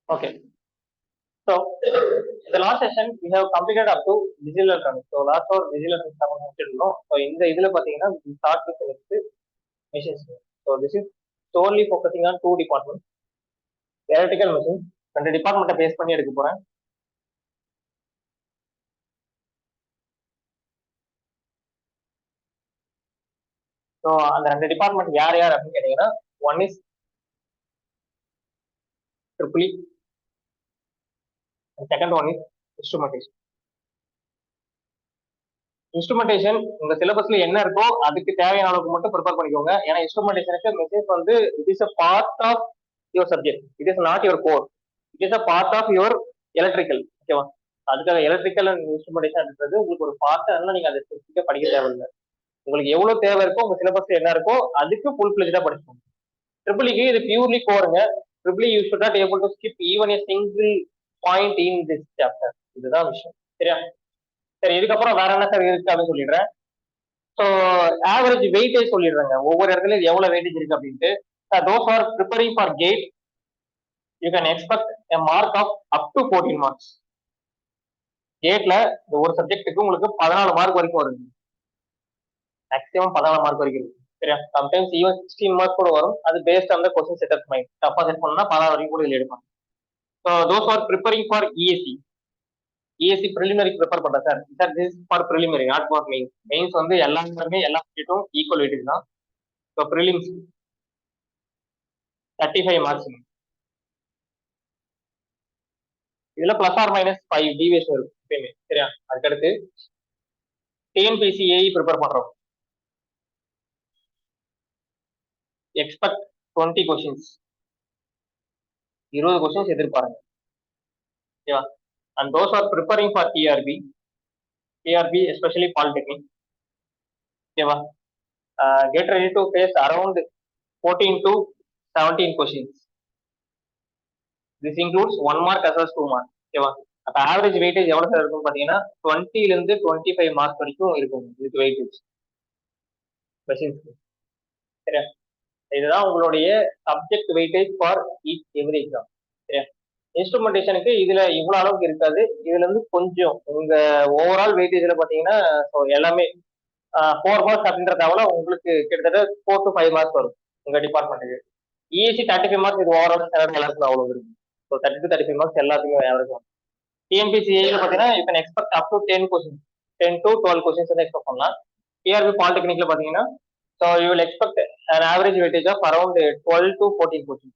Okay. So the last session we have completed up to digital electronics. So last ஒரு digital electronics நம்ம முடிச்சிருந்தோம். So இந்த இதுல பாத்தீங்கன்னா we start with next machines. So this is solely focusing on two departments. Electrical machines. ரெண்டு டிபார்ட்மெண்ட்டை base பண்ணி எடுக்க போறேன். ஸோ அந்த ரெண்டு டிபார்ட்மெண்ட் யார் யார் அப்படின்னு கேட்டீங்கன்னா one is triple E, second one is instrumentation. Instrumentation உங்க சிலபஸ்ல என்ன இருக்கோ அதுக்கு தேவையான அளவுக்கு மட்டும் ப்ரிப்பேர் பண்ணிக்கோங்க. ஏன்னா இன்ஸ்ட்ருமெண்டேஷனுக்கு மெசேஜ் வந்து it is a part of your subject, it is not your core, it is a part of your electrical. ஓகேவா? அதுக்காக எலக்ட்ரிக்கல் அண்ட் இன்ஸ்ட்ருமெண்டேஷன் அப்படின்றது உங்களுக்கு ஒரு பார்ட், அதனால நீங்க அதை ஸ்பெசிஃபிக்கா படிக்க தேவையில்லை. உங்களுக்கு எவ்வளவு தேவை இருக்கோ உங்க சிலபஸ்ல என்ன இருக்கோ அதுக்கு ஃபுல் ஃபிளெஜ்டா படிச்சுக்கோங்க. ட்ரிபிளிக்கு இது பியூர்லி கோருங்க. Triple you should not able to skip even a single point in this chapter. இதுதான் விஷயம். சரியா? சரி, இதுக்கப்புறம் வேற என்ன சார் இருக்கு அப்படின்னு சொல்லிடுறேன். ஸோ ஆவரேஜ் வெயிட்டேஜ் சொல்லிடுறாங்க, ஒவ்வொரு இடத்துல எவ்வளவு வெயிட்டேஜ் இருக்கு அப்படின்ட்டு. Those are preparing for GATE you can expect a mark of up to 14 marks. கேட்ல இந்த ஒரு சப்ஜெக்ட்டுக்கு உங்களுக்கு 14 மார்க் வரைக்கும் வருது, மேக்ஸிமம் 14 மார்க் வரைக்கும் இருக்கு. சரியா? சம்டைம்ஸ் ஈவன் 16 மார்க் கூட வரும். அது based on the question set of mind. டஃபா செட் பண்ணா 14 வரைக்கும் கூட இதில் எடுப்பாங்க. So those are preparing for ESC. ESC preliminary prepare பண்றேன் sir. Sir this for preliminary, not for mains. Mains வந்து எல்லாருமே எல்லா சப்ஜெக்டும் ஈக்குவல் வெயிட்டேஜ் தான். So prelims 35 marks. இதுல பிளஸ் ஆர் மைனஸ் 5 டிவியேஷன் இருக்கும் எப்பயுமே. சரியா? அதுக்கடுத்து டிஎன்பிசிஏ ப்ரிப்பேர் பண்றோம். எக்ஸ்பெக்ட் 20 கொஸ்டின்ஸ், 20 கொஸ்டின்ஸ் எதிர்பாருங்க. ஓகேவா? And those are preparing for TRB, especially polytechnic. ஓகேவா? Get ready to face around 14 to 17 questions. This includes 1 mark as well as 2 mark. ஓகேவா? அப்ப ஆவரேஜ் வெயிட்டேஜ் எவ்வளவு சார் இருக்கும் பாத்தீங்கன்னா 20 ல இருந்து 25 மார்க் வரைக்கும் இருக்கும் இதுக்கு வெயிட்டேஜ் கொஸ்டின்ஸ்க்கு. சரியா? இதுதான் உங்களுடைய subject weightage for each every exam. சரியா? இன்ஸ்ட்ருமெண்டேஷனுக்கு இதுல இவ்வளவு அளவுக்கு இருக்காது. இதுல இருந்து கொஞ்சம் உங்க ஓவரால் வெயிட்டேஜ்ல பாத்தீங்கன்னா எல்லாமே 4 மார்க்ஸ் அப்படின்றதால உங்களுக்கு கிட்டத்தட்ட 4 to 5 மார்க்ஸ் வரும் உங்க டிபார்ட்மெண்ட்டுக்கு. இஎஸ்சி 35 மார்க்ஸ், இது ஓவரால் எல்லாருக்கும் அவ்வளவு இருக்கு. ஸோ 30 to 35 மார்க்ஸ் எல்லாத்துக்குமே ஆவரேஜ் வரும். டிஎன்பிசிஏல பாத்தீங்கன்னா you can expect up to 10 questions, 10 to 12 questions வந்து எக்ஸ்பெக்ட் பண்ணலாம். டிஆர்பி பாலிடெக்னிக்ல பாத்தீங்கன்னா so you will expect an average weightage of around 12 to 14 questions.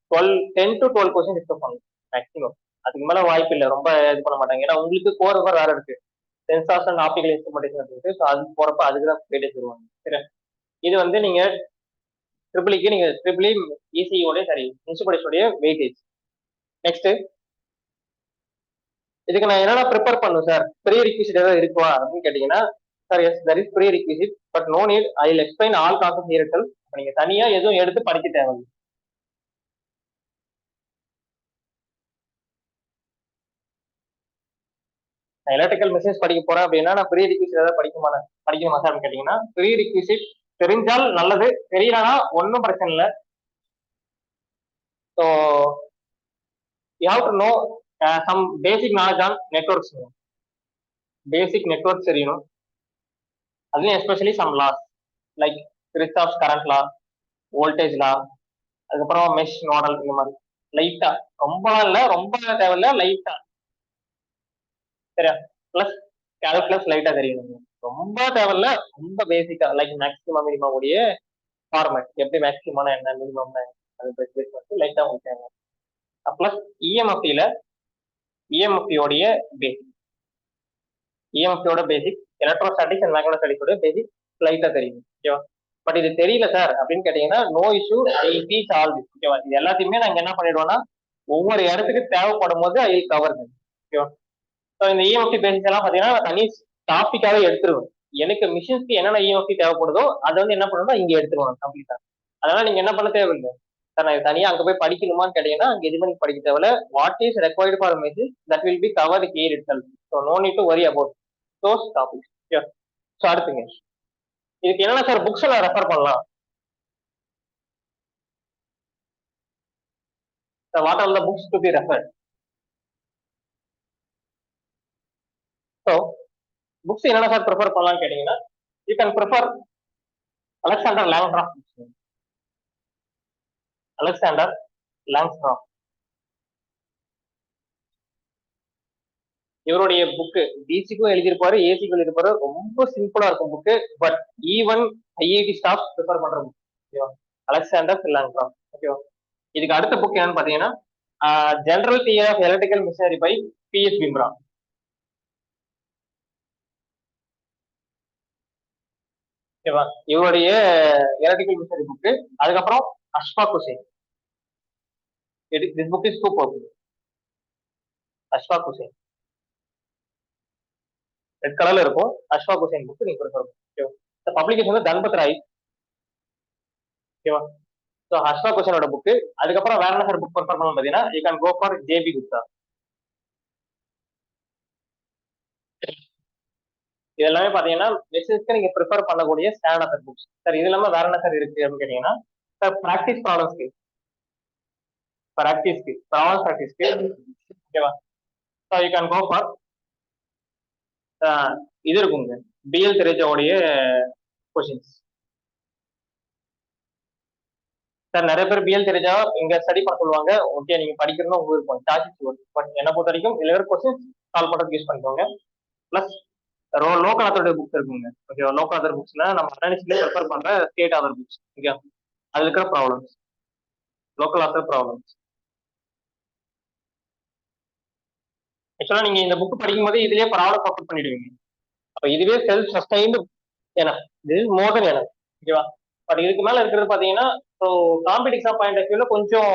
10 to 12 questions expect பண்ணலாம் மேக்ஸிமம். அதுக்கு மேல வாய்ப்பு இல்லை, ரொம்ப இது பண்ண மாட்டாங்க. ஏன்னா உங்களுக்கு கோர் வேற இருக்கு, சென்சார்ஸ் அண்ட் ஆப்டிகல் இன்ஸ்ட்ருமெண்டேஷன் இருக்கு. ஸோ அது போறப்ப அதுக்கு தான் வெயிட்டேஜ் வருவாங்க. சரி, இது வந்து நீங்க ட்ரிபிளிக்கு நீங்க ட்ரிபிளி இசியோட சரி இன்ஸ்ட்ருமெண்டேஷனுடைய வெயிட்டேஜ். நெக்ஸ்ட் இதுக்கு நான் என்னென்ன ப்ரிப்பேர் பண்ணும் சார், ப்ரீ ரிக்விசிட் ஏதாவது இருக்குவா அப்படின்னு கேட்டீங்கன்னா sir yes that is prerequisite but no need, I will explain all concept here itself. நீங்க தனியா எதுவும் எடுத்து படிக்க தேவையில்லை. நான் எலக்ட்ரிக்கல் மெஷின்ஸ் படிக்க போறேன் அப்படின்னா நான் ப்ரீ ரிக்விசிட் ஏதாவது படிக்கணுமா சார் அப்படின்னு கேட்டீங்கன்னா ப்ரீ ரிக்விசிட் தெரிஞ்சால் நல்லது, தெரியலனா ஒன்றும் பிரச்சனை இல்லை. So you have to know some basic knowledge on networks. Basic networks தெரியணும். அதுலயும் especially some laws like Kirchhoff's current law, voltage law, அதுக்கப்புறம் மெஷ் மாடல், இந்த மாதிரி லைட்டா, ரொம்ப இல்லை, ரொம்ப தேவையில்ல, லைட்டா. சரியா? பிளஸ் கால்குலஸ் லைட்டா தெரியணும், ரொம்ப தேவையில்ல, ரொம்ப பேசிக்கா லைக் மேக்ஸிமம் மினிமம் உடைய ஃபார்மேட், எப்படி மேக்ஸிமம் என்ன மினிமம் அது லைட்டா உங்களுக்கு தேவை. பிளஸ் இஎம்எஃப்டியில இஎம்எஃப்டியோடைய பேசிக், இஎம்எஃப்டியோட பேசிக், எலக்ட்ரோஸ்டாட்டிக்ஸ் அண்ட் மேக்னோஸ்டாட்டிக்ஸோட பேசிக் லைட்டா தெரியும். ஓகேவா? பட் இது தெரியல சார் அப்படின்னு கேட்டீங்கன்னா no issue, I teach all this. ஓகேவா? இது எல்லாத்தையுமே நாங்க என்ன பண்ணிடுவோம்னா ஒவ்வொரு இடத்துக்கு தேவைப்படும் போது ஐ கவர். ஓகேவா? ஸோ இந்த இஎம்எஃப்டி பேசிக்ஸ் எல்லாம் பாத்தீங்கன்னா தனி டாபிக்காவே எடுத்துருவேன். எனக்கு மிஷின்ஸ்க்கு என்னென்ன இஎம்எஃப்டி தேவைப்படுதோ அதை வந்து என்ன பண்ணணும்னா இங்க எடுத்துருவோம் கம்ப்ளீட்டா. அதனால நீங்க என்ன பண்ண தேவையில்லை சார், நான் தனியா அங்க போய் படிக்கணுமான்னு கேட்டீங்கன்னா அங்க எதுவுமே நீங்க படிக்க தேவையில்ல. What is required for machine that will be covered here itself. So no need to worry about those topics. So அடுத்துங்க இதுக்கு என்னென்ன சார் புக்ஸ் எல்லாம் ரெஃபர் பண்ணலாம்? What are the books to be referred? Books என்னென்ன sir prefer பண்ணலாம்னு கேட்டீங்கன்னா, you can prefer Alexander Langsdorf. Alexander Langsdorf இவருடைய book டிசிக்கும் எழுதியிருப்பாரு, ஏசிக்கும் எழுதியிருப்பாரு. ரொம்ப சிம்பிளா இருக்கும் book. But even IIT staff prefer பண்ற புக். ஓகேவா? Alexander Langsdorf. ஓகேவா? இதுக்கு அடுத்த புக் என்னன்னு பாத்தீங்கன்னா, general theory of electrical machinery by PS Bimbhra. ஓகேவா? இவருடைய எலக்ட்ரிக்கல் மிஷினரி புக்கு. அதுக்கப்புறம் Ashfaq Hussain. This book is super. Ashfaq Hussain red கலர்ல இருக்கும். அஷ்ஃபாக் ஹுசைன் புக் நீங்க ப்ரிஃபர் பண்ணுங்க. ஓகேவா? இந்த பப்ளிகேஷன் வந்து தன்பத் ராய். ஓகேவா? ஸோ அஷ்ஃபாக் ஹுசைனோட புக்கு. அதுக்கப்புறம் வேற என்ன சார் புக் ப்ரிஃபர் பண்ணணும் பாத்தீங்கன்னா, you can go for JB Gupta. இது எல்லாமே பாத்தீங்கன்னா மெசேஜ்க்கு நீங்க ப்ரிஃபர் பண்ணக்கூடிய ஸ்டாண்ட் ஆஃப் புக்ஸ். சார் இது இல்லாம வேற என்ன சார் இருக்கு அப்படின்னு கேட்டீங்கன்னா, சார் ப்ராக்டிஸ் ப்ராப்ளம்ஸ்க்கு. ப்ராப்ளம் ப்ராக்டிஸ்க்கு. ஓகேவா? So you can go for இது இருக்குங்க, பிஎல் தெரேஜாவுடைய கொஷின்ஸ். சார் நிறைய பேர் பிஎல் தெரேஜா இங்க ஸ்டடி பண்ண சொல்லுவாங்க. ஓகே, நீங்க படிக்கிறதும் உங்க இருக்கும், பட் என்ன பொறுத்த வரைக்கும் இதுல இருக்க கொஸ்டின்ஸ் சால்வ் பண்றதுக்கு யூஸ் பண்ணிக்கோங்க. பிளஸ் லோக்கல் ஆத்தருடைய புக்ஸ் இருக்குங்க. ஓகே, லோக்கல் ஆத்தர் புக்ஸ்னா நம்ம அனாலிசிஸ்ல ரெஃபர் பண்ற ஸ்டேட் ஆத்தர் புக்ஸ். ஓகே, அதுல இருக்கிற ப்ராப்ளம்ஸ், லோக்கல் ஆத்தர் ப்ராப்ளம்ஸ். ஆக்சுவலா நீங்க இந்த புக் படிக்கும் போது இதுலயே ப்ராப்ளம் சால்வ் பண்ணிடுவீங்க. அப்ப இதுவே self sustained enough. This is more than enough. ஓகேவா? பட் இதுக்கு மேல இருக்கிறது பாத்தீங்கன்னா, so competitive exam point of வியூல கொஞ்சம்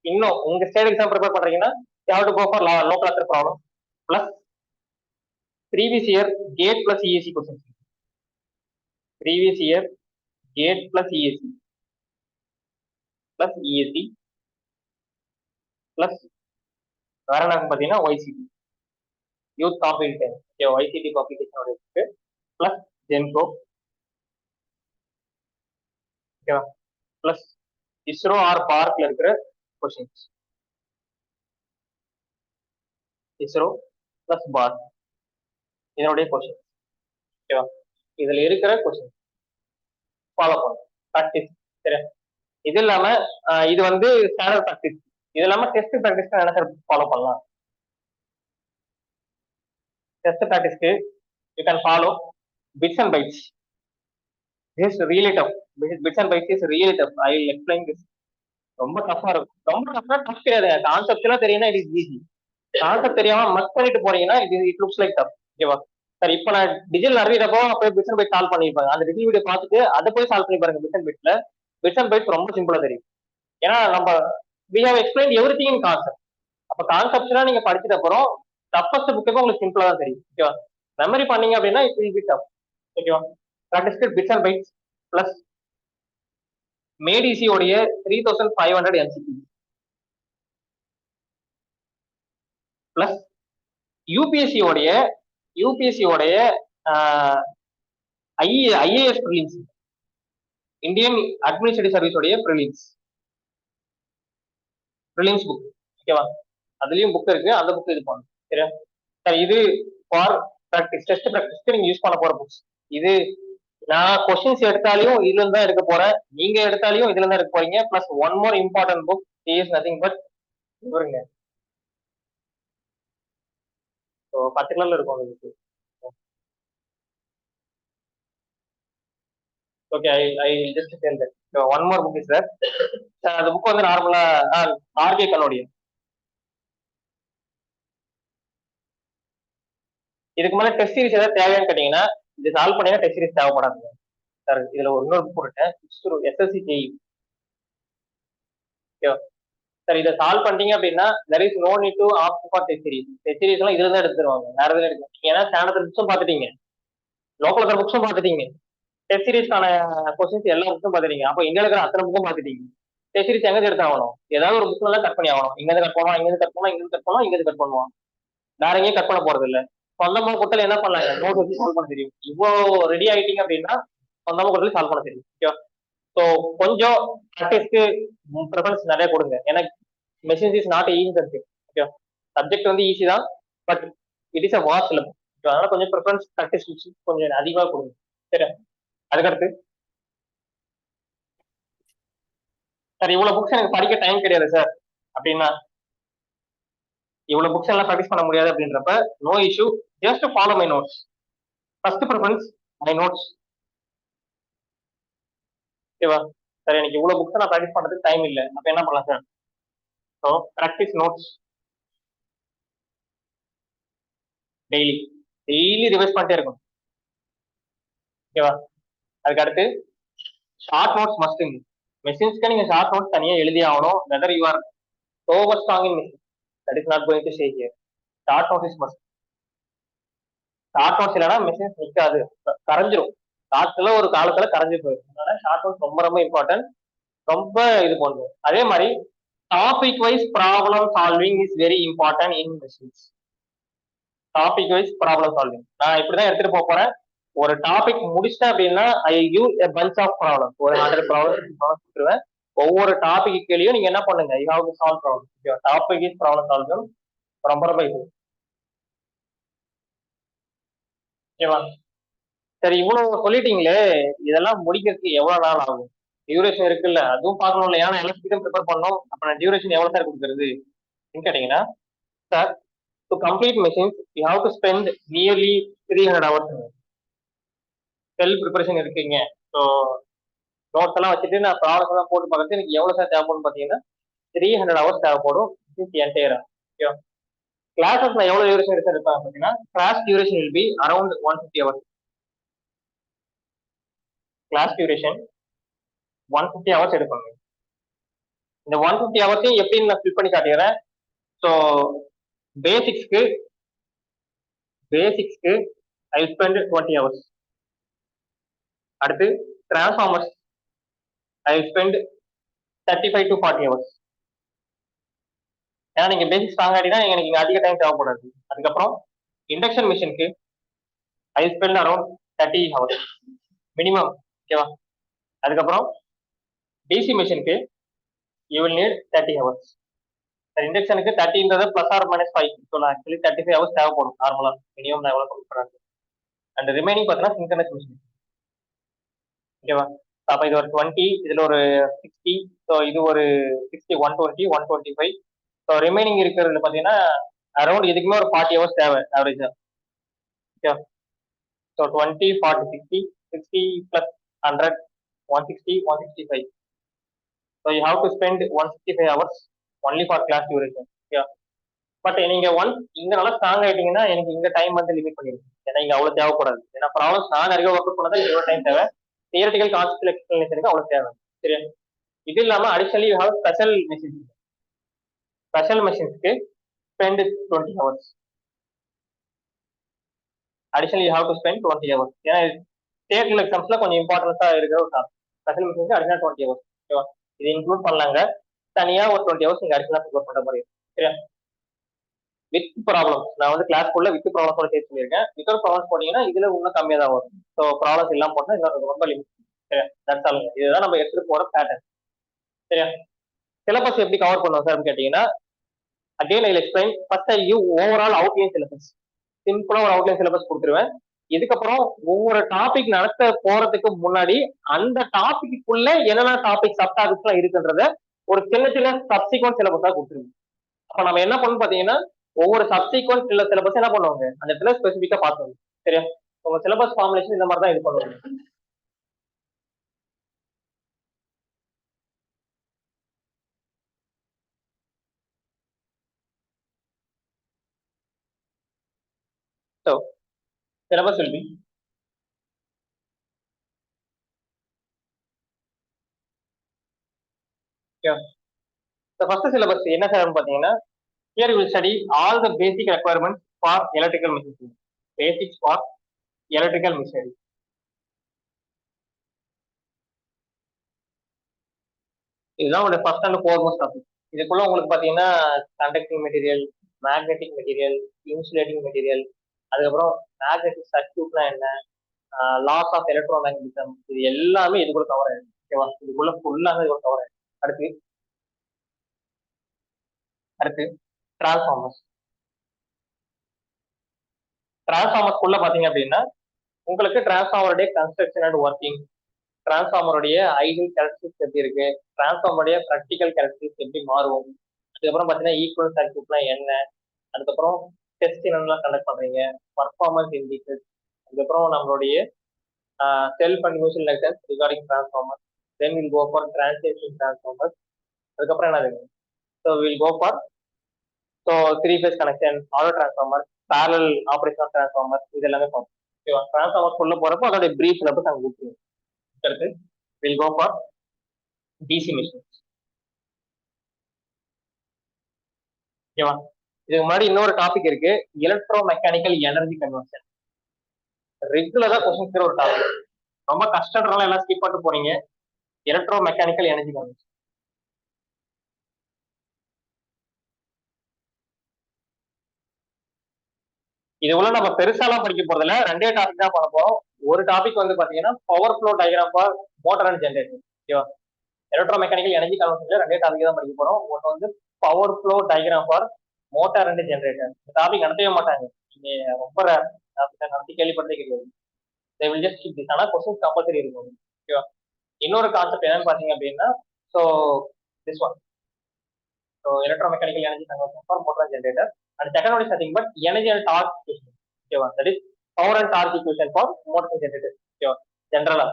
இன்னும் உங்க ஸ்டேட் எக்ஸாம் ப்ரிப்பேர் பண்றீங்கன்னா, you have to go for local author problem plus previous year gate plus EAC questions. Previous year gate plus EAC plus EAC plus வேற என்ன பாத்தீங்கன்னா YCT youth competition. YCT பப்ளிகேஷனோட இருக்கு plus ஜென்கோ. ஓகேவா? Plus ISRO R பார்க்ல இருக்கிற questions. ISRO plus park இதனுடைய question. ஓகேவா? இதுல இருக்கிற கொஸ்டின் ஃபாலோ பண்ணும் ப்ராக்டிஸ். சரியா? இது இல்லாம இது வந்து ஸ்டாண்டர்ட் ப்ராக்டிஸ். இது இல்லாம டெஸ்ட் ப்ராக்டிஸ் என்ன சார் ஃபாலோ பண்ணலாம்? டெஸ்ட் ப்ராக்டிஸ்க்கு you can follow bits and bytes. This really tough. Bits and bytes is really tough. I will explain this. ரொம்ப டஃபா இருக்கும். ரொம்ப டஃப்னா டஃப் கிடையாது. கான்செப்ட் எல்லாம் தெரியும்னா இட் இஸ் ஈஸி. கான்செப்ட் தெரியாம மக் பண்ணிட்டு போறீங்கன்னா இட் லுக்ஸ் லைக் டஃப். ஓகேவா? சார் இப்போ நான் டிஜிட்டல் அறிவிறப்போ போய் பிட்ஸ் அண்ட் பைட் சால்வ் பண்ணிருப்பாங்க. அந்த டிஜிட்டல் வீடியோ பார்த்துட்டு அதை போய் சால்வ் பண்ணி பாருங்க. பிட்ஸ் அண்ட் பைட்ல பிட்ஸ் அண்ட் பைட்ஸ் ரொம்ப சிம்பிளா தெரியும். ஏன்னா நம்ம we have explain everything in concept. அப்ப கான்செப்ட்லாம் நீங்க படிச்சிட்ட அப்புறம் டஃபஸ்ட் புக்கு உங்களுக்கு சிம்பிளா தான் தெரியும். ஓகேவா? மெமரி பண்ணீங்க அப்படின்னா இட் வில் பி டஃப். ஓகேவா? ப்ராக்டிஸ்க்கு bits and bytes plus Made Easy உடைய 3500 MCQ பிளஸ் யூபிஎஸ்சி உடைய IAS prelims, Indian administrative service உடைய ப்ரிலிம்ஸ் புக். ஓகேவா? அதுலயும் புக் இருக்கு. அந்த புக் இது பண்ணும். சரியா சார்? இது ஃபார் ப்ராக்டிஸ், டெஸ்ட் ப்ராக்டிஸ்க்கு நீங்க யூஸ் பண்ண போற புக்ஸ். இது நான் கொஸ்டின்ஸ் எடுத்தாலையும் இதுல இருந்து தான் எடுக்க போறேன். நீங்க எடுத்தாலையும் இதுல இருந்து எடுக்க போறீங்க. Plus one more important book is nothing but இவருங்க. பர்டிகுலர்ல இருக்கும் அந்த book. Okay, I just tell that one more book is that. அந்த புக் வந்து நார்மலா ஆர்கே கலோடியன். இதுக்கு மேல டெஸ்ட் சீரிஸ் ஏதாவது தேவையான்னு கேட்டீங்கன்னா இது சால்வ் பண்ணீங்கன்னா டெஸ்ட் சீரிஸ் தேவைப்படாதுங்க சார். இதுல இன்னொரு புக் போட்டுட்டேன், எஸ்எஸ்சி ஜேஇ. சார் இதை சால்வ் பண்ணிட்டீங்க அப்படின்னா there is no need to opt for test series. Test series எல்லாம் இதுல தான் எடுத்துருவாங்க, வேற எதுவும் எடுக்க. ஏன்னா ஸ்டாண்டர்ட் புக்ஸும் பார்த்துட்டீங்க, லோக்கல் புக்ஸும் பார்த்துட்டீங்க, டெஸ்ட் சீரிஸ்க்கான கொஸ்டின்ஸ் எல்லா புக்ஸும் பார்த்துட்டீங்க. அப்போ இங்க இருக்கிற அத்தனை புக்கும் பார்த்துட்டீங்க. டெஸ்ட் சீரிஸ் எங்க எடுத்து ஆகணும்? ஏதாவது ஒரு புக்ல எல்லாம் கட் பண்ணி ஆகணும். இங்க கட் பண்ணுவோம், இங்க கட் பண்ணுவோம், இங்க கட் பண்ணுவோம், இங்க கட் பண்ணுவோம். வேற எங்கேயும் கட் பண்ண போறது இல்ல. சொந்தமா கொடுத்தால என்ன பண்ணலாங்க, நோட் வச்சு சால்வ் பண்ண தெரியும். இவ்வளோ ரெடி ஆயிட்டீங்க அப்படின்னா சொந்தமா கொடுத்தாலும் சால்வ் பண்ண தெரியும். ஓகே, ஸோ கொஞ்சம் ப்ராக்டிஸ்க்கு ப்ரிஃபரன்ஸ் நிறைய கொடுங்க. ஏன்னா machines is not easy subject. Okay, subject வந்து ஈஸி தான், but it is a vast syllabus. அதனால கொஞ்சம் ப்ரிஃபரன்ஸ் ஸ்டாட்டிஸ்டிக்ஸ் கொஞ்சம் அதிகமாக கொடுங்க. சரி, அதுக்கடுத்து சார் இவ்வளவு புக்ஸ் எனக்கு படிக்க டைம் கிடையாது சார் அப்படின்னா, இவ்வளவு புக்ஸ் எல்லாம் ப்ராக்டிஸ் பண்ண முடியாது அப்படின்றப்ப no issue, just follow my notes. First preference my notes. ஓகேவா சார்? எனக்கு இவ்வளவு புக்ஸ் நான் ப்ராக்டிஸ் பண்றதுக்கு டைம் இல்லை, அப்ப என்ன பண்ணலாம் sir? So practice notes daily, daily revise பண்ணிட்டே இருக்கும். ஓகேவா? அதுக்கு அடுத்து ஷார்ட் நோட்ஸ் மஸ்ட். மெஷின்ஸ்க்கு நீங்க ஷார்ட் நோட்ஸ் தனியா எழுதி ஆகணும். Whether you are so much strong in machine, that is not going to stay here. Short notes is must. Short notes இல்லைன்னா மெஷின்ஸ் நிற்காது, கரைஞ்சிரும். காத்துல ஒரு காலத்துல கரைஞ்சு போயிடும். அதனால ஷார்ட் நோட்ஸ் ரொம்ப ரொம்ப இம்பார்ட்டன்ட், ரொம்ப இது பண்ணும். அதே மாதிரி topic wise problem solving is very important in machines. Topic wise problem solving நான் இப்படிதான் எடுத்துட்டு போக போறேன். ஒரு டாபிக் முடிச்சிட்டேன் அப்படின்னா I give a bunch of problem, ஒரு 100 ப்ராப்ளம் கொடுத்துருவேன். ஒவ்வொரு டாபிக் கீழேயும் நீங்க என்ன பண்ணுங்க, you have to solve problem. Topic is problem solving ரொம்ப ரொம்ப இது. ஓகேவா? சரி, இவ்வளவு சொல்லிட்டீங்களே, இதெல்லாம் முடிக்கிறதுக்கு எவ்வளவு நாள் ஆகும்? டியூரேஷன் இருக்குல்ல, அதுவும் பார்க்கணும் இல்லையா? நான் எல்லாம் ப்ரிப்பேர் பண்ணோம், அப்ப நான் டியூரேஷன் எவ்வளவு சார் கொடுக்குறது கேட்டீங்கன்னா, sir to complete machines you have to spend nearly 300 hours. Sell preparation இருக்கீங்க, ஸோ நோட்ஸ் எல்லாம் வச்சுட்டு நான் ப்ராடக்ட் எல்லாம் போட்டு பார்க்கறது எனக்கு எவ்வளவு சார் தேவைப்படும் பார்த்தீங்கன்னா 300 ஹவர்ஸ் தேவைப்படும் என்டையரா. ஓகே, கிளாஸஸ் நான் எவ்வளவு டியூரேஷன் எடுத்து பார்த்தீங்கன்னா, class duration will be around 150 hours. Class duration 150 hours எடுப்பாங்க. இந்த 150 ஹவர்ஸையும் எப்படின்னு நான் ஃபில் பண்ணி காட்டிடுறேன். ஸோ பேசிக்ஸ்க்கு பேசிக்ஸ்க்கு ஐ ஸ்பெண்ட் 20 ஹவர்ஸ். அடுத்து transformers I spend 35 to 40 hours. ஏன்னா நீங்க பேசிக் ஸ்ட்ராங் ஆகிட்டா எனக்கு இங்க அதிக டைம் தேவைப்படாது. அதுக்கப்புறம் இண்டக்ஷன் மிஷினுக்கு I spend around 30 hours minimum. ஓகேவா? அதுக்கப்புறம் டிசி மிஷினுக்கு யூ வில் நீட் 30 ஹவர்ஸ். இண்டக்ஷனுக்கு 30ன்றது பிளஸ் ஆர் மைனஸ் 5, ஸோ நான் ஆக்சுவலி 35 ஹவர்ஸ் தேவைப்படும் நார்மலா. மினிமம் நான் எவ்வளவு கொடுக்குறேன். அண்ட் ரிமைனிங் பார்த்தீங்கன்னா சிங்க்ரனஸ் மிஷின். ஓகேவா? அப்போ இது ஒரு 20, இதுல ஒரு 60, ஸோ இது ஒரு 60, 120, 125. ஸோ ரிமைனிங் இருக்கிறது பார்த்தீங்கன்னா அரௌண்ட் இதுக்குமே ஒரு 40 ஹவர்ஸ் தேவை ஆவரேஜா. Okay, so 20, 40, 60, 60 plus 100, 160, 165. So you have to spend 165 hours only for class duration. Okay, but நீங்க ஒன்ஸ் இங்க நல்லா ஸ்ட்ராங் ஆயிட்டீங்கன்னா எனக்கு இங்க டைம் வந்து லிமிட் பண்ணிருக்கு. ஏன்னா இங்க அவ்வளவு தேவைப்படாது. ஏன்னா ப்ராப்ளம்ஸ் நான் நிறைய ஒர்க் பண்ணதான் இவ்வளவு டைம் தேவை. தியரட்டிக்கல் கான்செப்ட் எக்ஸ்பிளனேஷனுக்கு அவ்வளவு தேவை. சரி, இது இல்லாம additionally you have special machines. Special மெஷின்ஸ்க்கு spend 20 hours. Additionally you have to spend 20 hours. ஏன்னா ஸ்டேட் எக்ஸாம்ஸ்ல கொஞ்சம் இம்பார்ட்டன்ஸா இருக்கிற ஒரு டாபிக். ஸ்பெஷல் மெஷின்ஸ்க்கு அடிஷனல் 20 ஹவர்ஸ். ஓகேவா? இது இன்க்ளூட் பண்ணலாங்க. தனியா ஒரு 20 ஹவர்ஸ் நீங்க அடிஷனலா ப்ரிப்பேர் பண்ற மாதிரி. சரியா? வித் ப்ராப்ளம் நான் வந்து கிளாஸ் குள்ள வித் ப்ராப்ளம்ஸோட சேர்த்து சொல்லியிருக்கேன். வித்தவுட் ப்ராப்ளம்ஸ் போனீங்கன்னா இதுல இன்னும் கம்மியா தான் வரும். ஸோ ப்ராப்ளம்ஸ் இல்லாம போனா இன்னும் ரொம்ப லிமிட். சரியா? That's all. இதுதான் நம்ம எடுத்துட்டு போற பேட்டர்ன். சரியா? சிலபஸ் எப்படி கவர் பண்ணுவோம் சார் கேட்டீங்கன்னா, again I explain. First I give overall outline syllabus. சிம்பிளா ஒரு அவுட்லைன் சிலபஸ் கொடுத்துருவேன். இதுக்கப்புறம் ஒவ்வொரு டாபிக் நடத்த போறதுக்கு முன்னாடி அந்த டாபிக்குள்ள என்னென்ன டாபிக் சப் டாபிக்ஸ் இருக்குன்றத ஒரு சின்ன சின்ன சப்சிக்வன்ட் சிலபஸா கொடுத்துருவோம். அப்ப நம்ம என்ன பண்ணணும் பாத்தீங்கன்னா, ஒவ்வொரு சப்சிக்வன்ட் இல்ல சிலபஸ் என்ன பண்ணுவாங்க அந்த இடத்துல ஸ்பெசிபிக்கா பார்த்துங்க. சரியா? உங்க சிலபஸ் ஃபார்முலேஷன் இந்த மாதிரி தான் இது பண்ணுவாங்க. So syllabus will be the first syllabus என்ன சார் பாத்தீங்கன்னா, here you will study all the basic requirements for electrical machinery. Basics for electrical machinery. இதுதான் ஒரு ஃபர்ஸ்ட் அண்ட் ஃபோர்மோஸ்ட் டாபிக். இதுக்குள்ள உங்களுக்கு பாத்தீங்கன்னா conducting material, magnetic material, insulating material, அதுக்கப்புறம் magnetic சர்க்யூட்னா என்ன, லாஸ் ஆஃப் எலக்ட்ரோ மேக்னட்டிசம், இது எல்லாமே இதுக்குள்ள கவர் ஆயிடும். ஓகேவா? இதுக்குள்ள ஃபுல்லாக இதுக்குள்ள கவர் ஆயிடும். அடுத்து அடுத்து டிரான்ஸ்ஃபார்மர்ஸ். டிரான்ஸ்ஃபார்மர்ஸ்குள்ள பாத்தீங்க அப்படின்னா உங்களுக்கு டிரான்ஸ்ஃபார்மருடைய கன்ஸ்ட்ரக்ஷன் அண்ட் ஒர்க்கிங், டிரான்ஸ்ஃபார்மருடைய ஐடியல் கேரக்டரிஸ்டிக்ஸ் எப்படி இருக்கு, டிரான்ஸ்ஃபார்மருடைய ப்ராக்டிக்கல் கேரக்டரிஸ்டிக்ஸ் எப்படி மாறும், அதுக்கப்புறம் பாத்தீங்கன்னா ஈக்குவல் சர்க்யூட்லாம் என்ன, அதுக்கப்புறம் டெஸ்ட் என்னெல்லாம் கண்டக்ட் பண்றீங்க, பர்ஃபார்மன்ஸ் இண்டிகேட்டர்ஸ், அதுக்கப்புறம் நம்மளுடைய self and mutual inductance regarding transformer, then will go for translation transformer, அதுக்கப்புறம் என்னது, so will go for so three phase connection, auto transformer, parallel operation transformer, இது எல்லாமே பார்ப்போம். ஓகேவா? டிரான்ஸ்ஃபார்மர் உள்ள போறப்போ அதோட பிரீஃப் சிலபஸ் அங்கே கொடுத்துருவோம். அடுத்து will go for DC machines. ஓகேவா? இதுக்கு முன்னாடி இன்னொரு டாபிக் இருக்கு, எலக்ட்ரோ மெக்கானிக்கல் எனர்ஜி கன்வர்ஷன். ரெகுலரா கொஸ்டின் ஒரு டாபிக், ரொம்ப கஷ்டம்னால எல்லாம் ஸ்கிப் பண்ணிட்டு போறீங்க. எலக்ட்ரோ மெக்கானிக்கல் எனர்ஜி கன்வர்ஷன் இது உள்ள நம்ம பெருசாலாம் படிக்க போறதுல ரெண்டே டாபிக் தான் பண்ண போறோம். ஒரு டாபிக் வந்து பாத்தீங்கன்னா power flow diagram for motor and generator. ஓகேவா? எலக்ட்ரோ மெக்கானிக்கல் எனர்ஜி கன்வர்ஷன்ல ரெண்டே டாபிக் தான் படிக்க போறோம். ஒன்று வந்து power flow diagram for motor and generator. இந்த டாபிக் நடத்தவே மாட்டாங்க, நீங்க ரொம்ப நடத்தி கேள்விப்பட்டே கிடையாது. they will just keep this. ஆனா கொஸ்டின் கம்பல்சரி இருக்கும். ஓகேவா? இன்னொரு கான்செப்ட் என்னன்னு பாத்தீங்க அப்படின்னா, so this one, so electro mechanical energy conversion for motor and generator. And second one is nothing but energy and torque equation. ஓகேவா? That is power and torque equation for motor and generator. ஓகேவா? ஜென்ரலா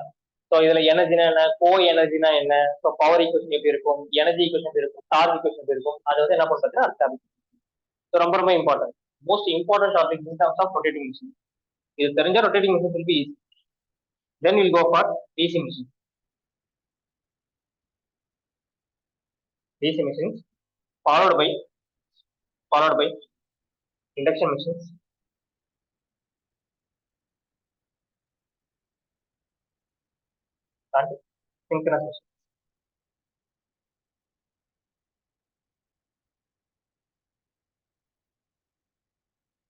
so இதுல எனர்ஜினா என்ன, கோ எனர்ஜினா என்ன, so power equation எப்படி இருக்கும், energy equation எப்படி இருக்கும், டார்க் ஈக்குவேஷன் எப்படி இருக்கும், அது வந்து என்ன பண்றதுன்னா அந்த டாபிக். ஸோ ரொம்ப ரொம்ப important, most important topic in terms of rotating machine. இது தெரிஞ்சா rotating machine will be easy. Then we'll go for DC machines. DC machines followed by induction machines and synchronous machines.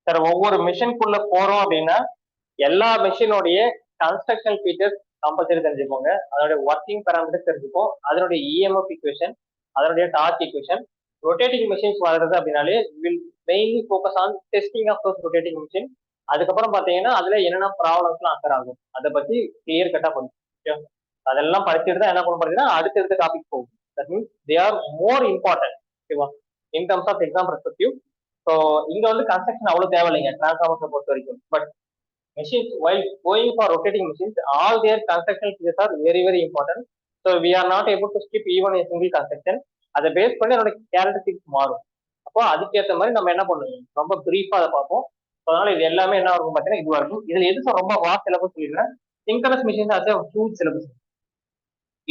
Sir ஒவ்வொரு மிஷின்குள்ள போறோம் அப்படின்னா எல்லா மிஷினோடைய construction features compulsory தெரிஞ்சுக்கோங்க, அதனுடைய working parameters தெரிஞ்சுப்போம், அதனுடைய இஎம்எஃப் ஈக்குவேஷன், அதனுடைய டார்க் ஈக்குவேஷன். ரொட்டேட்டிங் மிஷின்ஸ் வர்றது அப்படின்னாலே will mainly focus on testing of those rotating machine. அதுக்கப்புறம் பார்த்தீங்கன்னா அதுல என்னென்ன ப்ராப்ளம்ஸ்லாம் அக்கர் ஆகும் அதை பத்தி கிளியர் கட்டா பண்ணும். அதெல்லாம் படிச்சுட்டு தான் என்ன பண்ண பார்த்தீங்கன்னா அடுத்தடுத்த டாபிக் போகும். That means they are more important. ஓகேவா? In terms of exam perspective. So இங்க வந்து கன்ஸ்ட்ரக்ஷன் அவ்வளவு தேவையில்லைங்க டிரான்ஸ்ஃபார்மர்ஸை பொறுத்த வரைக்கும். But machines while going for rotating machines all their construction features are very very important. So we are not able to skip even a single construction. அதை base பண்ணி அதோட கேரக்டரிஸ்டிக்ஸ் மாறும். அப்போ அதுக்கேற்ற மாதிரி நம்ம என்ன பண்ணுவோம், ரொம்ப பிரீஃபா அதை பார்ப்போம். அதனால இது எல்லாமே என்ன இருக்கும் பார்த்தீங்கன்னா இதுவா இருக்கும். இதுல எது ரொம்ப வாஸ்ட் சிலபஸ் சொல்லிடுறேன், சிங்கரஸ் மிஷின்ஸ் ஆஸ் ஹியூஜ் சிலபஸ்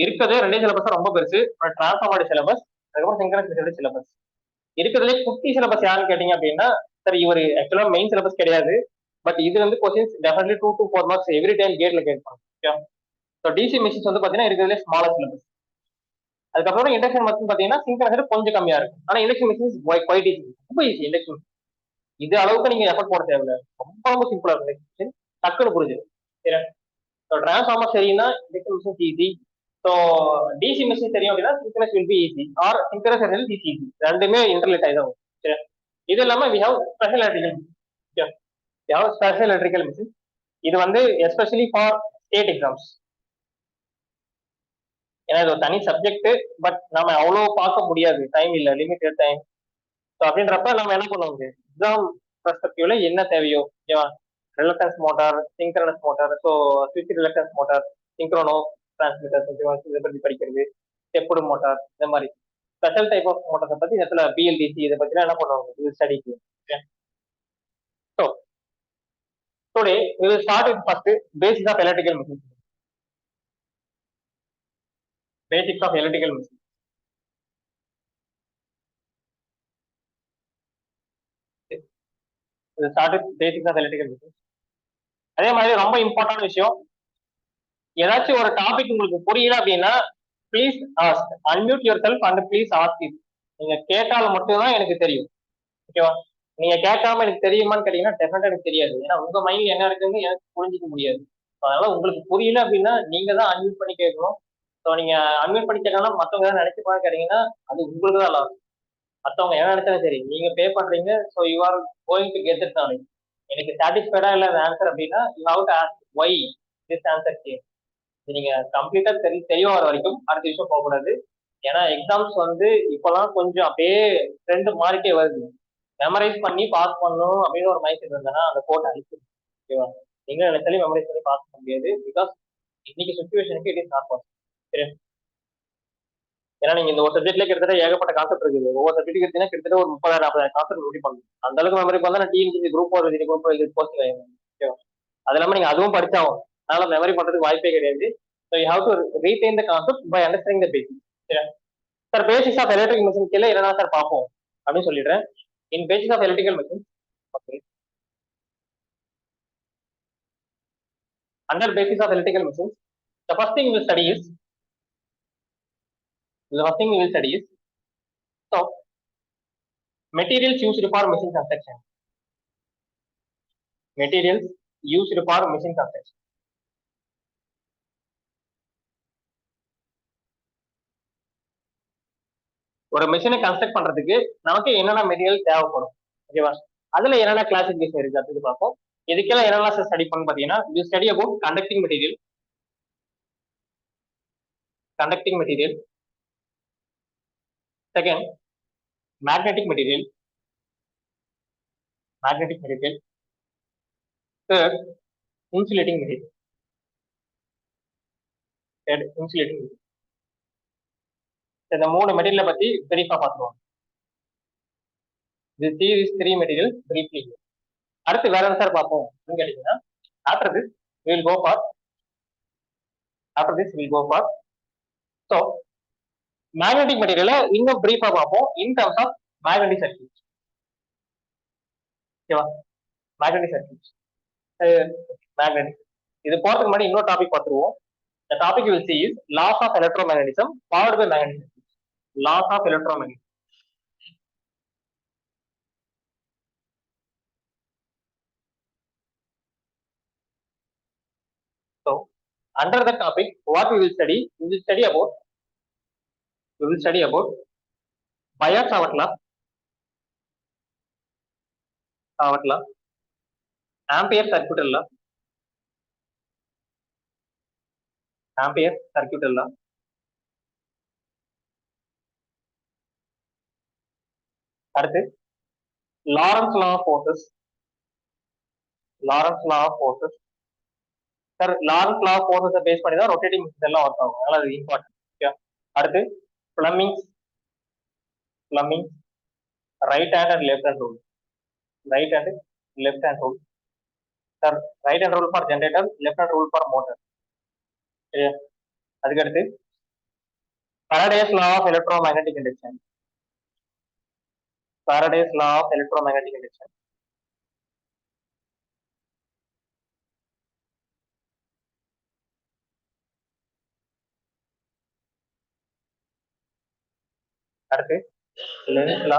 இருக்கிறதே ரெண்டே சிலபஸ் ரொம்ப பெருசு. டிரான்ஸ்ஃபார்மர் சிலபஸ், அதுக்கப்புறம் சிங்கரஸ் மிஷினோட சிலபஸ். இருக்கிறதுலே குட்டி சிலபஸ் யாருன்னு கேட்டீங்க அப்படின்னா சார் இவர் ஆக்சுவலா மெயின் சிலபஸ் கிடையாது, பட் இது வந்து questions definitely 2 to 4 marks every time கேட்ல கேட்பாங்க. ஓகே, ஸோ டிசி மிஷின்ஸ் வந்து பாத்தீங்கன்னா இருக்கிறதுலே ஸ்மாலர் சிலபஸ். அதுக்கப்புறம் இண்டக்ஷன் மட்டும் பாத்தீங்கன்னா சிங்கரஸ் கொஞ்சம் கம்மியா இருக்கும். ஆனா இண்டக்ஷன் மிஷின்ஸ் குவைட் ஈஸி, ரொம்ப ஈஸி இண்டக்ஷன். இது அளவுக்கு நீங்க எஃபர்ட் போட தேவையில்லை, ரொம்ப ரொம்ப சிம்பிளா இருக்கும் இண்டக்ஷன், டக்குன்னு புரிஞ்சு. சரி, ஸோ டிரான்ஸ்ஃபார்மர் சரின்னா induction machines easy. So DC machine தெரியும் அப்படின்னா synchronous will be easy or synchronous DC easy, ரெண்டுமே இன்டர்லேட் ஆகிதான். சரி, இது இல்லாம we have special electrical. Special electrical machine இது வந்து எஸ்பெஷலி ஃபார் ஸ்டேட் எக்ஸாம்ஸ். ஏன்னா இது ஒரு தனி சப்ஜெக்ட், பட் நம்ம அவ்வளோ பார்க்க முடியாது, டைம் இல்லை, லிமிட்டட் டைம். ஸோ அப்படின்றப்ப நம்ம என்ன பண்ணுவோம், எக்ஸாம் பெர்ஸ்பெக்டிவ்ல என்ன தேவையோ, ஓகேவா, reluctance motor, synchronous motor, so ஸ்விட்ச் ரிலக்டன்ஸ் மோட்டார், சிங்க்ரோனோ டிரான்ஸ்மிட்டர், இதை பற்றி படிக்கிறது, ஸ்டெப்டு மோட்டார், இந்த மாதிரி ஸ்பெஷல் டைப் ஆஃப் மோட்டார்ஸை பற்றி இடத்துல பிஎல்டிசி இதை பற்றி என்ன பண்ணுவாங்க இது ஸ்டடிக்கு. So today we will start with first basics of electrical machines. Basics of electrical machines. We will start with basics of electrical machines. அதே மாதிரி ரொம்ப இம்பார்ட்டன்ட் விஷயம், ஏதாச்சும் ஒரு டாபிக் உங்களுக்கு புரியல அப்படின்னா please ask, unmute your self and please ask it. நீங்க கேட்டால் மட்டும்தான் எனக்கு தெரியும். ஓகேவா? நீங்க கேட்காம எனக்கு தெரியுமான்னு கேட்டீங்கன்னா டெஃபினட்டா எனக்கு தெரியாது. ஏன்னா உங்க மைண்ட் என்ன இருக்குன்னு எனக்கு புரிஞ்சிக்க முடியாது. அதனால உங்களுக்கு புரியல அப்படின்னா நீங்க தான் அன்மியூட் பண்ணி கேட்கணும். ஸோ நீங்க அன்மியூட் பண்ணி கேட்கலாம், மற்றவங்க ஏதாவது நினைச்சுப்பான்னு கேட்டீங்கன்னா அது உங்களுக்கு தான் லாஸ். மற்றவங்க என்ன நினைச்சாலும் சரி, நீங்க பே பண்றீங்க, so you are going to get it knowledge. எனக்கு சாட்டிஸ்ஃபைடா இல்ல ஆன்சர் அப்படின்னா you have to ask why this answer came. நீங்க கம்ப்ளீட்டா தெரிய வர வரைக்கும் அடுத்த விஷயம் போகக்கூடாது. ஏன்னா எக்ஸாம்ஸ் வந்து இப்பெல்லாம் கொஞ்சம் அப்படியே ட்ரெண்ட் மாறிட்டே வருது. மெமரைஸ் பண்ணி பாஸ் பண்ணணும் அப்படின்னு ஒரு மைண்ட் செட் இருந்ததுன்னா அந்த கோட்டை அழிச்சு. ஓகேவா? நீங்க நினைச்சாலே மெமரைஸ் பண்ணி பாஸ் பண்ண முடியாது. பிகாஸ் இன்னைக்கு சுச்சுவேஷனுக்கு இட் இஸ் நாட் பாசிபிள். ஏன்னா நீங்க இந்த ஒரு சப்ஜெக்ட்ல கிட்டத்தட்ட ஏகப்பட்ட கான்செப்ட் இருக்குது. ஒவ்வொரு சப்ஜெக்ட் எடுத்தீங்கன்னா கிட்டத்தட்ட ஒரு 30,000 40,000 கான்செப்ட் ரெடி பண்ணணும். அந்த அளவுக்கு மெமரி பண்ணா டிஎன்பிசி குரூப் ஒரு குரூப் இது போஸ்ட் ஓகேவா? அது இல்லாம நீங்க அதுவும் படிச்சாகும். அதனால மெமரி பண்றதுக்கு வாய்ப்பே கிடையாது. So you have to retain the concept by understanding the basic. Sir basics of electric machine கீழே என்னன்னா சார் பார்ப்போம் அப்படின்னு சொல்லிடுறேன். In basics of electrical machine under basis of electrical machines, the first thing we will study is so materials used for machine construction. Materials used for machine construction. ஒரு மிஷினை construct பண்றதுக்கு நமக்கு என்னென்ன மெட்டீரியல் தேவைப்படும், ஓகேவா? அதுல என்னென்ன கிளாசிபிகேஷன் இருக்கு அப்படின்னு பார்ப்போம். இதுக்கெல்லாம் என்னெல்லாம் ஸ்டடி பண்ணு பாத்தீங்கன்னா, you study about conducting material, second magnetic material, third insulating material, இந்த மூணு மெட்டீரியலை பத்தி பிரீஃபா பார்த்துருவோம். These three materials briefly. அடுத்து வேற என்ன சார் பார்ப்போம் அப்படின்னு கேட்டீங்கன்னா, after this we'll go for so magnetic material இன்னும் பிரீஃபா பார்ப்போம் in terms of magnetic circuits. ஓகேவா? magnetic circuits, magnetic. இது போறதுக்கு முன்னாடி இன்னொரு டாபிக் பார்த்துருவோம். The topic you will see is laws of electromagnetism powered by magnetic circuits. Laws of electromagnetism. So under the topic what we will study about Biot-Savart law, Ampere circuit law, அடுத்து Lorentz law of forces. சார் Lorentz law of ஃபோர்ஸஸை base பண்ணி தான் rotating machines எல்லாம் work ஆகும். அதனால அது important. அடுத்து Fleming's right hand and left hand rule. Sir right hand rule for generator, left hand rule for motor. சரியா? அதுக்கடுத்து Faraday's law of electromagnetic induction. அடுத்து லென்ஸ் லா.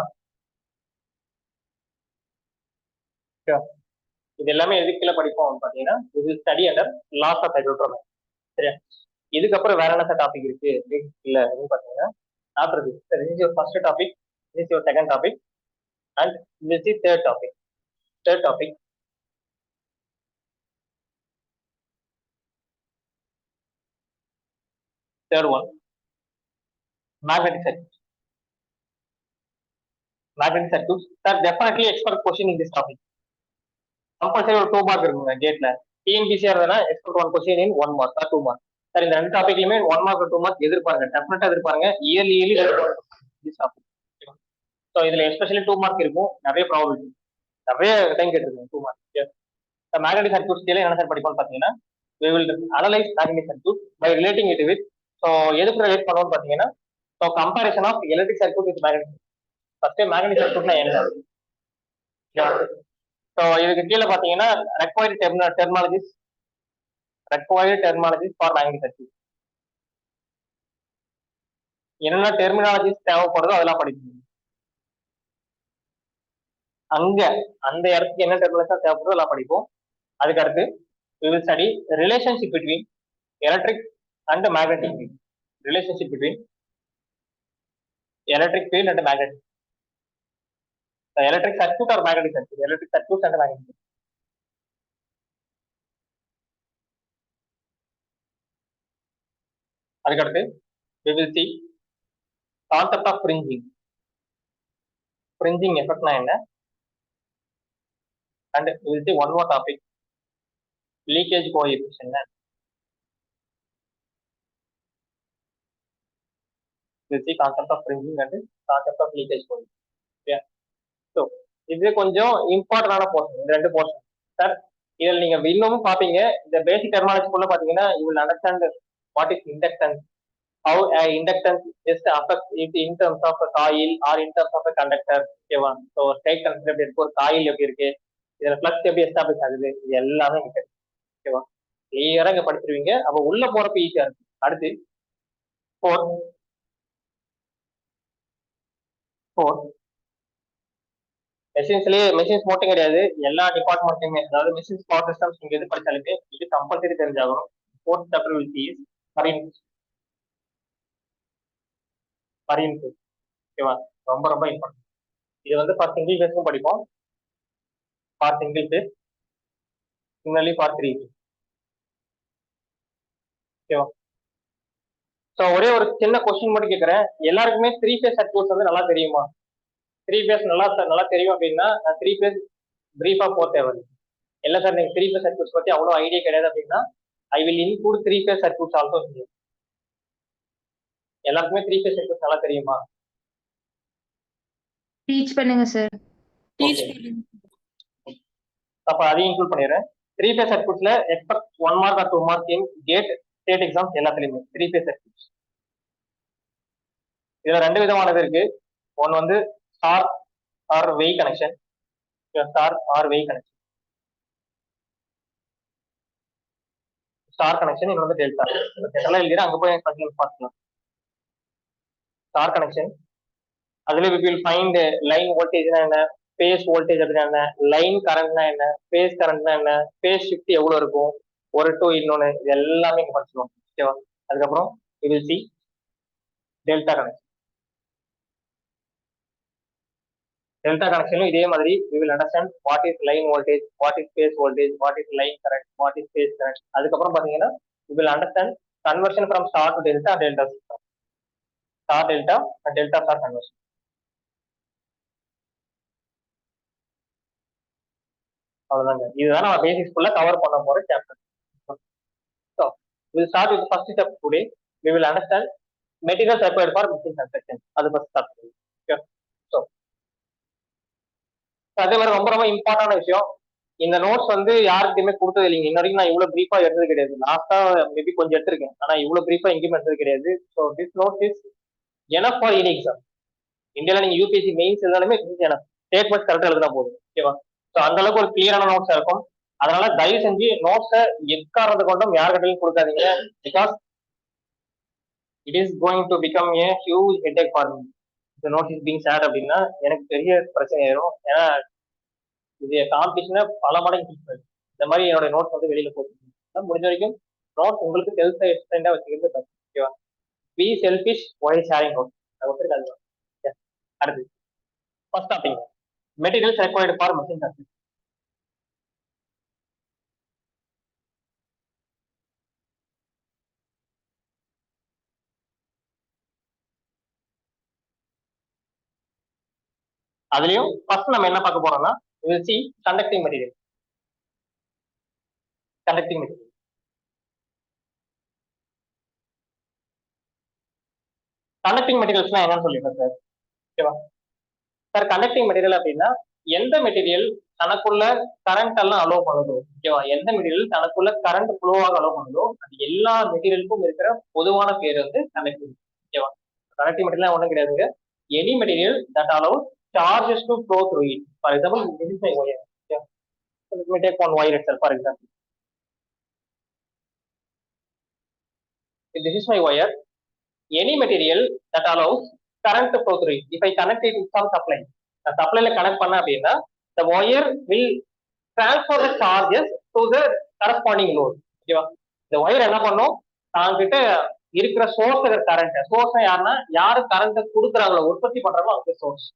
இது எல்லாமே எதுக்குள்ள படிப்போம் பாத்தீங்கன்னா, இது study under laws of electromagnet. சரியா? இதுக்கப்புறம் வேற என்ன டாபிக் இருக்கு இல்ல அப்படின்னு பாத்தீங்கன்னா, after this this is your first topic, this is your second topic and this is third topic. Third one, magnetic circuits. Sir, definitely expect question in this topic. Compulsory ஒரு 2 mark இருக்குங்க கேட்ல. TNPCR இருந்தா expect 1 question in 1 mark or 2 mark. Sir இந்த ரெண்டு டாபிக்லயுமே 1 mark 2 mark எதிர்பாருங்க, definitely எதிர்பாருங்க. Yearly this topic. So இதுல எஸ்பெஷலி 2 mark இருக்கும், நிறைய ப்ராபபிலிட்டி, நிறைய டைம் கேட்டிருக்கேன் 2 mark. மேக்னெட்டிக் சர்க்யூட்ஸ் கீழே என்ன சார் படிப்போம்னு பாத்தீங்கன்னா, we will analyze magnetic circuit by relating it with, so எதுக்கு ரிலேட் பண்ணுவோம்னு பாத்தீங்கன்னா, so comparison of electric circuit with magnetic. First magnetic சர்க்யூட்னா என்ன? ஸோ இதுக்கு கீழே பாத்தீங்கன்னா required terminologies for magnetic circuit. என்னென்ன டெர்மினாலஜிஸ் தேவைப்படுதோ அதெல்லாம் படிக்கணும். அங்க அந்த இடத்துக்கு என்ன டெர்மினாலஜி தேவைப்படுதோ அதெல்லாம் படிப்போம். அதுக்கு அடுத்து we will study relationship between electric and magnetic field. Relationship between electric field and magnetic. The electric circuit or magnetic circuit? Electric circuits and magnetic circuit. அதுக்கடுத்து we will see concept of fringing. Fringing effectனா என்ன, and we will see one more topic, leakage coefficient. We will see concept of fringing and concept of leakage coefficient. Yeah. So இது கொஞ்சம் இம்பார்ட்டன்டான portion, இந்த ரெண்டு portion sir. இதில் நீங்க இன்னமும் பாப்பீங்க, இந்த பேசிக் டெர்மாலஜிக்குள்ள பாத்தீங்கன்னா you will understand what is inductance, how inductance is affect it in terms of a coil or in terms of a conductor. ஓகேவா? ஸோ ஸ்டேட் கன்சிடர் எப்படி இருக்கு, ஒரு காயில் எப்படி இருக்கு, இதுல ஃபிளக்ஸ் எப்படி எஸ்டாப்ளிஷ் ஆகுது, இது எல்லாமே இங்க இருக்கு. ஓகேவா? கிளியரா இங்க படிச்சிருவீங்க, அப்ப உள்ள போறப்ப ஈஸியா இருக்கு. அடுத்து ஃபோர் மெஷின்ஸ் மட்டும் கிடையாது, எல்லா டிபார்ட்மெண்ட்டுமே, அதாவது மெஷின்ஸ் பவர் சிஸ்டம்ஸ் நீங்க எது படிச்சாலுமே இது கம்பல்சரி தெரிஞ்சாகணும். Fourth chapter will be marine ஓகேவா? ரொம்ப ரொம்ப இம்பார்ட்டன்ட். இது வந்து ஃபார் சிங்கிள் பேஸும் படிப்போம், for single phase, similarly for 3 phase. ஓகேவா? ஸோ ஒரே ஒரு சின்ன கொஸ்டின் மட்டும் கேட்குறேன், எல்லாருக்குமே 3 பேஸ் சர்க்யூட்ஸ் வந்து நல்லா தெரியுமா? 3 பேஸ் நல்லா தெரியும் அப்படின்னா 3 பேஸ் பிரீஃபா போக தேவை இல்லை சார். நீங்க 3 பேஸ் சர்க்யூட்ஸ் பத்தி அவ்வளோ ஐடியா கிடையாது அப்படின்னா I will include 3 phase circuits also. எல்லாருக்குமே 3 பேஸ் சர்க்யூட்ஸ் நல்லா தெரியுமா? டீச் பண்ணுங்க சார். அப்ப அதையும் இன்க்ளூட் பண்ணிடுறேன். 3 பேஸ் சர்க்யூட்ஸ்ல expect 1 mark or 2 mark in GATE state exams எல்லாத்துலயுமே 3 பேஸ் சர்க்யூட்ஸ். இதுல ரெண்டு விதமானது இருக்கு. ஒன்னு வந்து ஸ்டார் ஆர் வெய் கனெக்ஷன், ஸ்டார் ஆர் வெய் கனெக்ஷன், ஸ்டார் கனெக்ஷன், இன்னொரு வந்து டெல்டா. ஜெனரலா எழுதிற அங்க போய் பார்க்கலாம். ஸ்டார் கனெக்ஷன், அதுல we will find லைன் வோல்டேஜ்னா என்ன, பேஸ் வோல்டேஜ் அப்படின்னா என்ன, லைன் கரண்ட்னா என்ன, பேஸ் கரண்ட்னா என்ன, பேஸ் ஷிஃப்ட் எவ்வளவு இருக்கும் ஒரு டு இன்னொன்னு, இது எல்லாமே இங்க படிச்சுருவோம். ஓகேவா? அதுக்கப்புறம் we will see delta connection. Delta கனெக்ஷனும் இதே மாதிரி we will understand what is line voltage, what is phase voltage, what is line current, what is phase current. அதுக்கப்புறம் பாத்தீங்கன்னா we will understand conversion from star to delta, delta to star delta and delta star conversion. அவ்வளவுதாங்க. இதுதான் நம்ம basics ஃபுல்லா cover பண்ண போற chapter. So we will start with the first step today. We will understand materials required for machine construction. அது first start பண்ணுவோம். Okay. So அதே மாதிரி ரொம்ப ரொம்ப இம்பார்ட்டன்டான விஷயம், இந்த நோட்ஸ் வந்து யாருக்குமே கொடுத்தது இல்லைங்க. இன்ன வரைக்கும் நான் இவ்வளவு பிரீஃபா எடுத்தது கிடையாது. லாஸ்டா மேபி கொஞ்சம் எடுத்திருக்கேன், ஆனா இவ்வளவு பிரீஃபா எங்கேயுமே எடுத்தது கிடையாது. So this note is enough for any exam. இந்தியாவில் நீங்க யூபிஎஸ்சி மெயின்ஸ் எழுதாலுமே ஸ்டேட்மெண்ட் கரெக்டாக எழுதினா போதும். ஓகேவா? ஸோ அந்த அளவுக்கு ஒரு கிளியரான நோட்ஸா இருக்கும். அதனால தயவு செஞ்சு நோட்ஸை எக்காரணத்தை கொண்டும் யார்கிட்டையும் கொடுக்காதீங்க. Because it is going to become a huge headache for me. இந்த நோட் இஸ் பீங் ஷேர்ட் அப்படின்னா எனக்கு பெரிய பிரச்சனை ஆயிரும். ஏன்னா இது காம்படிஷனை பல மடங்கு இந்த மாதிரி என்னோட நோட்ஸ் வந்து வெளியில போட்டு முடிஞ்ச வரைக்கும் நோட்ஸ் உங்களுக்கு செல்ஃப் எக்ஸ்டெண்டா வச்சுக்கிறது. ஓகேவா? Be selfish why sharing note. அடுத்து first topic, materials required for machine construction. அதுலயும் ஃபர்ஸ்ட் நம்ம என்ன பார்க்க போறோம்னா conducting material. Conducting material conducting மெட்டீரியல்ஸ்னா என்னன்னு சொல்லிடுறேன் சார். ஓகேவா சார்? கண்டக்டிங் மெட்டீரியல் அப்படின்னா எந்த மெட்டீரியல் தனக்குள்ள கரண்ட் எல்லாம் அலோவ் பண்ணுதோ, ஓகேவா, எந்த மெட்டீரியல் தனக்குள்ள கரண்ட் ஃப்ளோவாக அலோவ் பண்ணுதோ அது எல்லா மெட்டீரியலுக்கும் இருக்கிற பொதுவான பேர் வந்து கண்டக்டிங். ஓகேவா? கண்டக்டிங் மெட்டீரியல் ஒன்றும் கிடையாதுங்க. Any material that allow charges to flow through it. For example, this is my wire. Yeah. So let me take one wire itself, for example. If this is my wire, any material that allows current to flow through it. If I connect it with some supply, the supply la connect பண்ண அப்படின்னா the wire will transfer the charges to the corresponding load. ஓகேவா? இந்த wire என்ன பண்ணும், தாங்கிட்ட இருக்கிற source current, source யாருன்னா யாரு current கொடுக்குறாங்களோ, உற்பத்தி பண்றாங்களோ அவங்க சோர்ஸ்.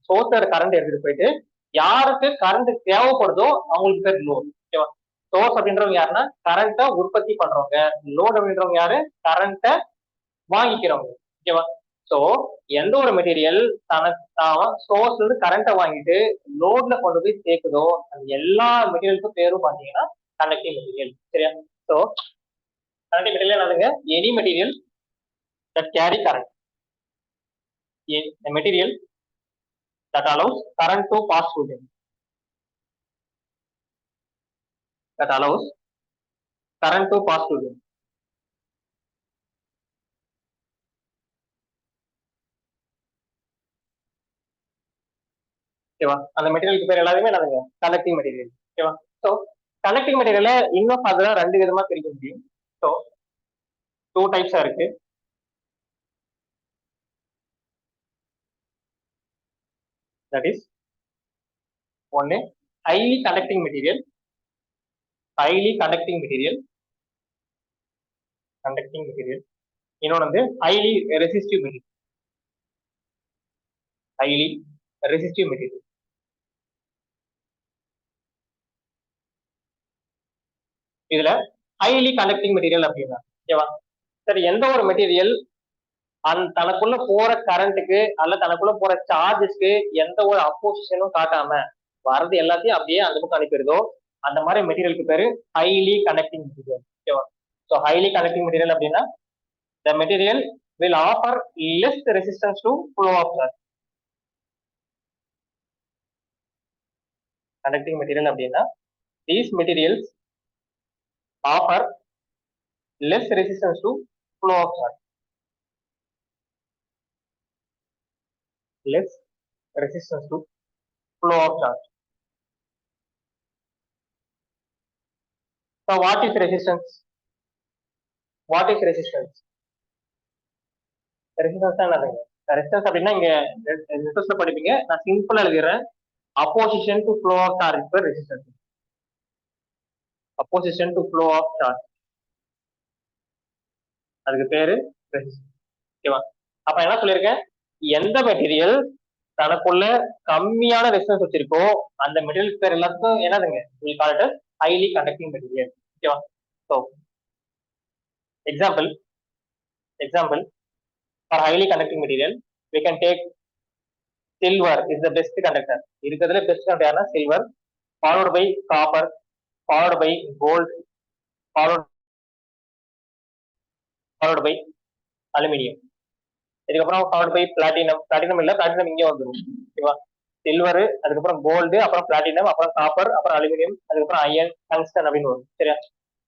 சோர்ஸோட கரண்ட் எடுத்துட்டு போயிட்டு யாருக்கு கரண்ட் தேவைப்படுதோ அவங்களுக்கு பேர் லோட். ஓகேவா? சோர்ஸ் அப்படின்றவங்க யாருன்னா கரண்ட்டை உற்பத்தி பண்றவங்க, லோட் அப்படின்றவங்க யாரு கரண்ட்டை வாங்கிக்கிறவங்க. ஓகேவா? ஸோ எந்த ஒரு மெட்டீரியல் சோர்ஸ்ல இருந்து கரண்ட்டை வாங்கிட்டு லோட்ல கொண்டு போய் சேர்க்குதோ அந்த எல்லா மெட்டீரியலுக்கும் பேரும் பாத்தீங்கன்னா கண்டக்டிங் மெட்டீரியல். சரியா? ஸோ கண்டக்டிங் மெட்டீரியல் என்னதுங்க? Any material that carry current, a material that allows current to pass through them, that allows current to pass through them. ஓகேவா? அந்த மெட்டீரியலுக்கு பேர் எல்லாருமே என்னதுங்க? Conducting material. ஓகேவா? ஸோ கண்டக்டிங் மெட்டீரியல இன்னும் ஃபர்தரா 2 விதமா பிரிக்க முடியும். ஸோ 2 டைப்ஸா இருக்கு. That is, ஒன்னு highly conducting material, highly conducting material, conducting material. இன்னொன்று வந்து highly resistive material, highly resistive material. இதுல highly conducting material அப்படின்னா, ஓகேவா? சரி, எந்த ஒரு மெட்டீரியல் தனக்குள்ள போற கரண்ட்டுக்கு அல்ல தனக்குள்ள போற சார்ஜஸ்க்கு எந்த ஒரு அப்போசிஷனும் காட்டாம வர்றது எல்லாத்தையும் அப்படியே அந்த பக்கம் அனுப்பிடுதோ அந்த மாதிரி மெட்டீரியலுக்கு பேரு ஹைலி கண்டக்டிங் மெட்டீரியல். ஓகேவா? ஸோ ஹைலி கண்டக்டிங் மெட்டீரியல் அப்படின்னா the material will offer less resistance to flow of charge. Conducting material அப்படின்னா these materials offer less resistance to flow of charge. less resistance to flow of charge. So what is resistance? What is resistance? Resistance என்னதுங்க? Resistance அப்படின்னா இங்க ரெசிஸ்டன்ஸ்ல படிப்பீங்க. நான் சிம்பிளா எழுதுறேன். Opposition to flow of charge per resistance. Opposition to flow of charge. அதுக்கு பேரு resistance. ஓகேவா? அப்ப என்ன சொல்லியிருக்கேன்? எந்த மெட்டீரியல் தனக்குள்ள கம்மியான ரெசிஸ்டன்ஸ் வச்சிருக்கோ அந்த மெட்டீரியல் பேர் எல்லாத்துக்கும் என்னதுங்க? we call it as highly conducting material. ஓகேவா? So example for highly conducting material we can take silver is the best conductor. இருக்கிறதுல பெஸ்ட் கண்டக்டர் யாருன்னா silver, followed by copper, followed by gold, followed by aluminium. இதுக்கப்புறம் followed by platinum. platinum இல்ல, platinum இங்கே வந்துடும். ஓகேவா? Silver, அதுக்கப்புறம் gold, அப்புறம் platinum, அப்புறம் காப்பர், அப்புறம் அலுமினியம், அதுக்கப்புறம் அயன், டங்ஸ்டன் அப்படின்னு வரும். சரியா?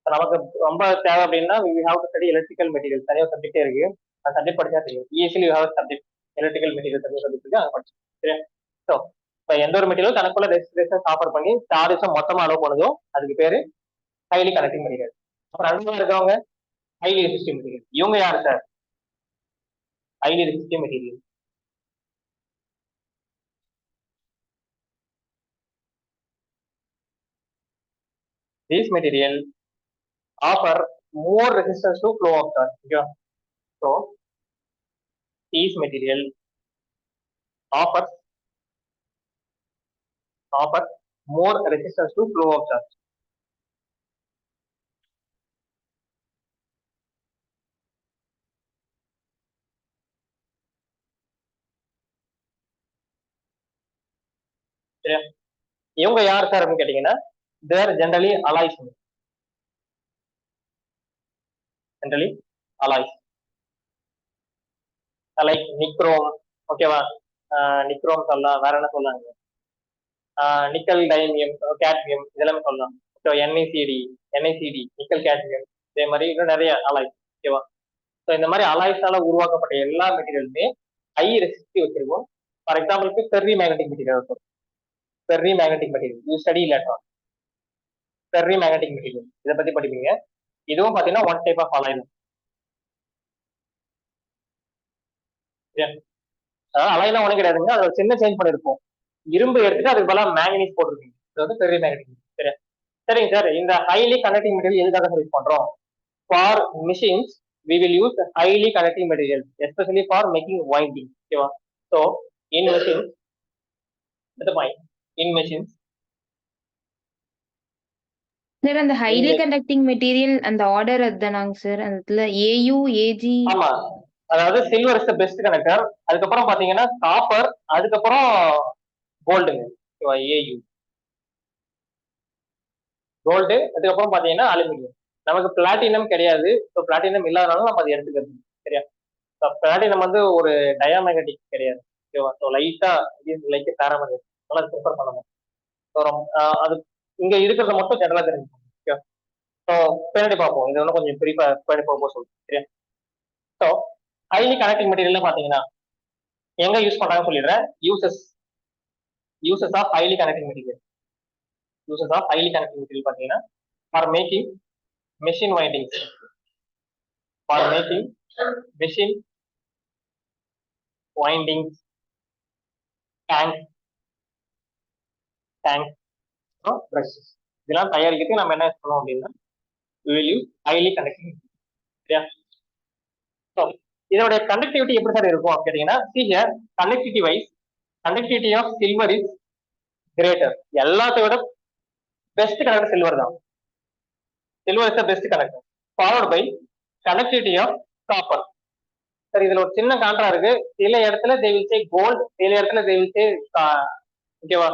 நமக்கு ரொம்ப தேவை அப்படின்னா we have to study electrical materials. தனியாக சப்ஜெக்டே இருக்கு. அந்த சப்ஜெக்ட் படிச்சா தெரியும். Easily you have subject electrical material subject இருக்கு, அங்கே படிச்சு. சரியா? ஸோ இப்போ எந்த ஒரு மெட்டீரியல் தனக்குள்ள ரெசிஸ்டன்ஸ் ஆஃபர் பண்ணி சார்ஜஸை மொத்தமா அலோவ் பண்ணுதோ அதுக்கு பேரு ஹைலி கண்டக்டிங் மெட்டீரியல். அப்புறம் அடுத்த இருக்கவங்க ஹைலி ரெசிஸ்டிவ் மெட்டீரியல். இவங்க யாரு sir? Highly resistive material. These material offer more resistance to flow of charge. Okay? So these material offers more resistance to flow of charge. சரியா? இவங்க யார் சார் அப்படின்னு கேட்டீங்கன்னா they are generally alloys. Generally alloys like nichrome. ஓகேவா? Nichrome சொல்லலாம். வேற என்ன சொல்லாங்க? நிக்கல் டைமியம், கேட்மியம், இதெல்லாமே சொல்லலாம். ஸோ என்ஐசிடி, நிக்கல் கேட்மியம், இதே மாதிரி இன்னும் நிறைய அலாய்ஸ். ஓகேவா? ஸோ இந்த மாதிரி அலாய்ஸால உருவாக்கப்பட்ட எல்லா மெட்டீரியலுமே ஹை ரெசிஸ்டிவ் வச்சிருக்கும். ஃபார் எக்ஸாம்பிளுக்கு ஃபெர்ரி மேக்னெட்டிக் மெட்டீரியல் இருக்கும். Ferry magnetic material you study electron. Ferry magnetic material இதை பத்தி படிப்பீங்க. இதுவும் பார்த்தீங்கன்னா ஒன் டைப் ஆஃப் அலாய். அதாவது அலாய்னா ஒன்றும் கிடையாதுங்க, அதை சின்ன சேஞ்ச் பண்ணிருப்போம். இரும்பு எடுத்துட்டு அதுக்கு பதிலாக மேங்கனீஸ் போட்டிருக்கீங்க. இது வந்து ஃபெர்ரி மேக்னெட்டிக். சரியா? சரிங்க சார், இந்த ஹைலி கண்டக்டிங் மெட்டீரியல் எதுக்காக யூஸ் பண்றோம்? For machines we will use highly conducting material especially for making winding. Okay? So in machines, the point in machines sir அந்த ஹைலி நீங்க கண்டக்டிங் மெட்டீரியல் அந்த order அதுதானாங்க sir? அந்த இடத்துல AU, AG. ஆமா, அதாவது silver is the best connector. அதுக்கப்புறம் பாத்தீங்கன்னா copper, அதுக்கப்புறம் கோல்டுங்க. ஏயு கோல்டு, அதுக்கப்புறம் பாத்தீங்கன்னா அலுமினியம். நமக்கு பிளாட்டினம் கிடையாது. ஸோ பிளாட்டினம் இல்லாதனால நம்ம அதை எடுத்துக்கிறது. சரியா? பிளாட்டினம் வந்து ஒரு டயாமேக்னெட்டிக் கிடையாது. ஓகேவா? ஸோ லைட்டா லைக் பேராமேக்னெட்டிக். அதனால ப்ரிஃபர் பண்ண மாட்டோம். ஸோ அது இங்க இருக்கிறத மட்டும் ஜெனரலா தெரிஞ்சுக்கணும். ஓகே. ஸோ பின்னாடி பார்ப்போம். இது இன்னும் கொஞ்சம் பிரீஃபா பின்னாடி போக சொல்றேன். சரியா? ஸோ ஹைலி கனெக்டிங் மெட்டீரியல் பாத்தீங்கன்னா எங்க யூஸ் பண்றாங்கன்னு சொல்லிடுறேன். Uses uses of highly connecting material. Uses of highly connecting material பாத்தீங்கன்னா for making machine windings, for making machine windings, tank tank brushes, இதெல்லாம் தயாரிக்கிறதுக்கு நம்ம என்ன பண்ணோம் அப்படின்னா will use highly conducting. சரியா? So, இதோட கண்டக்டிவிட்டி எப்படி சார் இருக்கும் கேட்டீங்கன்னா see here conductivity wise conductivity of silver is greater. எல்லாத்தையும் விட பெஸ்ட் கனெக்டர் சில்வர் தான். Silver is the best connector followed by connectivity of copper. Sir இதுல ஒரு சின்ன கான்ட்ரா இருக்கு. சில இடத்துல தே வில் சே கோல்ட், சில இடத்துல தே வில் சே ஓகேவா,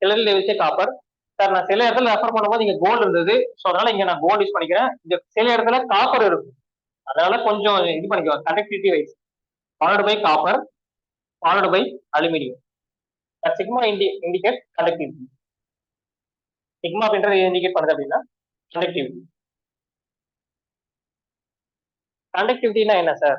சில இடத்துல they will say copper. Sir நான் சில இடத்துல ரெஃபர் பண்ணும்போது இங்க கோல்டு இருந்தது, ஸோ அதனால இங்க நான் கோல்டு யூஸ் பண்ணிக்கிறேன். இந்த சில இடத்துல காப்பர் இருக்கும், அதனால கொஞ்சம் இது பண்ணிக்குவோம். Conductivity wise followed by copper, followed by aluminium. Sigma indicate conductivity. Sigma அப்படின்றது இண்டிகேட் பண்ணுது அப்படின்னா கண்டக்டிவிட்டி. கண்டக்டிவிட்டினா என்ன சார்?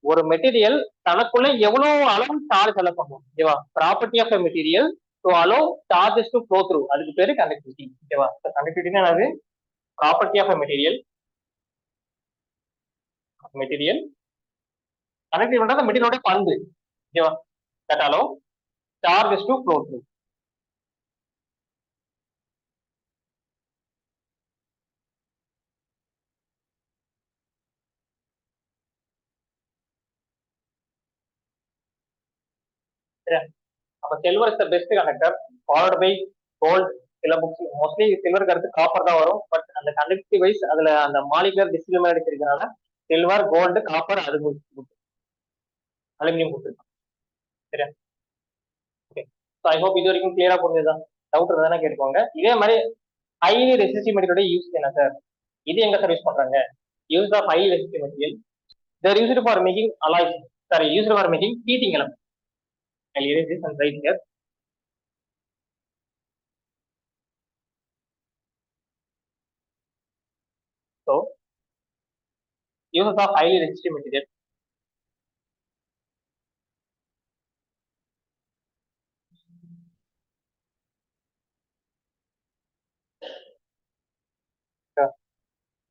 ஒரு மெட்டீரியல் தனக்குள்ள எவ்வளவு அளவு சார்ஜ் அலோ பண்ணும். ஓகேவா? Property of material to allow charges to flow through, அதுக்கு பேரு கண்டக்டிவிட்டி. ஓகேவா? கண்டக்டிவிட்டினா என்னது? Property of material material conductivity மெட்டீரியலோட பண்பு. ஓகேவா? That allow charges to flow through. அப்ப silver is the best conductor followed by gold. சில புக்ஸ் மோஸ்ட்லி சில்வருக்கு அடுத்து காப்பர் தான் வரும். பட் அந்த கண்டக்டிவ் வைஸ் அதுல அந்த மாலிகுலர் டிஸ்கிரிமினேட் இருக்கிறதுனால சில்வர், கோல்டு, காப்பர், அது அலுமினியம் கொடுத்துருக்காங்க. சரியா? ஓகே. ஸோ ஐ ஹோப் இது வரைக்கும் கிளியரா புரிஞ்சுதான். டவுட் இருந்தா கேட்டுக்கோங்க. இதே மாதிரி ஹைலி ரெசிஸ்டிவ் மெட்டீரியலோட யூஸ் என்ன சார்? இது எங்க சார் யூஸ் பண்றாங்க? Use of highly resistive material they're used for making alloys. Sorry, used for making heating element. I'll erase this and write here. So, uses of highly resistive material.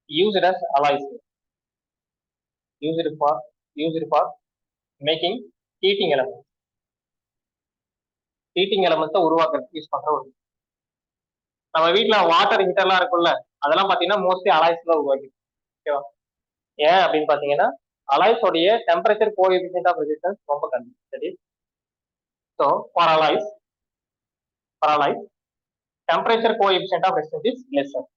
Used as alloys. Used for making heating elements. Heating எலமெண்ட்ஸை உருவாக்குறதுக்கு use பண்ற ஒரு நம்ம வீட்டுல water ஹீட்டர்லாம் இருக்கும்ல, அதெல்லாம் பாத்தீங்கன்னா mostly alloys தான் உருவாக்கி. ஓகேவா? ஏன் அப்படின்னு பாத்தீங்கன்னா அலாய்ஸோடைய டெம்பரேச்சர் கோஎஃபிஷியன்ட் ஆஃப் ரெசிஸ்டன்ஸ் ரொம்ப கம்மி. சரி. So for alloys temperature coefficient of resistance is lesser.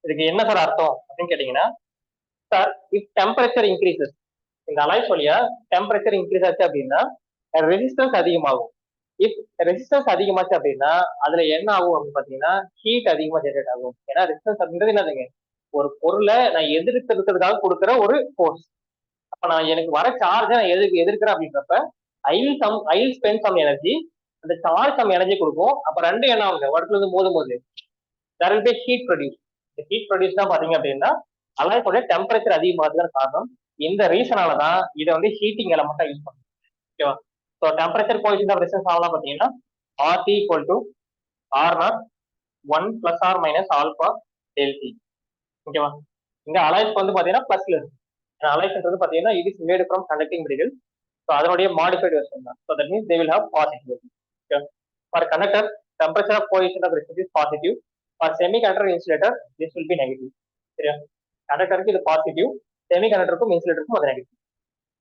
இதுக்கு என்ன சார் அர்த்தம் அப்படின்னு கேட்டீங்கன்னா, சார் இஃப் டெம்பரேச்சர் இன்க்ரீசஸ், இந்த அலாய்ஸ் வழியா டெம்பரேச்சர் இன்க்ரீஸ் ஆச்சு அப்படின்னா ரெசிஸ்டன்ஸ் அதிகமாகும். இஃப் ரெசிஸ்டன்ஸ் அதிகமாச்சு அப்படின்னா அதுல என்ன ஆகும் அப்படின்னு பாத்தீங்கன்னா ஹீட் அதிகமா ஜெனரேட் ஆகும். ஏன்னா ரெசிஸ்டன்ஸ் அப்படின்றது என்னதுங்க? ஒரு பொருளை நான் எதிர்க்கிறதுக்காக கொடுக்குற ஒரு ஃபோர்ஸ். அப்ப நான் எனக்கு வர சார்ஜை நான் எதிர்க்கிறேன் அப்படின்றப்ப I will spend some energy, அந்த சார்ஜ் சம் எனர்ஜி கொடுக்கும். அப்ப ரெண்டு என்ன ஆகுங்க? இடத்துல இருந்து மோதும் போது there will be heat produced. இந்த ஹீட் ப்ரொடியூஸ் தான் பாத்தீங்க அப்படின்னா அலாய்ஸோட டெம்பரேச்சர் அதிகமாகிறதுக்கு காரணம். இந்த ரீசனால தான் இதை வந்து ஹீட்டிங் எலமெண்டா யூஸ் பண்ணுவோம். ஓகேவா? So temperature coefficient of resistance ஆகலாம் பாத்தீங்கன்னா RT equal to R0 1 plus R minus alpha delta T. ஓகேவா? இங்க அலாய்ஸ்க்கு வந்து பாத்தீங்கன்னா பிளஸ்ல இருக்கு. அலாய்ஸ்ன்றது பாத்தீங்கன்னா இது is made from conducting material. So அதனுடைய மாடிஃபைட் வெர்ஷன் தான். So that means they will have positive. For conductor temperature of coefficient of resistance is positive. For semiconductor insulator, this will be negative. சரியா? கண்டக்டருக்கு இது positive, semi கண்டக்டருக்கும் இன்சுலேட்டருக்கும் அது negative.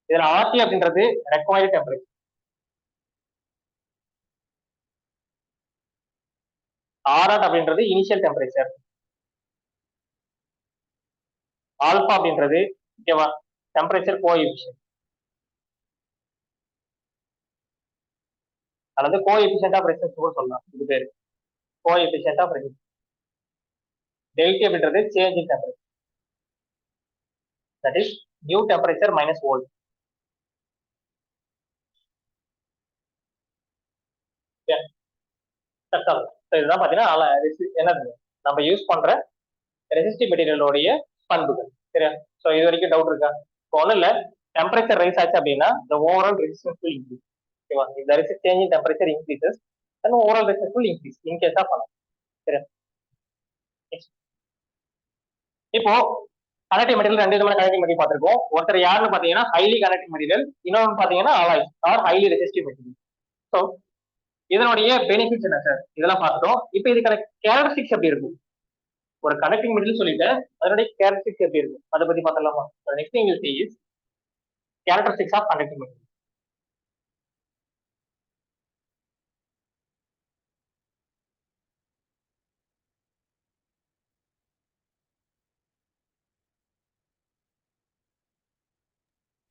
இதுல RT அப்படின்றது required temperature, R0 அப்படின்றது initial temperature, alpha அப்படின்றது ஓகேவா temperature coefficient அல்லது coefficient of resistance கூட சொல்லலாம். இது பேரு கோஎஃபிஷியன்ட் ஆஃப் ரெசிஸ்டன்ஸ். டெல்டி அப்படின்றது change in temperature, that is new temperature minus volt. இதுதான் பாத்தீங்கன்னா என்னது நம்ம யூஸ் பண்ற ரெசிஸ்டிவ் மெட்டீரியலோடைய பண்புகள். சரியா? சோ இது வரைக்கும் டவுட் இருக்கா? இப்போ ஒன்றும் இல்ல, டெம்பரேச்சர் ரைஸ் ஆச்சு அப்படின்னா the overall resistance will increase. ஓகேவா? if there is a change in temperature increases then overall resistance will increase in case of பண்ணலாம். சரியா? இப்போ கனெக்டிவ் மெட்டீரியல் ரெண்டு விதமான கனெக்டிவ் மெட்டீரியல் பார்த்திருக்கோம். ஒருத்தர் யாருன்னு பாத்தீங்கன்னா ஹைலி கனெக்டிவ் மெட்டீரியல், இன்னொன்று பாத்தீங்கன்னா alloys R highly resistive material. So இதனுடைய பெனிஃபிட்ஸ் என்ன சார் இதெல்லாம் பார்த்துட்டோம். இப்போ இதுக்கான கேரக்டரிஸ்டிக்ஸ் எப்படி இருக்கும்? ஒரு கனெக்டிங் மெட்டீரியல் சொல்லிட்டு அதனுடைய கேரக்டரிஸ்டிக்ஸ் எப்படி இருக்கும் அதை பத்தி பார்த்துலாமா? Next thing will see is characteristics of conducting material.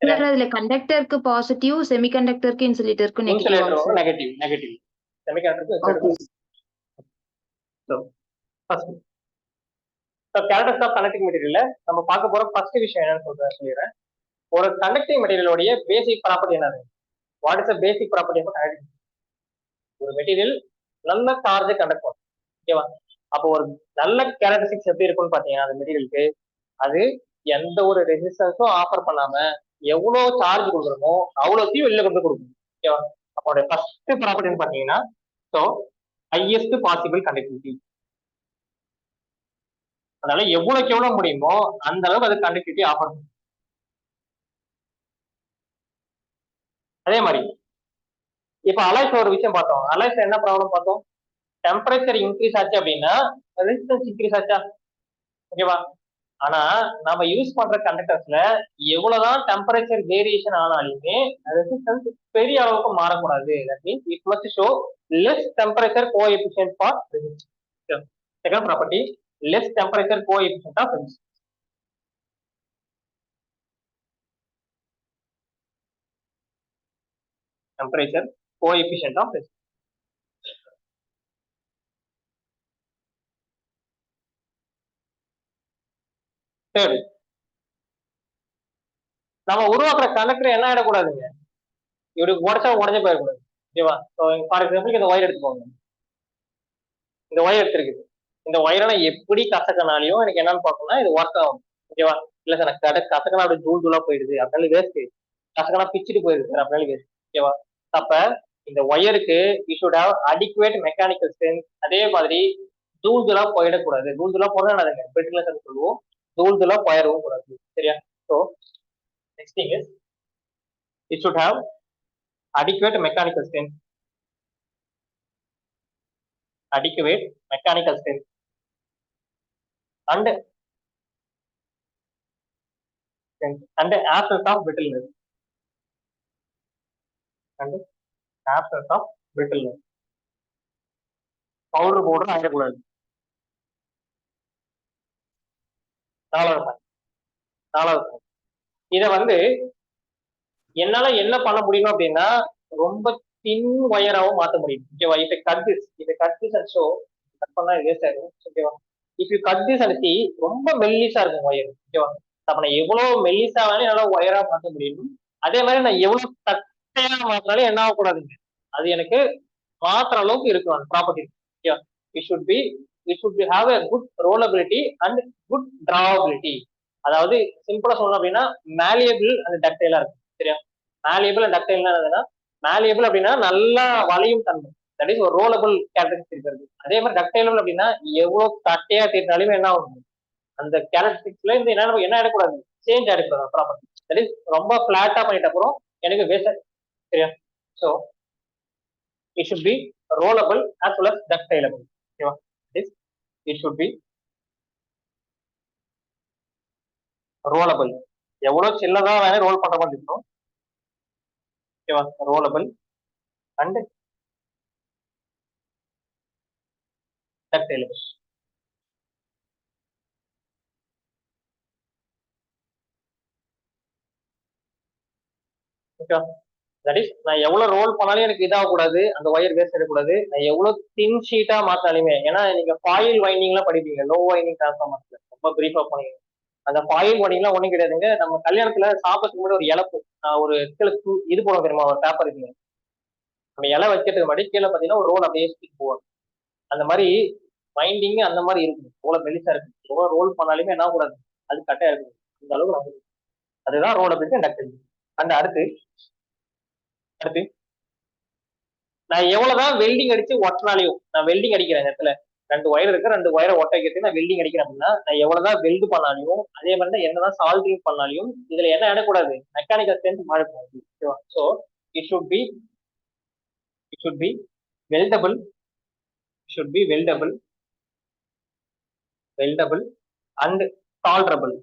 Sir அதுல கண்டக்டருக்கு பாசிட்டிவ், செமிகண்டக்டருக்கு இன்சுலேட்டருக்கு இன்சுலேட்டருக்கு நெகட்டிவ், செமிகண்டக்டருக்கு. So first characteristics of connecting மெட்டீரியல்ல நம்ம பார்க்க போற ஃபர்ஸ்ட் விஷயம் என்னன்னு சொல்லிடுறேன். ஒரு கண்டக்டிங் மெட்டீரியலோடைய பேசிக் ப்ராப்பர்ட்டி என்னது? What is the basic property of connecting? ஒரு மெட்டீரியல் நல்ல சார்ஜ் கண்டக்ட் பண்ணும். ஓகேவா? அப்போ ஒரு நல்ல கேரக்டரிஸ்டிக்ஸ் எப்படி இருக்கும்னு பாத்தீங்கன்னா அந்த மெட்டீரியலுக்கு அது எந்த ஒரு ரெசிஸ்டன்ஸும் ஆஃபர் பண்ணாம எவ்வளவு சார்ஜ் கொடுக்குறோமோ அவ்வளோத்தையும் வெளில கொண்டு கொடுக்கும். ஓகேவா? அப்போட ஃபர்ஸ்ட் ப்ராப்பர்ட்டின்னு பாத்தீங்கன்னா ஸோ ஹையஸ்ட் பாசிபிள் கண்டக்டிவிட்டி. அதனால எவ்வளவுக்கு எவ்வளவு முடியுமோ அந்த அளவுக்கு அது கண்டக்டிவிட்டி ஆஃபர் பண்ணும். அதே மாதிரி இப்ப அலாய்ஸ்ல ஒரு விஷயம் பார்த்தோம். அலாய்ஸ்ல என்ன ப்ராப்ளம் பார்த்தோம்? டெம்பரேச்சர் இன்க்ரீஸ் ஆச்சு அப்படின்னா ரெசிஸ்டன்ஸ் இன்க்ரீஸ் ஆச்சா? ஓகேவா? ஆனா நம்ம யூஸ் பண்ற கண்டக்டர்ஸ்ல எவ்வளவுதான் டெம்பரேச்சர் வேரியேஷன் ஆனாலுமே ரெசிஸ்டன்ஸ் பெரிய அளவுக்கு மாறக்கூடாது. That means it must show less temperature coefficient for resistance. Second property less temperature coefficient of resistance. Temperature coefficient of resistance. சரி, நம்ம உருவாக்குற கண்டக்டர் என்ன ஆயிடக்கூடாதுங்க, இப்படி உடச்சா உடஞ்சே போயிடக்கூடாது. ஓகேவா? ஃபார் எக்ஸாம்பிள் இந்த ஒயர் எடுத்துக்கோங்க. இந்த ஒயர் எடுத்திருக்குது. இந்த ஒயரை நான் எப்படி கசக்கனாலையும் எனக்கு என்னன்னு பார்க்கணும்னா இது ஒர்க் ஆகும். ஓகேவா? இல்ல சார் நான் கசக்கனா அப்படி தூள் தூளா போயிடுது அப்படின்னாலும் வேஸ்ட், கசக்கனா பிச்சுட்டு போயிடுது சார் அப்படின்னாலும் வேஸ்ட். ஓகேவா? அப்ப இந்த ஒயருக்கு you should have adequate mechanical strength. அதே மாதிரி தூள் தூளா போயிடக்கூடாது. தூள் தூளா போனா என்னதுங்க பெட்ரிலஸ் சொல்லுவோம், தூள் தூளா போயிடவும் கூடாது. சரியா? So next thing is it should have adequate mechanical strength and absence of brittleness powder போடுற ஆயிடக்கூடாது. நாலாவது இத வந்து என்னால என்ன பண்ண முடியும் அப்படின்னா ரொம்ப தின் ஒயராவும் மாத்த முடியும். ஓகேவா? இப்ப cut this and show cut பண்ணா வேஸ்ட் ஆகும். ஓகேவா? If you cut this and C ரொம்ப மெல்லிசா இருக்கும் ஒயர். ஓகேவா? அப்ப நான் எவ்வளவு மெல்லிசா வேணாலும் என்னால ஒயரா மாத்த முடியும். அதே மாதிரி நான் எவ்வளவு தட்டையா மாத்தினாலும் என்ன ஆகக்கூடாதுங்க, அது எனக்கு மாத்துற அளவுக்கு இருக்கும் அந்த ப்ராப்பர்ட்டி. ஓகேவா? It should be have a good rollability and good drawability. அதாவது சிம்பிளா சொல்லணும் அப்படின்னா மேலியபிள் அண்ட் டக்டைலா இருக்கும். சரியா? மேலியபிள் அண்ட் டக்டைல்னா என்னதுன்னா, மேலியபிள் அப்படின்னா நல்லா வளையும் தன்மை, தட் இஸ் ஒரு ரோலபிள் கேரக்டரிஸ்டிக் இருக்கிறது. அதே மாதிரி டக்டைலபிள் அப்படின்னா எவ்வளவு தட்டையா தேர்ந்தாலுமே என்ன ஆகும், அந்த கேரக்டரிஸ்டிக்ஸ்ல இருந்து என்ன ஆயிடக்கூடாது, சேஞ்ச் ஆயிடக்கூடாது ப்ராப்பர்ட்டி. தட் இஸ் ரொம்ப பிளாட்டா பண்ணிட்ட அப்புறம் எனக்கு வேஸ்ட். சரியா? So it should be rollable as well as ductileable. Okay, it should be rollable. எவ்வளவு சின்னதா வேணா ரோல் பண்ற மாதிரி இருக்கும். ஓகேவா? Rollable and ductilable. ஓகேவா? தட் இஸ் நான் எவ்வளவு ரோல் பண்ணாலும் எனக்கு இதாக கூடாது, அந்த ஒயர் வேஸ்ட் ஆகக்கூடாது. நான் எவ்வளவு தின் ஷீட்டா மாத்தாலுமே, ஏன்னா நீங்க ஃபாயில் வைண்டிங் எல்லாம் படிப்பீங்க, லோ வைண்டிங் டிரான்ஸ்ஃபார்மர்ஸ்ல ரொம்ப பிரீஃபா பண்ணீங்க. அந்த ஃபாயில் வைண்டிங் எல்லாம் ஒண்ணும் கிடையாதுங்க. நம்ம கல்யாணத்துல சாப்பிட்றதுக்கு முன்னாடி ஒரு இலை ஒரு கீழே இது போடுவோம் தெரியுமா, ஒரு பேப்பர் இருக்குங்க, நம்ம இலை வைக்கிறதுக்கு முன்னாடி கீழே பாத்தீங்கன்னா ஒரு ரோல் அப்படியே ஸ்டிக் போவாங்க. அந்த மாதிரி வைண்டிங் அந்த மாதிரி இருக்குது, எவ்வளவு மெலிசா இருக்கு, எவ்வளவு ரோல் பண்ணாலுமே என்ன கூடாது, அது கட்டையா இருக்குது. அந்த அளவுக்கு நம்ம அதுதான் ரோல் அப்படின்னு டக்டில். அந்த அடுத்து அடுத்து நான் எவ்வளவுதான் வெல்டிங் அடிச்சு ஒட்டினாலையும், நான் வெல்டிங் அடிக்கிறேன் இடத்துல ரெண்டு ஒயர் இருக்கு, ரெண்டு ஒயரை ஒட்ட வைக்கிறதுக்கு நான் வெல்டிங் அடிக்கிறேன் அப்படின்னா, நான் எவ்வளவுதான் வெல்டு பண்ணாலையும், அதே மாதிரி தான் என்னதான் சால்ட்ரிங் பண்ணாலையும் இதுல என்ன ஆடக்கூடாது, மெக்கானிக்கல் ஸ்ட்ரென்த் மாறக்கூடாது. ஓகேவா? So it should be it should be weldable, should be weldable and tolerable,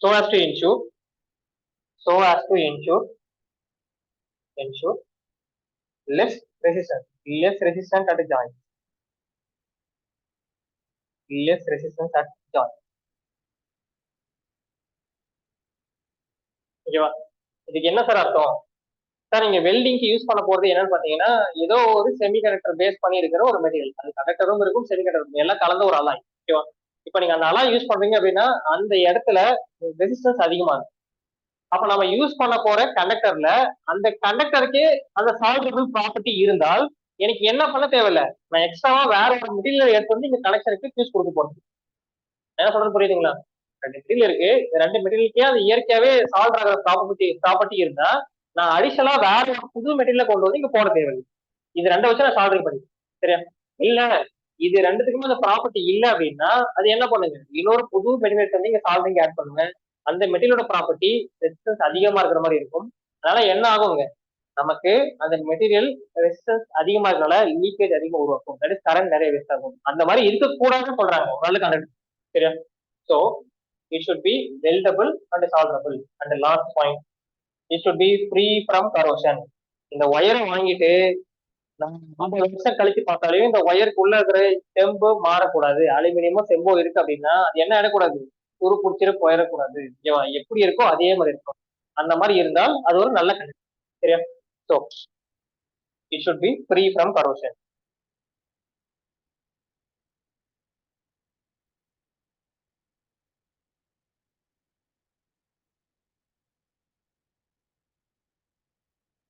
so as to ensure less resistance at joint, ஓகேவா? இதுக்கு என்ன சார் அர்த்தம்? சார் நீங்க வெல்டிங்க்கு யூஸ் பண்ண போறது என்னன்னு பாத்தீங்கன்னா, ஏதோ ஒரு செமிகண்டக்டர் பேஸ் பண்ணி இருக்கிற ஒரு மெட்டீரியல், அது கண்டக்டரும் இருக்கும் செமிகண்டக்டரும் எல்லாம் கலந்த ஒரு அலாய். ஓகேவா? இப்ப நீங்க அந்த அலாய் யூஸ் பண்றீங்க அப்படின்னா அந்த இடத்துல ரெசிஸ்டன்ஸ் அதிகமா இருக்கும். அப்ப நம்ம யூஸ் பண்ண போற கண்டக்டர்ல அந்த கண்டக்டருக்கே அந்த சால்வபிள் ப்ராப்பர்ட்டி இருந்தால் எனக்கு என்ன பண்ண தேவையில்லை, நான் எக்ஸ்ட்ராவா வேற ஒரு மெட்டீரியல் எடுத்து வந்து இந்த கனெக்ஷனுக்கு யூஸ் கொடுக்க போறது. என்ன சொல்றது புரியுதுங்களா? ரெண்டு மெட்டீரியல் இருக்கு, ரெண்டு மெட்டீரியலுக்கே அது இயற்கையாவே சால்வ் ஆகிற ப்ராப்பர்ட்டி இருந்தா நான் அடிஷனலா வேற ஒரு புது மெட்டீரியல் கொண்டு வந்து இங்க போட தேவையில்லை. இது ரெண்டை வச்சு நான் சால்வ் பண்ணி சரியா? இல்ல இது ரெண்டுத்துக்குமே அந்த ப்ராப்பர்ட்டி இல்லை அப்படின்னா அது என்ன பண்ணுங்க, இன்னொரு புது மெட்டீரியல் வந்து இங்க சால்விங் ஆட் பண்ணுங்க. அந்த மெட்டீரியலோட ப்ராப்பர்ட்டி ரெசிஸ்டன்ஸ் அதிகமா இருக்கிற மாதிரி இருக்கும். அதனால என்ன ஆகுங்க, நமக்கு அந்த மெட்டீரியல் ரெசிஸ்டன்ஸ் அதிகமா இருக்கனால லீக்கேஜ் அதிகமா உருவாக்கும், தட் இஸ் கரண்ட் நிறைய வேஸ்ட் ஆகும். அந்த மாதிரி இருக்கக்கூடாதுன்னு சொல்றாங்க ஒரு நல்ல கண்டக்டர். சரியா? So it should be weldable and solvable. And last point, it should be free from corrosion. இந்த ஒயரை வாங்கிட்டு நம்ம 50 வருஷம் கழிச்சு பார்த்தாலே இந்த ஒயருக்குள்ள இருக்கிற செம்பு மாறக்கூடாது, அலுமினியமோ செம்போ இருக்கு அப்படின்னா அது என்ன ஆயிடக்கூடாது, துரு பிடிச்சிட்டு போயிடக்கூடாது. எப்படி இருக்கோ அதே மாதிரி இருக்கும். அந்த மாதிரி இருந்தால் அது ஒரு நல்ல கண்டக்டர். சரியா? So it should be free from corrosion.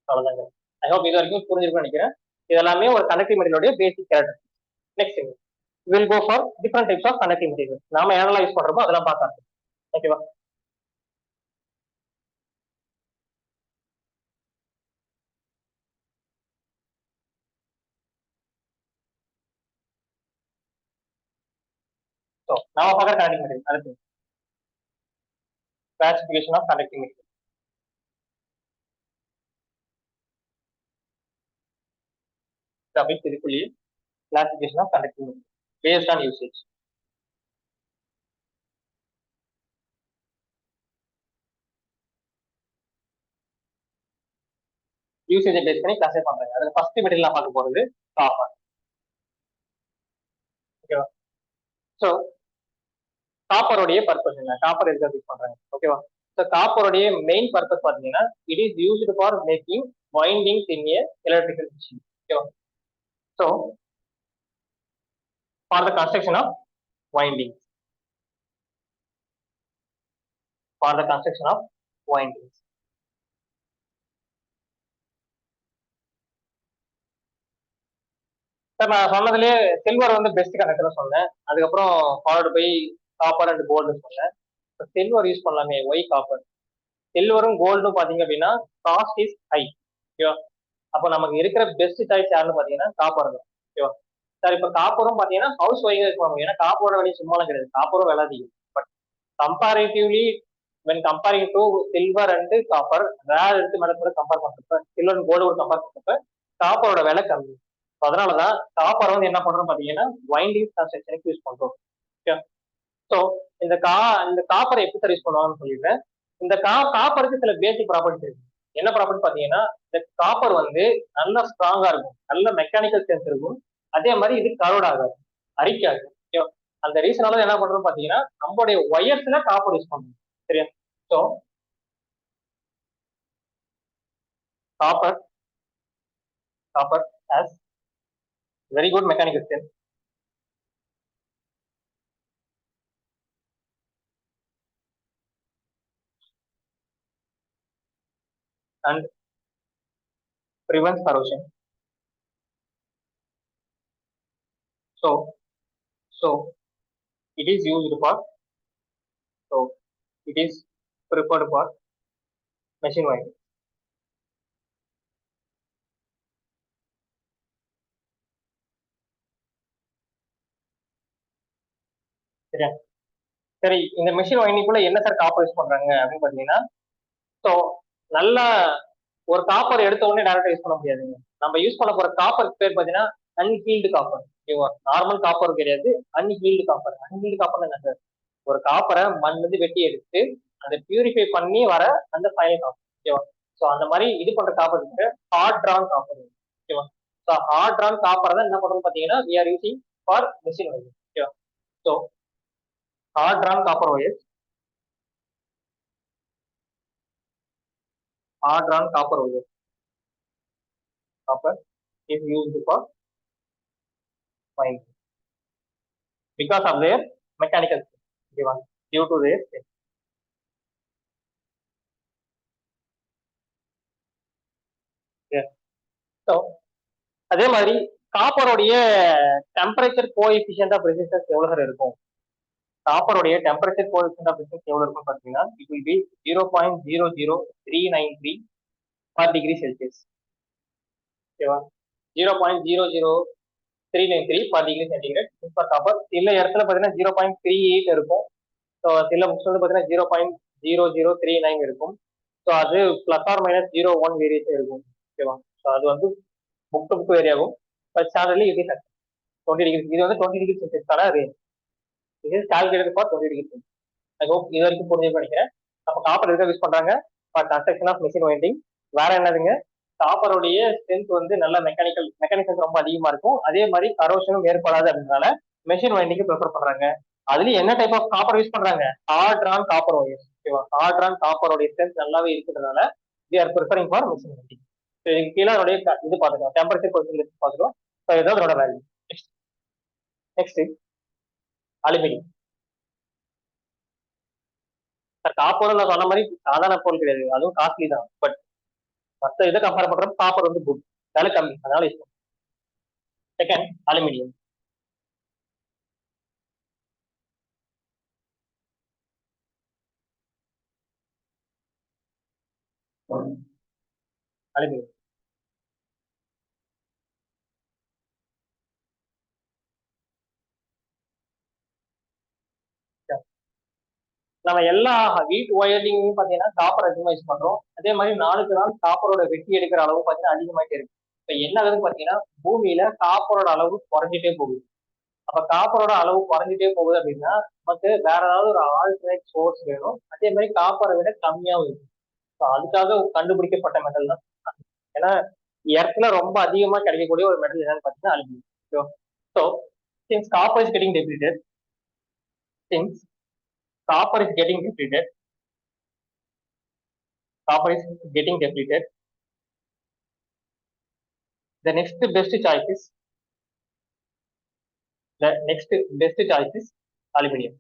அவ்வளவுதாங்க. ஐ ஹோப் இது வரைக்கும் புரிஞ்சிருக்கும்னு நினைக்கிறேன். இதெல்லாமே ஒரு கண்டக்டிவ் மெட்டீரியலுடைய basic character. Next will go for different types of conductive material. நாம என்னெல்லாம் யூஸ் பண்றோமோ அதெல்லாம் பார்க்கலாம். ஓகேவா? ஸோ நாம பார்க்குற கண்டக்டிவ் மெட்டீரியல் அடுத்து classification of conductive material. Topic இதுக்குள்ளேயே classification of conductive material based on usage. யூசேஜை பேஸ் பண்ணி கிளாஸிஃபை பண்றாங்க. அதுல ஃபர்ஸ்ட் மெட்டீரியல் பார்க்க போறது காப்பர். ஓகேவா? ஸோ காப்பருடைய பர்பஸ் என்ன, காப்பர் எதுக்காக யூஸ் பண்றாங்க? ஓகேவா? ஸோ காப்பருடைய மெயின் பர்பஸ் பார்த்தீங்கன்னா it is used for making windings in a electrical machine. ஓகேவா? So for the construction of windings, for the construction of windings. Sir நான் சொன்னதுலேயே சில்வர் வந்து பெஸ்ட் கண்டக்டர் சொன்னேன், அதுக்கப்புறம் followed by copper and gold சொன்னேன். Silver use பண்ணலாமே, why copper? சில்வரும் கோல்டும் பாத்தீங்க அப்படின்னா காஸ்ட் இஸ் ஹை. ஓகேவா? அப்போ நமக்கு இருக்கிற பெஸ்ட் சாய்ஸ் யாருன்னு பாத்தீங்கன்னா காப்பர் தான். ஓகேவா? சார் இப்போ காப்பரும் பாத்தீங்கன்னா ஹவுஸ் ஒய்ஃப் இருப்பாங்க, ஏன்னா காப்பரோட விலை சும்மாலாம் கிடையாது, காப்பரும் விலை அதிகம். But comparatively when comparing to silver and copper, rare எடுத்து மேலே கம்பேர் பண்றப்ப சில்வர் அண்ட் கோல்டு கம்பேர் பண்றப்ப காப்பரோட விலை கம்மி. அதனாலதான் காப்பர் வந்து என்ன பண்றோம் பாத்தீங்கன்னா வைண்டிங் கன்ஸ்ட்ரக்ஷனுக்கு யூஸ் பண்றோம். ஓகே? ஸோ இந்த இந்த காப்பரை எப்படி சர்வீஸ் பண்ணுவாங்கன்னு சொல்லிடுறேன். இந்த காப்பருக்கு சில பேசிக் ப்ராப்பர்ட்டிஸ் இருக்கு. என்ன ப்ராப்பர்ட்டி பாத்தீங்கன்னா, இந்த காப்பர் வந்து நல்லா ஸ்ட்ராங்கா இருக்கும், நல்ல மெக்கானிக்கல் ஸ்ட்ரென்த் இருக்கும். அதே மாதிரி இது கரோட் ஆகாது, அரிக்காது. ஓகேவா? அந்த ரீசனால என்ன பண்றோம் பாத்தீங்கன்னா, நம்மளுடைய ஒயர்ஸ்ல காப்பர் யூஸ் பண்ணணும். சரியா? So copper copper has very good mechanical strength and prevents corrosion. So, so it is used for, so it is preferred for machine winding. சரியா? சரி, இந்த மெஷின் வைண்டிங்குள்ள என்ன சார் காப்பர் யூஸ் பண்றாங்க அப்படின்னு பாத்தீங்கன்னா, ஸோ நல்ல ஒரு காப்பர் எடுத்த உடனே டேரக்டா யூஸ் பண்ண முடியாதுங்க. நம்ம யூஸ் பண்ண போற காப்பர் பேர் பாத்தீங்கன்னா அன்ஹீல்டு காப்பர். ஓகேவா? நார்மல் காப்பர் கிடையாது, அன்ஹீல்டு காப்பர். அன்ஹீல்டு காப்பர் என்ன சார்? ஒரு காப்பரை மண்ணிலிருந்து வெட்டி எடுத்து அதை பியூரிஃபை பண்ணி வர அந்த ஃபைனல் காப்பர். ஓகேவா? ஸோ அந்த மாதிரி இது பண்ற காப்பர் இருக்கு ஹார்ட் ட்ரான் காப்பர். ஓகேவா? ஸோ ஹார்ட் ட்ரான் காப்பர் தான் என்ன பண்றோம்னு பாத்தீங்கன்னா we are using for machine winding. ஓகேவா? So hard drawn copper wires, hard drawn copper wires, copper is used for winding because of their mechanical strength. Okay, due to their strength. Yeah. So அதே மாதிரி காப்பருடைய temperature coefficient of resistance எவ்வளவு sir இருக்கும்? காப்பருடைய temperature coefficient of resistance எவ்வளவு இருக்கும்னு பாத்தீங்கன்னா it will be 0.00393 per degree Celsius. ஓகேவா? 0.00393 per degree centigrade for copper. சில இடத்துல பாத்தீங்கன்னா 0.38 இருக்கும். ஸோ சில புக்ஸ் வந்து பாத்தீங்கன்னா 0.0039 இருக்கும். ஸோ அது பிளஸ் ஆர் மைனஸ் 0.1 வேரியேஷன் இருக்கும். ஓகேவா? ஸோ அது வந்து புக் டு புக் வேரி ஆகும். பட் ஸ்டாண்டர்ட்லி இது 20 டிகிரி. இது வந்து 20 டிகிரி செல்சியஸ்க்கான ரேஞ்ச். இது calculated for 20 degree celsius. I hope இது வரைக்கும் புரிஞ்சு நினைக்கிறேன். நம்ம காப்பர் எதுக்காக யூஸ் பண்றாங்க? For construction of machine winding. வேற என்னதுங்க? காப்பருடைய ஸ்ட்ரென்த் வந்து நல்ல மெக்கானிக்கல் ரொம்ப அதிகமா இருக்கும். அதே மாதிரி கரோஷனும் ஏற்படாது அப்படின்றனால மெஷின் வைண்டிங் ப்ரிஃபர் பண்றாங்க. அதுலயும் என்ன டைப் ஆஃப் காப்பர் யூஸ் பண்றாங்க? Hard drawn copper wires. ஓகேவா? ஹார்ட் ட்ரான் காப்பரோட ஸ்ட்ரென்த் நல்லாவே இருக்கிறதுனால we are preferring for machine winding. கீழே அதோடைய இது பார்த்துக்கலாம், டெம்பரேச்சர் கொஸ்டின் பார்த்துக்கலாம். ஸோ இதுதான் அதோட வேல்யூ. Next aluminium. காப்பர் நான் சொன்ன மாதிரி சாதாரண பொருள் கிடையாது, அதுவும் காஸ்ட்லி தான். பட் மற்ற இதை கம்பேர் பண்றப்ப காப்பர் வந்து குட், விலை கம்மி, அதனால யூஸ் பண்ணும். Second aluminium. அலுமினியம் நம்ம எல்லா வீட் ஒயரிங்கும் பாத்தீங்கன்னா காப்பர் அதிகமா யூஸ் பண்றோம். அதே மாதிரி நாளுக்கு நாள் காப்பரோட வெட்டி எடுக்கிற அளவு பாத்தீங்கன்னா அதிகமாயிட்டே இருக்கு. இப்ப என்ன ஆகுதுன்னு பாத்தீங்கன்னா பூமியில காப்பரோட அளவு குறைஞ்சிட்டே போகுது. அப்ப காப்பரோட அளவு குறைஞ்சிட்டே போகுது அப்படின்னா நமக்கு வேற ஏதாவது ஒரு ஆல்டர்னேட் சோர்ஸ் வேணும். அதே மாதிரி காப்பரை விட கம்மியாவும் இருக்கு. அதுக்காக கண்டுபிடிக்கப்பட்ட மெட்டல் தான். ஏன்னா எர்த்ல ரொம்ப அதிகமா கிடைக்கக்கூடிய ஒரு மெட்டல் என்னன்னு பாத்தீங்கன்னா aluminium. So since copper is getting depleted, since copper is getting depleted, copper is getting depleted, the next best choice is aluminum.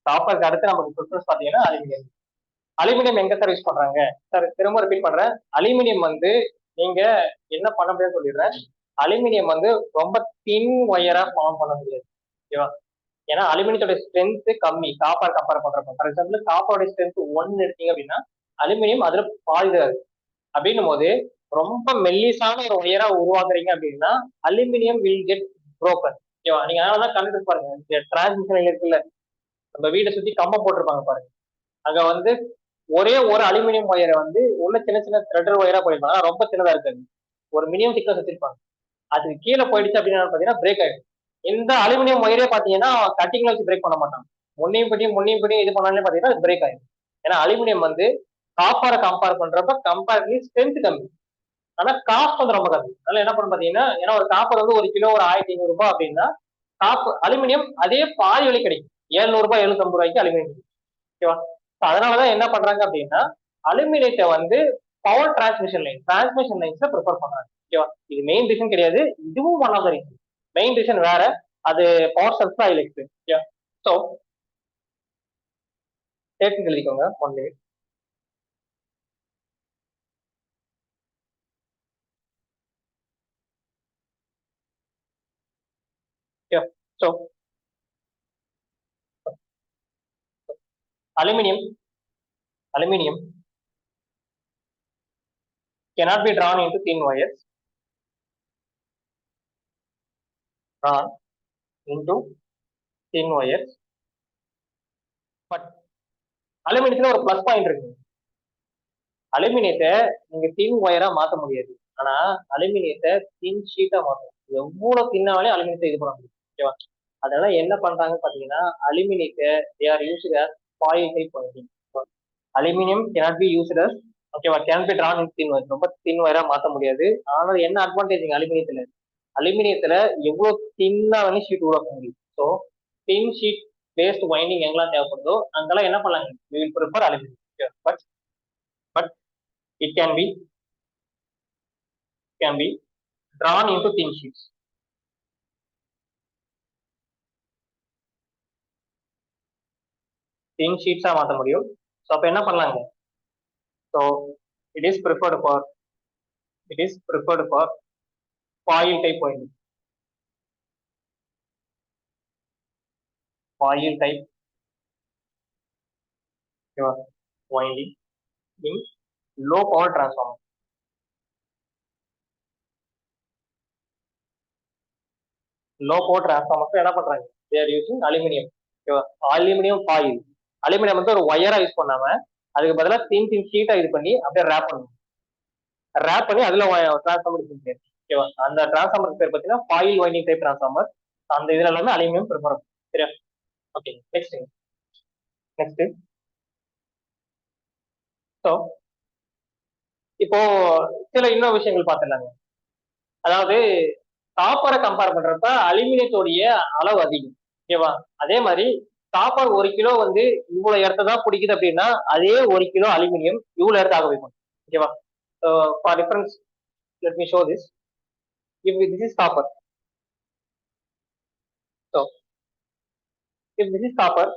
காப்பருக்கு அடுத்து நமக்கு ப்ரிஃபரன்ஸ் பாத்தீங்கன்னா அலுமினியம். அலுமினியம் எங்க சார் யூஸ் பண்றாங்க சார்? திரும்ப ரிப்பீட் பண்றேன், அலுமினியம் வந்து நீங்க என்ன பண்ண முடியாது சொல்லிடுறேன். அலுமினியம் வந்து ரொம்ப தின் ஒயரா ஃபார்ம் பண்ண முடியாது. ஓகேவா? ஏன்னா அலுமினியத்தோட ஸ்ட்ரென்த் கம்மி காப்பர் கம்பேர் பண்றப்ப. ஃபார் எக்ஸாம்பிள் காப்பரோட ஸ்ட்ரென்த் 1 எடுத்தீங்க அப்படின்னா அலுமினியம் அதுல பாதிதான். அப்படின்னும் போது ரொம்ப மெல்லிசான ஒரு ஒயரா உருவாக்குறீங்க அப்படின்னா அலுமினியம் வில் கெட் புரோக்கன். ஓகேவா? நீங்க அதனாலதான் கண்டுபிடிச்சு பாருங்க, டிரான்ஸ்மிஷன் இருக்குல்ல, நம்ம வீட்டை சுத்தி கம்பம் போட்டிருப்பாங்க பாருங்க, அங்க வந்து ஒரே ஒரு அலுமினியம் ஒயரை வந்து உள்ள சின்ன சின்ன த்ரெட்டர் ஒயரா போயிருப்பாங்க, ரொம்ப சின்னதா இருக்காது, ஒரு மினிமம் திக்னஸ் வச்சிருப்பாங்க. அதுக்கு கீழே போயிடுச்சு அப்படின்னா பாத்தீங்கன்னா பிரேக் ஆயிடும். இந்த அலுமினியம் ஒயரே பாத்தீங்கன்னா கட்டிங்ல வச்சு பிரேக் பண்ண மாட்டாங்க, முன்னையும் படியும் இது பண்ணாலே பாத்தீங்கன்னா அது பிரேக் ஆயிடும். ஏன்னா அலுமினியம் வந்து காப்பரை கம்பேர் பண்றப்ப கம்பேரிட்டிவ்லி ஸ்ட்ரென்த் கம்மி, ஆனா காஸ்ட் வந்து ரொம்ப கம்மி. அதனால என்ன பண்ண பாத்தீங்கன்னா, ஏன்னா ஒரு காப்பர் வந்து ஒரு கிலோ ஒரு 1500 ரூபாய் அப்படின்னா, அலுமினியம் அதே பாதி விலை கிடைக்கும், 700 ரூபாய் 750 ரூபாய்க்கு அலுமினியம் கிடைக்கும். ஓகேவா? அதனாலதான் என்ன பண்றாங்க அப்படின்னா அலுமினியத்தை வந்து பவர் டிரான்ஸ்மிஷன் லைன்ஸ்ல ப்ரிஃபர் பண்றாங்க. ஓகேவா? இது மெயின் ரீசன் கிடையாது, இதுவும் one of the reason. Main reason வேற, அது பவர் செல்ஸ் தான் இருக்கு. ஓகே, ஸோ ஸ்டேட்மெண்ட் எழுதிக்கோங்க only. So aluminium aluminium cannot be drawn into thin wires, drawn into thin wires. But அலுமினியத்துல ஒரு பிளஸ் பாயிண்ட் இருக்கு, அலுமினியத்தை நீங்க தின் ஒயரா மாத்த முடியாது, ஆனா அலுமினியத்தை தின் ஷீட்டா மாத்தணும். எவ்வளவு தின்னாலே அலுமினியத்தை இது பண்ண முடியும். ஓகேவா? அதனால என்ன பண்றாங்க பாத்தீங்கன்னா அலுமினியத்தை they are used as foil type welding. Aluminium cannot be used as, ஓகேவா, can be drawn in thin wire, ரொம்ப தின் ஒயரா மாத்த முடியாது. ஆனால் என்ன அட்வான்டேஜ் அலுமினியத்துல எவ்வளவு தின்னா வந்து ஷீட் உருவாக்க முடியும். ஸோ தின் ஷீட் பேஸ்ட் வைண்டிங் எங்கெல்லாம் தேவைப்படுதோ அங்கெல்லாம் என்ன பண்ணலாங்க, we will prefer aluminium. But it can be drawn into thin sheets. thin sheets ஆ மாத்த முடியும். ஸோ அப்ப என்ன பண்ணலாங்க, so it is preferred for foil type winding. Foil type winding in low power transformer. Low power transformers என்ன பண்றாங்க, they are using aluminium. ஓகேவா? Aluminium foil, aluminium வந்து ஒரு ஒயரா யூஸ் பண்ணாம அதுக்கு பதிலாக தின் ஷீட்டா இது பண்ணி அப்படியே ரேப் பண்ணி அதுல டிரான்ஸ்ஃபார்மர் யூஸ் பண்ணியாச்சு. ஓகேவா? அந்த டிரான்ஸ்ஃபார்மர் பேர் பார்த்தீங்கன்னா ஃபாயில் வைண்டிங் டைப் டிரான்ஸ்ஃபார்மர். அந்த இதுல எல்லாமே அலுமினியம் ப்ரிஃபர். சரியா? ஓகே, நெக்ஸ்ட் ஸோ இப்போ சில இன்னொரு விஷயங்கள் பார்த்துடலாங்க. அதாவது காப்பரை கம்பேர் பண்றப்ப அலுமினியத்தோடைய அளவு அதிகம். ஓகேவா? அதே மாதிரி காப்பர் 1 கிலோ வந்து இவ்வளவு இடத்த தான் பிடிக்குது அப்படின்னா அதே 1 கிலோ அலுமினியம் இவ்வளவு இடத்த ஆக வைக்கும். ஓகேவா? For difference let me show this. If this is copper, so if this is copper,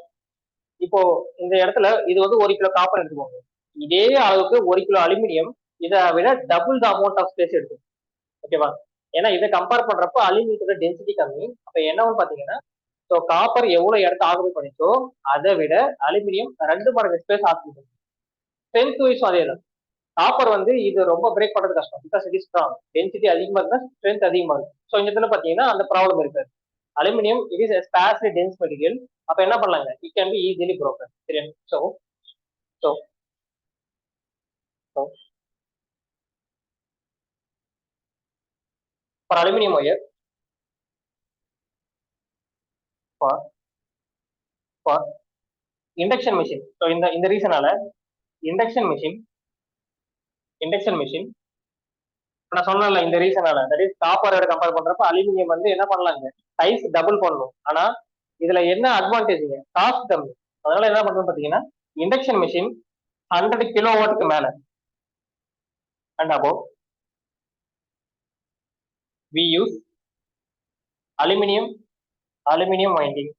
இப்போ இந்த இடத்துல இது வந்து 1 கிலோ காப்பர் எடுத்துக்கோங்க, இதே அளவுக்கு 1 கிலோ அலுமினியம் இதை விட double the amount of space எடுக்கும். ஓகேவா? ஏன்னா இதை கம்பேர் பண்றப்ப அலுமினியத்தோட டென்சிட்டி கம்மி. அப்ப என்னன்னு பாத்தீங்கன்னா, ஸோ காப்பர் எவ்வளவு இடத்த ஆக்குபை பண்ணிச்சோ அதை விட அலுமினியம் 2 மடங்கு ஸ்பேஸ் ஆக்குபை பண்ணும். ஸ்ட்ரென்த் வைஸும் அதே தான். காப்பர் வந்து இது ரொம்ப பிரேக் பண்றது கஷ்டம், because it is strong, density அதிகமா இருந்தா ஸ்ட்ரென்த் அதிகமா இருக்கும். ஸோ இந்த இடத்துல பாத்தீங்கன்னா அந்த ப்ராப்ளம் இருக்காது. Aluminium it is sparsely dense material. அப்ப என்ன பண்ணலாங்க, it can be easily broken. சரியா? So so so for aluminium wire, for for induction machine. So இந்த ரீசனால இண்டக்ஷன் மிஷின் நான் சொன்னேன்ல, இந்த ரீசனால தட் இஸ் காப்பரோட கம்பேர் பண்றப்ப அலுமினியம் வந்து என்ன பண்ணலாங்க, சைஸ் டபுள் பண்ணணும். ஆனா இதுல என்ன அட்வான்டேஜ்ங்க, காஸ்ட் கம்மி. அதனால என்ன பண்றோம் பாத்தீங்கன்னா இண்டக்ஷன் மிஷின் 100 kW மேல and above we use aluminum winding.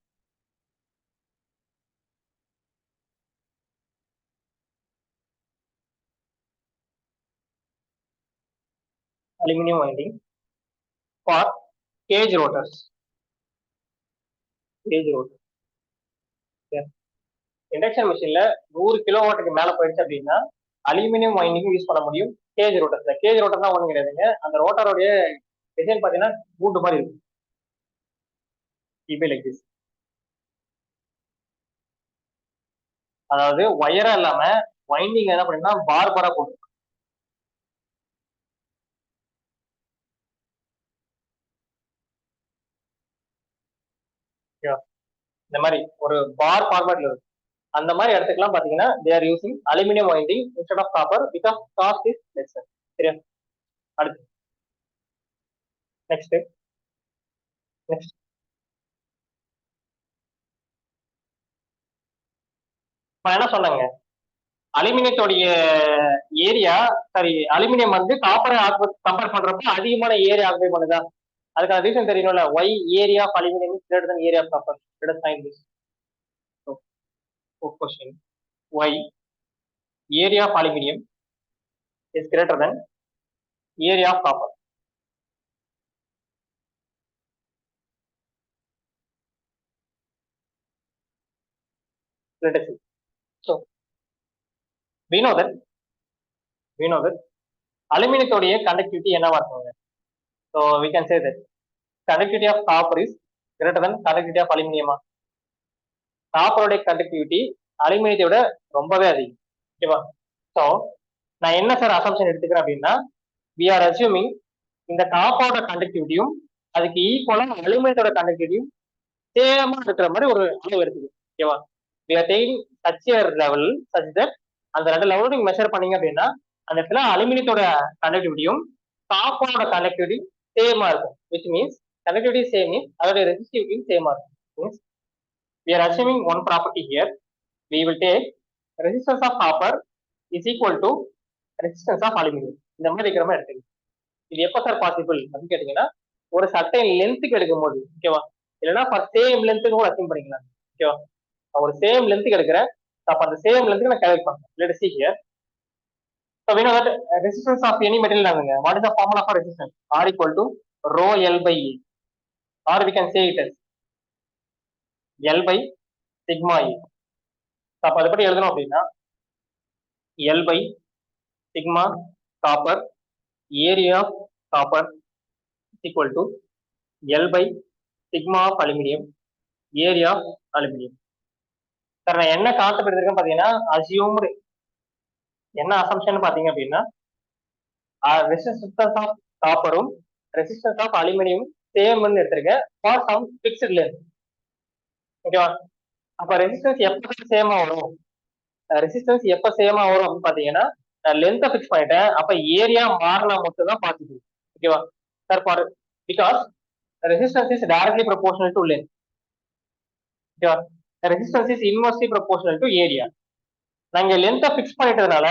Aluminum winding for cage rotors. Induction மிஷின்ல 100 kW மேல போயிடுச்சு அப்படின்னா அலுமினியம் வைண்டிங் யூஸ் பண்ண முடியும் கேஜ் ரோட்டர்ஸ்ல. கேஜ் ரோட்டர் தான் ஒண்ணும் கிடையாதுங்க, அந்த ரோட்டருடைய டிசைன் பாத்தீங்கன்னா கூண்டு மாதிரி இருக்கும். Like this. அதாவது ஒயரா இல்லாம வைண்டிங் என்ன பண்ணீங்கன்னா பார்பரா போட்டு இந்த மாதிரி ஒரு பார் ஃபார்மேட்ல இருக்கு. அந்த மாதிரி இடத்துக்குலாம் பாத்தீங்கன்னா they are using aluminium winding instead of copper because cost is lesser. சரியா? அடுத்து நெக்ஸ்ட் நெக்ஸ்ட் நான் என்ன சொன்னேங்க, அலுமினியத்தோடைய ஏரியா சாரி அலுமினியம் வந்து காப்பரை கம்பேர் பண்றப்ப அதிகமான ஏரியா ஆக்குபை பண்ணுதா? அதுக்கான ரீசன் தெரியணும்ல. Why area of aluminium is greater than area of copper. let us find this question. Why area of aluminium is greater than area of copper? Let us see. So we know that அலுமினியத்தோடைய conductivity என்னவா இருக்குங்க? So we can say that conductivity of copper is greater than conductivity of aluminium. காப்பருடைய conductivity அலுமினியத்தை விட ரொம்பவே அதிகம். ஓகேவா? So நான் என்ன சார் அசம்ஷன் எடுத்துக்கிறேன் அப்படின்னா, we are assuming இந்த காப்பரோட கண்டக்டிவிட்டியும் அதுக்கு ஈக்குவலா அலுமினியத்தோட கண்டக்டிவிட்டியும் சேமா இருக்கிற மாதிரி ஒரு அளவு இருக்குது. ஓகேவா? we are taking such a level such that அந்த ரெண்டு லெவலும் நீங்க மெஷர் பண்ணீங்க அப்படின்னா அந்த இடத்துல அலுமினியத்தோட கண்டக்டிவிட்டியும் காப்பரோட கண்டக்டிவிட்டி சேமா இருக்கும். which means conductivity same means அதோட resistivity சேமா இருக்கும். means we are assuming one property here. We will take resistance of copper is equal to resistance of aluminum. இந்த மாதிரி இருக்கிற மாதிரி எடுத்துக்கணும். இது எப்ப சார் பாசிபிள் அப்படின்னு கேட்டீங்கன்னா, ஒரு சர்டைன் லென்த்துக்கு எடுக்கும் போது. ஓகேவா? இல்லைன்னா ஃபார் சேம் லென்த்துக்கு கூட அசியூம் பண்ணிக்கலாம். ஓகேவா? ஒரு சேம் லென்த்துக்கு எடுக்கிறேன், அப்ப அந்த சேம் லென்த்துக்கு நான் கால்குலேட் பண்றேன். let us see here. So we know that resistance of any material நாங்க what is the formula for resistance? R equal to rho L by E, or we can say it as L by sigma E. அப்ப அது படி எழுதணும் அப்படின்னா L by sigma copper area of copper is equal to L by sigma of aluminium area of aluminium. Sir நான் என்ன concept எடுத்திருக்கேன் பாத்தீங்கன்னா, assumed என்ன அசம்ஷன் பாத்தீங்க அப்படின்னா, ரெசிஸ்டன்ஸ் ஆஃப் காப்பரும் ரெசிஸ்டன்ஸ் ஆஃப் அலுமினியம் சேம்னு எடுத்திருக்கேன் ஃபார் சம் ஃபிக்ஸ்டு லென்த். ஓகேவா? அப்ப ரெசிஸ்டன்ஸ் எப்ப சேமா வரும், ரெசிஸ்டன்ஸ் எப்ப சேமா வரும் அப்படின்னு பாத்தீங்கன்னா, லென்த்தை ஃபிக்ஸ் பண்ணிட்டேன், அப்ப ஏரியா மாறினா மட்டும் தான் பாசிபிள். ஓகேவா sir? For because resistance is directly proportional to length. ஓகேவா? Resistance is inversely proportional to area. நாங்க லென்த்தை ஃபிக்ஸ் பண்ணிட்டதுனால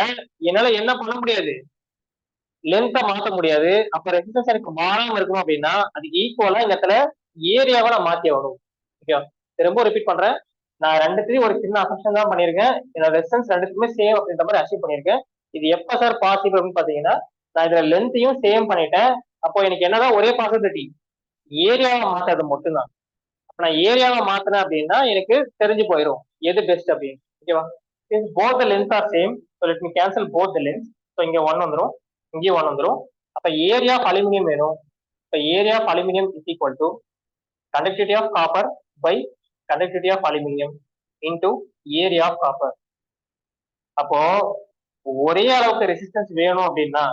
என்னால என்ன பண்ண முடியாது, லென்த்தை மாற்ற முடியாது. அப்ப ரெசிஸ்டன்ஸ் எனக்கு மாறாம இருக்கணும் அப்படின்னா அதுக்கு ஈக்குவலா இந்த இடத்துல ஏரியாவை நான் மாத்தி ஆகணும். ஓகேவா? ரொம்ப ரிப்பீட் பண்றேன், நான் ரெண்டுத்தையும் ஒரு சின்ன அசம்ஷன் தான் பண்ணியிருக்கேன். என்னோட ரெசிஸ்டன்ஸ் ரெண்டுத்துக்குமே சேம் அப்படின்ற மாதிரி அச்சீவ் பண்ணியிருக்கேன். இது எப்ப சார் பாசிபிள் அப்படின்னு பாத்தீங்கன்னா, நான் இதுல லென்த்தையும் சேம் பண்ணிட்டேன். அப்போ எனக்கு என்னதான் ஒரே பாசிபிலிட்டி, ஏரியாவை மாத்துறது மட்டும்தான். அப்ப நான் ஏரியாவை மாத்தினேன் அப்படின்னா எனக்கு தெரிஞ்சு போயிடும் எது பெஸ்ட் அப்படின்னு. ஓகேவா? both the lengths are same, so let me cancel both the lengths. so இங்க 1 வந்துரும், இங்கே 1 வந்துரும். அப்ப ஏரியா ஆஃப் அலுமினியம் வேணும். இப்ப area of aluminium is equal to conductivity of copper by conductivity of aluminum into area of copper. அப்போ ஒரே அளவுக்கு ரெசிஸ்டன்ஸ் வேணும் அப்படின்னா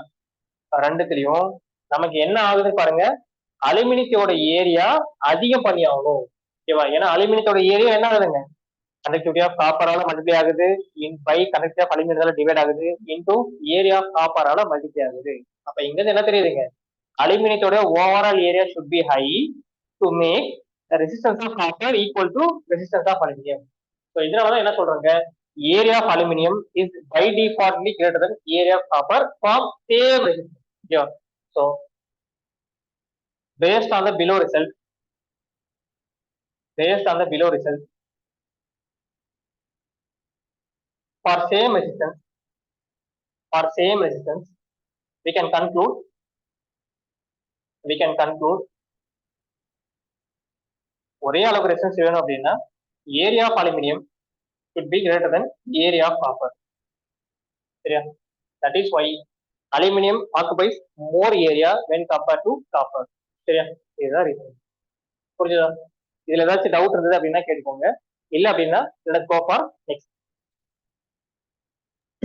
ரெண்டுத்திலையும் நமக்கு என்ன ஆகுது பாருங்க, அலுமினியத்தோட ஏரியா அதிகம் பண்ணி ஆகணும். ஓகேவா? ஏன்னா அலுமினியத்தோட ஏரியா என்ன ஆகுதுங்க, கண்டக்டிவிட்டி ஆஃப் காப்பரால மல்டிப்ளை ஆகுது, பை கண்டக்டிவிட்டி ஆஃப் அலுமினியத்தால டிவைட் ஆகுது, இன்டூ ஏரியா ஆஃப் காப்பரால மல்டிப்ளை ஆகுது. அப்ப இங்க இருந்து என்ன தெரியுதுங்க, அலுமினியத்தோட overall area should be high to make the resistance of copper equal to resistance of aluminum. So இதனாலதான் என்ன சொல்றாங்க, area of aluminum is by defaultly greater than area of copper for same resistance. Yeah. So based on the below result, for same resistance, we can conclude ஒரே அளவுக்கு resistance வேணும் அப்படின்னா area of aluminium should be greater than area of copper. சரியா? that is why aluminum occupies more area when compared to copper. சரியா? இதுதான் reason. புரிஞ்சுதா? இதுல ஏதாச்சும் டவுட் இருந்தது அப்படின்னா கேட்டுக்கோங்க, இல்ல அப்படின்னா let's go for next.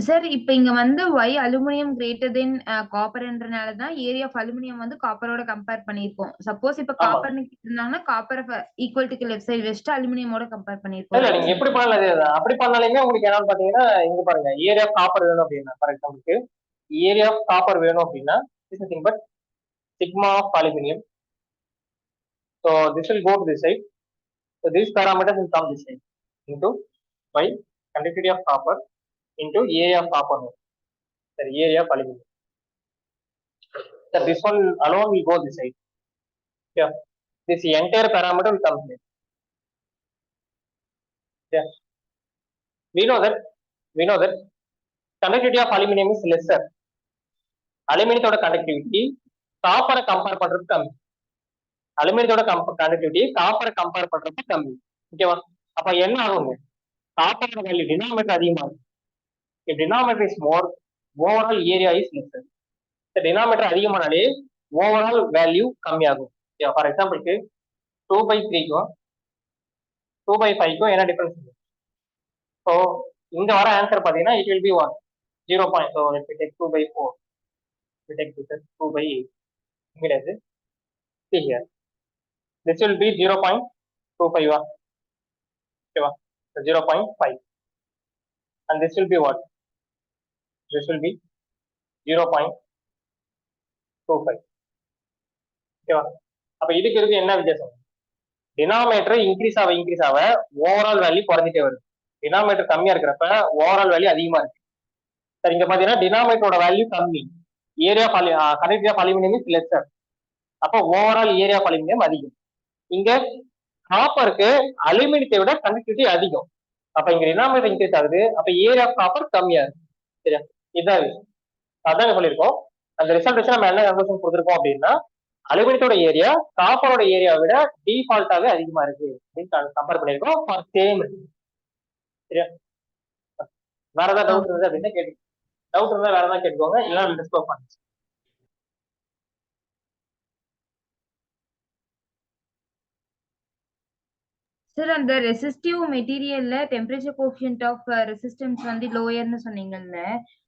Sir இப்ப இங்க வந்து ஒய் அலுமினியம் கிரேட்டர் தென் காப்பர்ன்றனால தான் ஏரியா ஆஃப் அலுமினியம் வந்து காப்பரோட கம்பேர் பண்ணிருக்கோம். சப்போஸ் இப்ப ஆமா. காப்பர்னு இருந்தாங்கன்னா copper equal to left side வச்சுட்டு அலுமினியமோட கம்பேர் பண்ணிருக்கோம். இல்ல ரைட் நீங்க சார்? எப்படி பண்ணலாம், அப்படி பண்ணாலுமே உங்களுக்கு என்னன்னு பாத்தீங்கன்னா இங்க பாருங்க, ஏரியா ஆஃப் காப்பர் வேணும் அப்படின்னா, ஃபார் எக்ஸாம்பிளுக்கு ஏரியா ஆஃப் காப்பர் வேணும் அப்படின்னா is nothing but sigma of aluminium. So this will go to this side. So these parameters will come this side into by conductivity of copper into area of copper, sorry, area of aluminum. So this one alone will go this side. Yeah, this entire parameter will come here. Yeah, we know that conductivity of aluminum is lesser. அலுமினியத்தோட conductivity காப்பரை compare பண்றது கம்மி. அலுமினியத்தோட conductivity காப்பரை compare பண்றது கம்மி. ஓகேவா? அப்ப என்ன ஆகுங்க, காப்பரோட வேல்யூ டினாமினேட்டர் அதிகமா இருக்கும். If denominator is more, overall area is lesser. The denominator அதிகமானாலே overall value கம்மியாகும். ஃபார் எக்ஸாம்பிளுக்கு 2/3க்கும் 2/5க்கும் என்ன டிஃபரன்ஸ் இருக்கு? ஸோ இங்க வர ஆன்சர் பார்த்தீங்கன்னா it will be 1 0. So let me take 2/4, we take this as 2/8. இங்க இருக்கு, see here, this will be 0.25. ஓகேவா? 0.5 and this will be what? This will be 0.25. ஓகேவா? அப்ப இதுக்கு இருக்கு என்ன வித்தியாசம்? டினாமினேட்டர் இன்க்ரீஸ் ஆக ஓவரால் வேல்யூ குறைஞ்சிட்டே வருது. டினாமினேட்டர் கம்மியா இருக்கிறப்ப ஓவரால் வேல்யூ அதிகமா இருக்கு. சரி, இங்க பாத்தீங்கன்னா டினாமினேட்டரோட வேல்யூ கம்மி, area conductivity of aluminium is lesser. அப்ப ஓவரால் ஏரியா ஆஃப் அலுமினியம் அதிகம். இங்க காப்பருக்கு அலுமினியத்தை விட கண்டக்டிவிட்டி அதிகம். அப்ப இங்க டினாமினேட்டர் இன்க்ரீஸ் ஆகுது, அப்ப ஏரியா ஆஃப் காப்பர் கம்மியா இருக்கு. சரியா? இதான் அதான் சொல்லியிருக்கோம். அந்த ரிசல்ட் நம்ம என்ன கன்க்ளூஷன் கொடுத்துருக்கோம் அப்படின்னா, அலுமினியத்தோட ஏரியா காப்பரோட ஏரியாவை விட டிஃபால்ட்டாவே அதிகமா இருக்கு அப்படின்னு கம்பேர் பண்ணிருக்கோம் ஃபார் சேம். சரியா? வேற ஏதாவது டவுட் இருந்தது அப்படின்னா டவுட் இருந்தா வேற ஏதாவது கேட்டுக்கோங்க, இல்லைன்னா டிஸ்கஸ் பண்ணுங்க. சார் அந்த ரெசிஸ்டிவ் மெட்டீரியல்ல டெம்பரேச்சர் கோஎஃபிஷியன்ட் ஆஃப் ரெசிஸ்டன்ஸ் வந்து லோயர்னு சொன்னீங்கல்ல,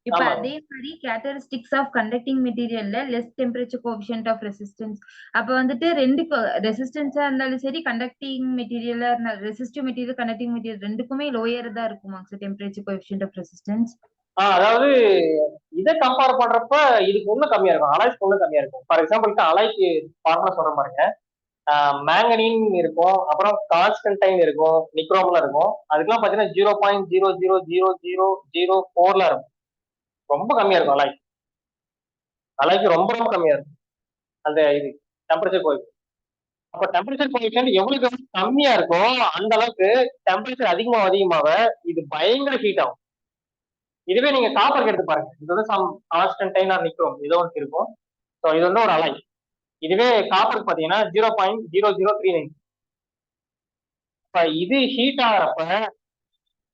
இப்ப அதே மாதிரி கேரக்டரிஸ்டிக்ஸ் ஆஃப் கண்டக்டிங் மெட்டீரியல்ல less temperature coefficient of resistance, அப்ப வந்துட்டு ரெண்டு ரெசிஸ்டன்ஸா இருந்தாலும் சரி கண்டக்டிங் மெட்டீரியலா இருந்தாலும், ரெசிஸ்டிவ் மெட்டீரியல் கண்டக்டிங் மெட்டீரியல் ரெண்டுக்குமே லோயர் தான் இருக்குமா sir temperature coefficient of resistance? அதாவது இதை கம்பேர் பண்றப்ப இதுக்கு ஒன்றும் கம்மியா இருக்கும், அலாய்க்கு ஒன்றும் கம்மியா இருக்கும். ஃபார் எக்ஸாம்பிளுக்கு அலாய்க்கு ஃபார்முலா சொல்ற பாருங்க, மேங்கனின் இருக்கும், அப்புறம் கான்ஸ்டன்டைன் இருக்கும், நிக்ரோம்ல இருக்கும். அதுக்கெல்லாம் பாத்தீங்கன்னா 0.0000004 இருக்கும். ரொம்ப கம்மியா இருக்கும் அலாய்க்கு ரொம்ப ரொம்ப கம்மியா இருக்கும் அந்த இது டெம்பரேச்சர் கோஎஃபிஷியன்ட். அப்ப டெம்பரேச்சர் கோஎஃபிஷியன்ட் எவ்வளவுக்கு கம்மியா இருக்கோ அந்த அளவுக்கு டெம்பரேச்சர் அதிகமாக இது பயங்கர ஹீட் ஆகும். இதுவே நீங்க காப்பருக்கு எடுத்து பாருங்க, இது வந்து சம் கான்ஸ்டன்டைன் ஆர் நிக்ரோம் ஏதோ ஒன்று இருக்கும். ஸோ இது வந்து ஒரு அலாய். இதுவே காப்பருக்கு பாத்தீங்கன்னா 0.0039. இப்ப இது ஹீட் ஆகிறப்ப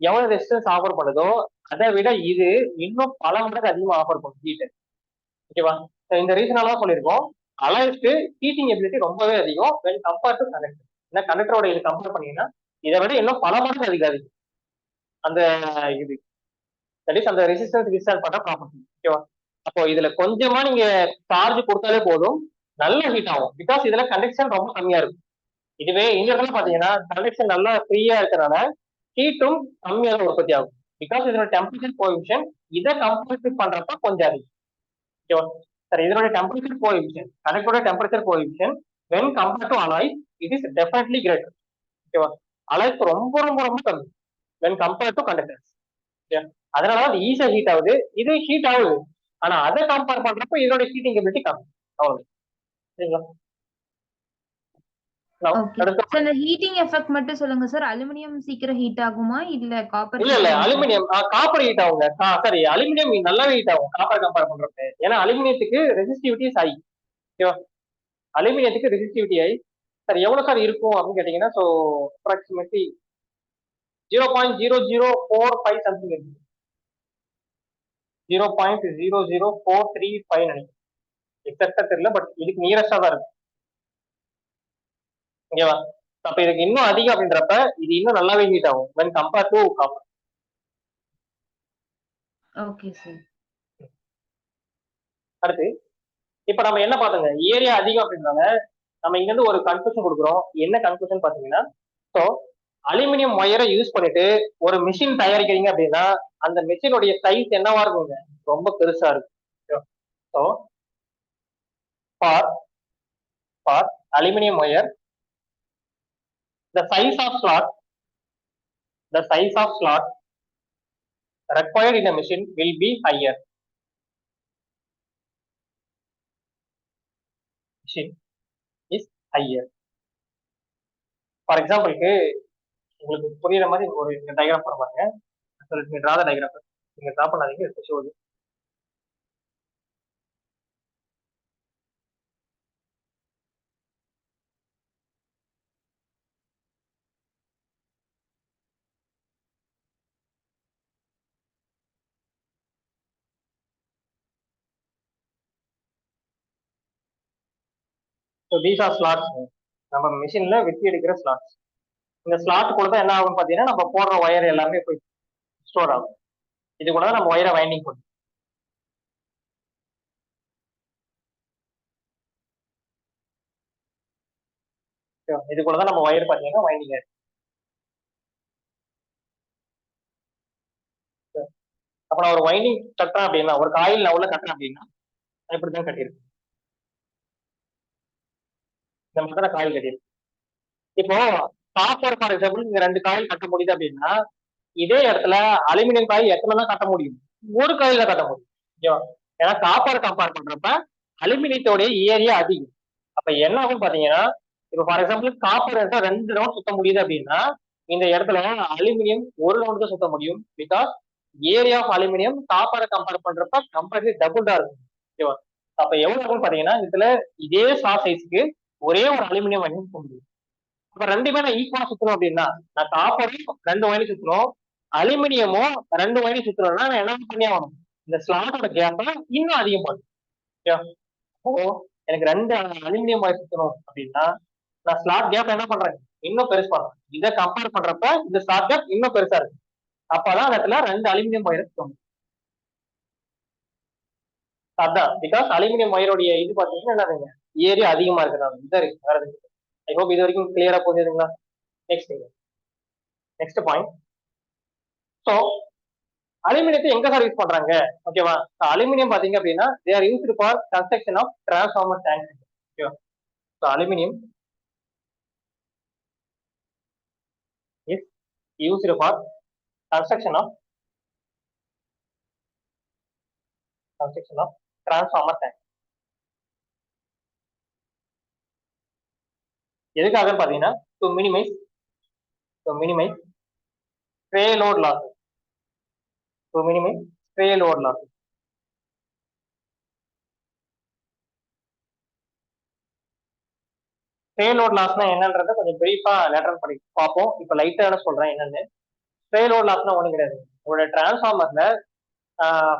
எவ்வளவு ரெசிஸ்டன்ஸ் ஆஃபர் பண்ணுதோ அதை விட இது இன்னும் பல மடங்கு அதிகமாக ஆஃபர் பண்ணும் ஹீட். ஓகேவா? இந்த ரீசனால தான் சொல்லியிருக்கோம், அலாய்க்கு ஹீட்டிங் எபிலிட்டி ரொம்பவே அதிகம் வென் கம்பேர் டு கண்டக்டர். ஏன்னா கண்டக்டரோட இது கம்பேர் பண்ணீங்கன்னா இதை விட இன்னும் பல மடங்கு அதிகம் அந்த இது, தட் இஸ் அந்த ரெசிஸ்டன்ஸ் டிஸ்சார்ஜ் பண்ற ப்ராப்பர்ட்டி. ஓகேவா? அப்போ இதுல கொஞ்சமா நீங்க சார்ஜ் கொடுத்தாலே போதும், நல்ல ஹீட் ஆகும். பிகாஸ் இதுல கண்டக்ஷன் ரொம்ப கம்மியா இருக்கும். இதுவே இந்த இடத்துல பாத்தீங்கன்னா கண்டக்ஷன் நல்லா ஃப்ரீயா இருக்கிறனால ஹீட்டும் கம்மியாக உற்பத்தி ஆகும். பிகாஸ் இதோட டெம்பரேச்சர் கோஎஃபிஷியன்ட் இதை கம்பேர் பண்றப்ப கொஞ்சம் அதிகம். ஓகேவா சார்? இதோட டெம்பரேச்சர் கோஎஃபிஷியன்ட், கண்டக்டரோட temperature coefficient when compare to alloy it is definitely greater. ஓகேவா? அலாய்க்கு ரொம்ப ரொம்ப ரொம்ப கம்மி வென் கம்பேர் டு கண்டக்டர்ஸ். அதனால அது ஈஸியா ஹீட் ஆகுது, இது ஹீட் ஆகுது, ஆனா அதை கம்பேர் பண்றப்ப இதோட ஹீட்டிங் எபிலிட்டி கம்மி. அவ்வளவு. சரிங்களா? இந்த ஹீட்டிங் எஃபெக்ட் மட்டும் சொல்லுங்க சார். அலுமினியம் சீக்கிரம் ஹீட் ஆகுமா இல்ல காப்பர்? இல்ல அலுமினியம் காப்பர் ஹீட் ஆகுங்க. சாரி, அலுமினியம் நல்லாவே ஹீட் ஆகும் காப்பர் கம்பேர் பண்றப்ப. ஏன்னா அலுமினியத்துக்கு ரெசிஸ்டிவிட்டி ஹை. ஓகேவா? அலுமினியத்துக்கு ரெசிஸ்டிவிட்டி ஹை. சார் எவ்வளவு சார் இருக்கும் அப்படின்னு கேட்டீங்கன்னா, ஸோ அப்ராக்சிமேட்லி 0.0045 சம்திங் இருக்கு. 0.00435 நினைக்கிறேன், எக்ஸாக்டா தெரியல, பட் இதுக்கு நியரஸ்டா தான் இருக்கு. ஓகேவா? அப்ப இதுக்கு இன்னும் அதிகம் அப்படின்றப்ப இது இன்னும் நல்லாவே ஹீட் ஆகும் when compared to copper. Okay sir. அடுத்து இப்ப நம்ம என்ன பார்த்தோங்க, ஏரியா அதிகம் அப்படின்றாங்க. நம்ம இங்க இருந்து ஒரு கன்க்ளூஷன் கொடுக்குறோம். என்ன கன்க்ளூஷன் பாத்தீங்கன்னா, ஸோ அலுமினியம் ஒயரை யூஸ் பண்ணிட்டு ஒரு மிஷின் தயாரிக்கிறீங்க அப்படின்னா அந்த மிஷினுடைய சைஸ் என்னவா இருக்குங்க, ரொம்ப பெருசா இருக்கும். So for for aluminium wire the size of slot the size of slot required in a machine will be higher. Machine is higher. For example, உங்களுக்கு புரியுற மாதிரி ஒரு டயக்ராம் போட பாருங்க. நீங்க டிரா த டயக்ராம். நீங்க டிரா பண்ணாதீங்க, it's show you. So these are slots. நம்ம மிஷின்ல வெட்டி எடுக்கிற ஸ்லாட்ஸ். இந்த ஸ்லாட் கூட தான் என்ன ஆகும் பாத்தீங்கன்னா நம்ம போடுற ஒயர் எல்லாமே போய் ஸ்டோர் ஆகும். இது கூட தான் நம்ம ஒயரை வைண்டிங் பண்ணுவோம். இது கூட தான் நம்ம ஒயர் பாத்தீங்கன்னா வைண்டிங் ஆயிடும். அப்ப நான் ஒரு வைண்டிங் கட்டுறேன் அப்படின்னா, ஒரு காயில் நான் உள்ள கட்டுறேன் அப்படின்னா இப்படிதான் கட்டியிருக்கு. இந்த மாதிரி தான் காயில் கட்டியிருக்கு. இப்போ காப்பர் ஃபார் எக்ஸாம்பிள் இங்க 2 காயில் கட்ட முடியுது அப்படின்னா இதே இடத்துல அலுமினியம் காயில் எத்தனை தான் கட்ட முடியும், ஒரு காயில கட்ட முடியும். ஓகேவா? ஏன்னா காப்பர் கம்பேர் பண்றப்ப அலுமினியத்தோடைய ஏரியா அதிகம். அப்ப என்ன ஆகும் பாத்தீங்கன்னா, இப்ப ஃபார் எக்ஸாம்பிள் காப்பர் 2 ரவுண்ட் சுத்த முடியுது அப்படின்னா இந்த இடத்துல அலுமினியம் ஒரு ரவுண்ட் தான் சுத்த முடியும். பிகாஸ் ஏரியா ஆஃப் அலுமினியம் காப்பரை கம்பேர் பண்றப்ப கம்பேர்லி டபுள் தான் இருக்கும். ஓகேவா? அப்ப எவ்வளவு ஆகும் பாத்தீங்கன்னா இதுல இதே சைஸ்க்கு ஒரே ஒரு அலுமினியம் வாங்கி சுத்த முடியும். அப்ப ரெண்டுமே நான் ஈக்குவலா சுத்தணும் அப்படின்னா நான் காப்பரையும் 2 வயலி சுத்தணும், அலுமினியமும் 2 வயலி சுத்தணும்னா நான் என்ன பண்ணி ஆகணும், இந்த ஸ்லாட்டோட கேப்ப இன்னும் அதிகம் பண்ணும். அப்போ எனக்கு 2 அலுமினியம் வயல் சுத்தணும் அப்படின்னா நான் ஸ்லாட் கேப் என்ன பண்றேன், இன்னும் பெருசு பண்றேன். இதை கம்பேர் பண்றப்ப இந்த ஸ்லாட் கேப் இன்னும் பெருசா இருக்கு. அப்பதான் அந்த இடத்துல 2 அலுமினியம் வயர் சுத்தணும். அதான் பிகாஸ் அலுமினியம் வயருடைய இது பாத்தீங்கன்னா என்னதுங்க, ஏரியா அதிகமா இருக்கிறாங்க. இதான் இருக்கு, வேற எதுவும். ஐ ஹோப் இது வரைக்கும் கிளியரா புரியுதுங்களா? Next point. ஸோ அலுமினியத்தை எங்க சார் யூஸ் பண்றாங்க, ஓகேவா? அலுமினியம் பாத்தீங்க அப்படின்னா they are used for construction of transformer tank. ஓகேவா? So aluminium is used for construction of transformer tank. எதுக்காக பாத்தீங்கன்னா to minimise stray load losses. To minimize stray load losses. Stray load lossனா என்னன்றத கொஞ்சம் பிரீஃபா later பண்ணி பார்ப்போம். இப்ப லைட்டா சொல்றேன் என்னன்னு. Stray load lossனா ஒண்ணு கிடையாது. உங்களோட டிரான்ஸ்ஃபார்மர்ல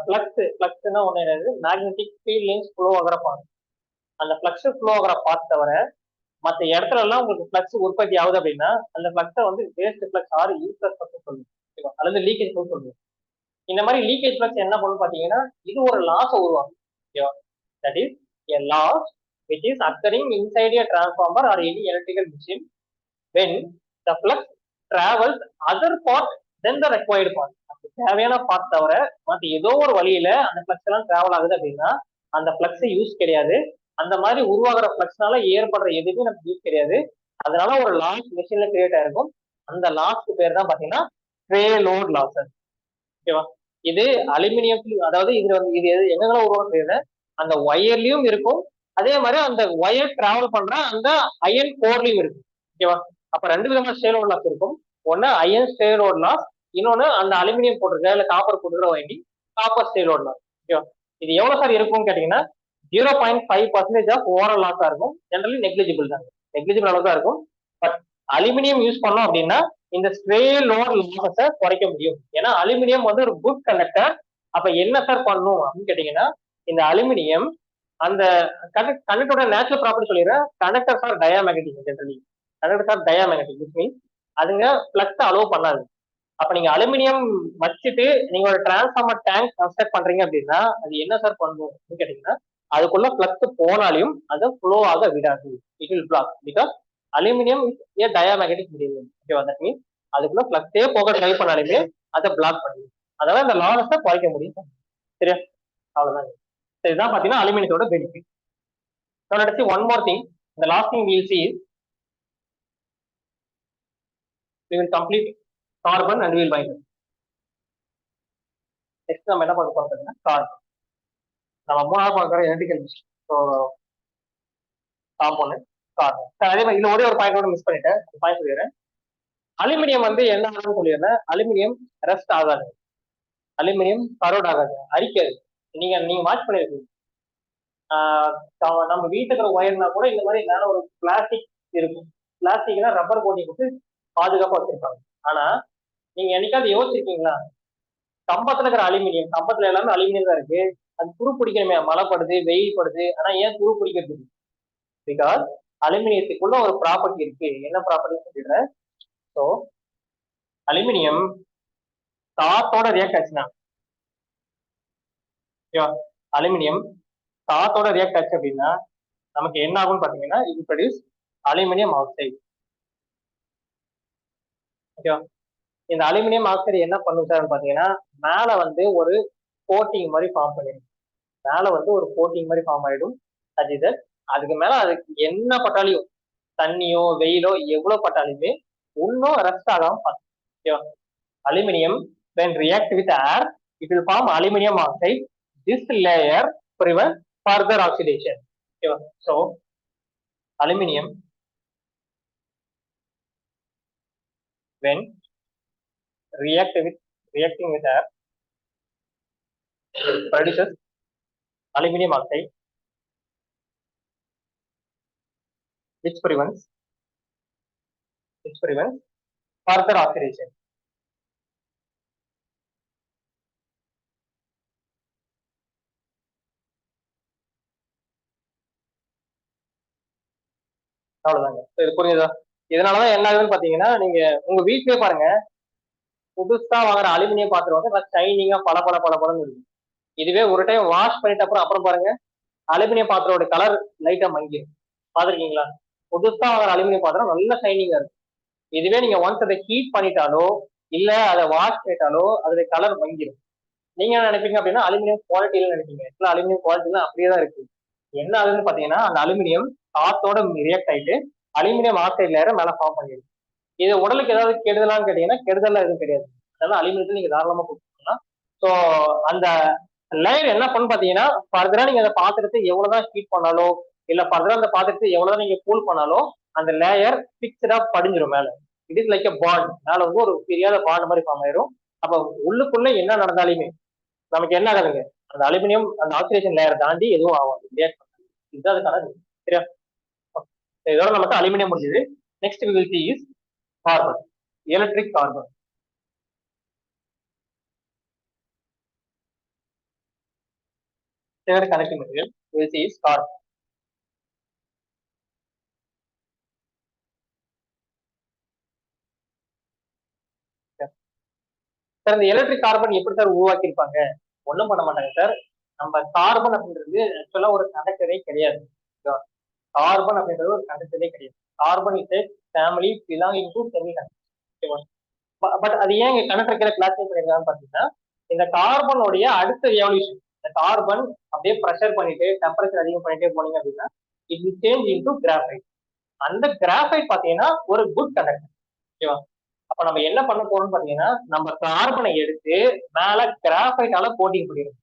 ஃப்ளக்ஸ்னா ஒண்ணு கிடையாது, மேக்னெட்டிக் ஃபீல்ட் லைன்ஸ் ஃப்ளோ ஆகிற பார்ட். அந்த ஃப்ளக்ஸ் ஃப்ளோ ஆகிற பார்ட் தவிர மற்ற இடத்துல எல்லாம் உங்களுக்கு ஃப்ளக்ஸ் உற்பத்தி ஆகுது அப்படின்னா அந்த ஃப்ளக்ஸை வந்து waste flux or useless flux சொல்லுவோம், அல்லது லீக்கேஜ் ஃப்ளக்ஸ் சொல்லுவோம். இந்த மாதிரி லீக்கேஜ் ஃப்ளக்ஸ் என்ன பண்ணும் பாத்தீங்கன்னா இது ஒரு லாஸை உருவாக்கும். ஓகேவா? That is a loss which is occurring inside a transformer or any electrical machine when the flux travels other part than the required part. தேவையான பார்ட் தவிர மற்ற ஏதோ ஒரு வழியில அந்த ஃப்ளக்ஸ் எல்லாம் டிராவல் ஆகுது அப்படின்னா அந்த ஃப்ளக்ஸ் யூஸ் கிடையாது. அந்த மாதிரி உருவாகிற ஃப்ளக்ஸ்னால ஏற்படுற எதுவுமே நமக்கு யூஸ் கிடையாது. அதனால ஒரு லாஸ் மிஷின்ல கிரியேட் ஆயிருக்கும். அந்த லாஸ்க்கு பேர் தான் பாத்தீங்கன்னா ஸ்ட்ரே லோட் லாசஸ். ஓகேவா? இது அலுமினியம், அதாவது இது எங்கெல்லாம் உருவாக்குறது, அந்த ஒயர்லயும் இருக்கும், அதே மாதிரி அந்த ஒயர் டிராவல் பண்ற அந்த அயன் கோர்லயும் இருக்கும். ஓகேவா? அப்ப 2 விதமான ஸ்ட்ரே லோட் லாஸ் இருக்கும். ஒன்னு அயன் ஸ்ட்ரே லோட் லாஸ், இன்னொன்னு அந்த அலுமினியம் போட்டிருக்க இல்ல காப்பர் போட்டுக்கிற winding copper stray load loss. ஓகேவா? இது எவ்வளவு சார் இருக்கும்னு கேட்டீங்கன்னா 0.5% ஆஃப் ஓவரால் லாஸா இருக்கும். ஜெனரலி நெக்லிஜிபிள் தான், நெக்லிஜிபிள் அளவு தான் இருக்கும். பட் அலுமினியம் யூஸ் பண்ணோம் அப்படின்னா இந்த ஸ்ட்ரே லோட் லாஸை குறைக்க முடியும். ஏன்னா அலுமினியம் வந்து ஒரு குட் கண்டக்டர். அப்ப என்ன சார் பண்ணும் அப்படின்னு கேட்டீங்கன்னா இந்த அலுமினியம் அந்த கண்டக்டரோட நேச்சுரல் ப்ராப்பர்ட்டி சொல்லிடுறேன். Conductors are diamagnetic. Generally conductors are diamagnetic, which means அதுங்க ஃப்ளக்ஸ் அலோவ் பண்ணாது. அப்ப நீங்க அலுமினியம் வச்சுட்டு நீங்க ஒரு டிரான்ஸ்ஃபார்மர் டேங்க் கன்ஸ்ட்ரக்ட் பண்றீங்க அப்படின்னா அது என்ன சார் பண்ணும் அப்படின்னு கேட்டீங்கன்னா அதுக்குள்ள பிளக்ஸ் போனாலையும் அதை ஃப்ளோ ஆக விடாது. It will black because aluminium is a diamagnetic material. ஓகேவா? தட் மீன்ஸ் அதுக்குள்ள பிளக்ஸே போக ட்ரை பண்ணாலுமே அதை பிளாக் பண்ணுது. அதனால இந்த லாஸை குறைக்க முடியும். சரியா? அவ்வளவுதான். இதுதான் பாத்தீங்கன்னா அலுமினியத்தோட benefit. Now let's see one more thing. The last thing we will see is we will complete carbon and we will bind it. Next நம்ம என்ன பார்க்க போறோம் பார்த்தீங்கன்னா கார்பன். நம்ம மூணாவது பார்க்குற எலக்ட்ரிக்கல் காம்பவுண்ட் கார்பன். அதே மாதிரி இதுல ஒரே ஒரு பாயிண்ட் மிஸ் பண்ணிட்டேன். பாயிண்ட் சொல்லிடுறேன். அலுமினியம் வந்து என்ன ஆகுதுன்னு சொல்லிடுறேன். அலுமினியம் ரஸ்ட் ஆகாது, அலுமினியம் கரோட் ஆகாது, அரிக்காது. நீங்க வாட்ச் பண்ணிருக்கீங்க நம்ம வீட்டுக்கு இருக்கிற ஒயர்னா கூட இந்த மாதிரி மேல ஒரு பிளாஸ்டிக் இருக்கும். பிளாஸ்டிக்னா ரப்பர் கோட்டிங் கொடுத்து பாதுகாப்பா வச்சிருப்பாங்க. ஆனா நீங்க என்னைக்காவது யோசிச்சிருக்கீங்களா கம்பத்துல இருக்கிற அலுமினியம், கம்பத்துல எல்லாமே அலுமினியம் தான் இருக்கு, அது துரு பிடிக்கணுமே, மழை படுது வெயில் படுது, ஆனா ஏன் துரு பிடிக்கிறது? பிகாஸ் அலுமினியத்துக்குள்ள ஒரு ப்ராப்பர்ட்டி இருக்கு. என்ன ப்ராப்பர்ட்டி சொல்லிடுறேன். ஸோ அலுமினியம் காத்தோட ரியாக்ட் ஆச்சுன்னா, அலுமினியம் காத்தோட ரியாக்ட் ஆச்சு அப்படின்னா நமக்கு என்ன ஆகும்னு பாத்தீங்கன்னா இது ப்ரொடியூஸ் அலுமினியம் ஆக்சைடு. ஓகேவா? இந்த அலுமினியம் ஆக்சைடு என்ன பண்ணும் சார் பாத்தீங்கன்னா மேல வந்து ஒரு கோட்டிங் மாதிரி ஃபார்ம் பண்ணிடும். மேல வந்து ஒரு கோட்டிங் மாதிரி ஃபார்ம் ஆயிடும். அது இது அதுக்கு மேல அதுக்கு என்ன பட்டாலையும் தண்ணியோ வெயிலோ எவ்வளவு பட்டாலுமே இன்னும் ரெஸ்ட் ஆகாம பார்க்கும். ஓகேவா? Aluminium when react with air it will form aluminum oxide. This layer prevent further oxidation. Okay, so aluminum when reacting with air produces aluminum oxide which prevents further oxidation. அவ்வளவுதாங்க. இது புரியுதா? இதனாலதான் என்ன ஆகுதுன்னு பாத்தீங்கன்னா நீங்க உங்க வீட்லயே பாருங்க, புதுசா வாங்குற அலுமினியம் பாத்திரம் வந்து ஷைனிங்கா பல இருக்கும். இதுவே ஒரு டைம் வாஷ் பண்ணிட்ட அப்புறம் பாருங்க அலுமினியம் பாத்திரோட கலர் லைட்டா மங்கிடும். பாத்திருக்கீங்களா? புதுசா வாங்குற அலுமினியம் பாத்திரம் நல்ல ஷைனிங்கா இருக்கும். இதுவே நீங்க ஒன்ஸ் அதை ஹீட் பண்ணிட்டாலோ இல்ல அதை வாஷ் பண்ணிட்டாலோ அதோட கலர் மங்கிடும். நீங்க என்ன நினைப்பீங்க அப்படின்னா அலுமினியம் குவாலிட்டியில நினைப்பீங்க. இல்ல அலுமினியம் குவாலிட்டில அப்படியே தான் இருக்கு. என்ன ஆகுதுன்னு பாத்தீங்கன்னா அந்த அலுமினியம் காத்தோட ரியாக்ட் ஆயிட்டு அலுமினியம் ஆக்சைடு லேயரை மேல ஃபார்ம் பண்ணிடும். இது உடலுக்கு ஏதாவது கெடுதலான்னு கேட்டீங்கன்னா கெடுதல் எதுவும் கிடையாது. அதனால அலுமினியத்தை நீங்க தாராளமா கொடுத்துக்கலாம். ஸோ அந்த லேயர் என்ன பண்ணு பாத்தீங்கன்னா ஃபர்தரா நீங்க அந்த பாத்திரத்தை எவ்வளவுதான் ஹீட் பண்ணாலோ இல்ல ஃபர்தரா அந்த பாத்திரத்தை எவ்வளவுதான் நீங்க கூல் பண்ணாலோ அந்த லேயர் பிக்சடா படிஞ்சிடும் மேல. It is like a bond. மேல வந்து ஒரு பெரியாத பாண்ட் மாதிரி ஃபார்ம் ஆயிரும். அப்ப உள்ளுக்குள்ள என்ன நடந்தாலுமே நமக்கு என்ன ஆகுதுங்க, அந்த அலுமினியம் அந்த ஆக்சிடேஷன் லேயர் தாண்டி எதுவும் ஆகாது. இதுதான் அதுக்கான சரியா? இதோட நமக்கு அலுமினியம் முடிஞ்சது. Next we will see is carbon, electric carbon. Third connecting material we will see is carbon. Sir இந்த எலக்ட்ரிக் கார்பன் எப்படி சார் உருவாக்கி இருப்பாங்க? ஒன்றும் பண்ண மாட்டாங்க சார். நம்ம கார்பன் அப்படின்றது ஆக்சுவலா ஒரு கண்டக்டரே கிடையாது. கார்பன் அப்படின்றது ஒரு கண்டக்டரே கிடையாது. Carbon is family belonging to semi conductor. But அது ஏன் கண்டக்டர் கீழே கிளாசிஃபை பண்ணிருக்காங்கன்னு பாத்தீங்கன்னா இந்த கார்பனுடைய அடுத்த எவல்யூஷன், இந்த கார்பன் அப்படியே ப்ரெஷர் பண்ணிட்டு டெம்பரேச்சர் அதிகம் பண்ணிட்டே போனீங்க அப்படின்னா it will change into graphite. அந்த கிராஃபைட் பாத்தீங்கன்னா ஒரு குட் கண்டக்டர். ஓகேவா? அப்ப நம்ம என்ன பண்ண போறோம்னு பாத்தீங்கன்னா நம்ம கார்பனை எடுத்து மேல கிராஃபைட்டால கோட்டிங் பண்ணிடும்.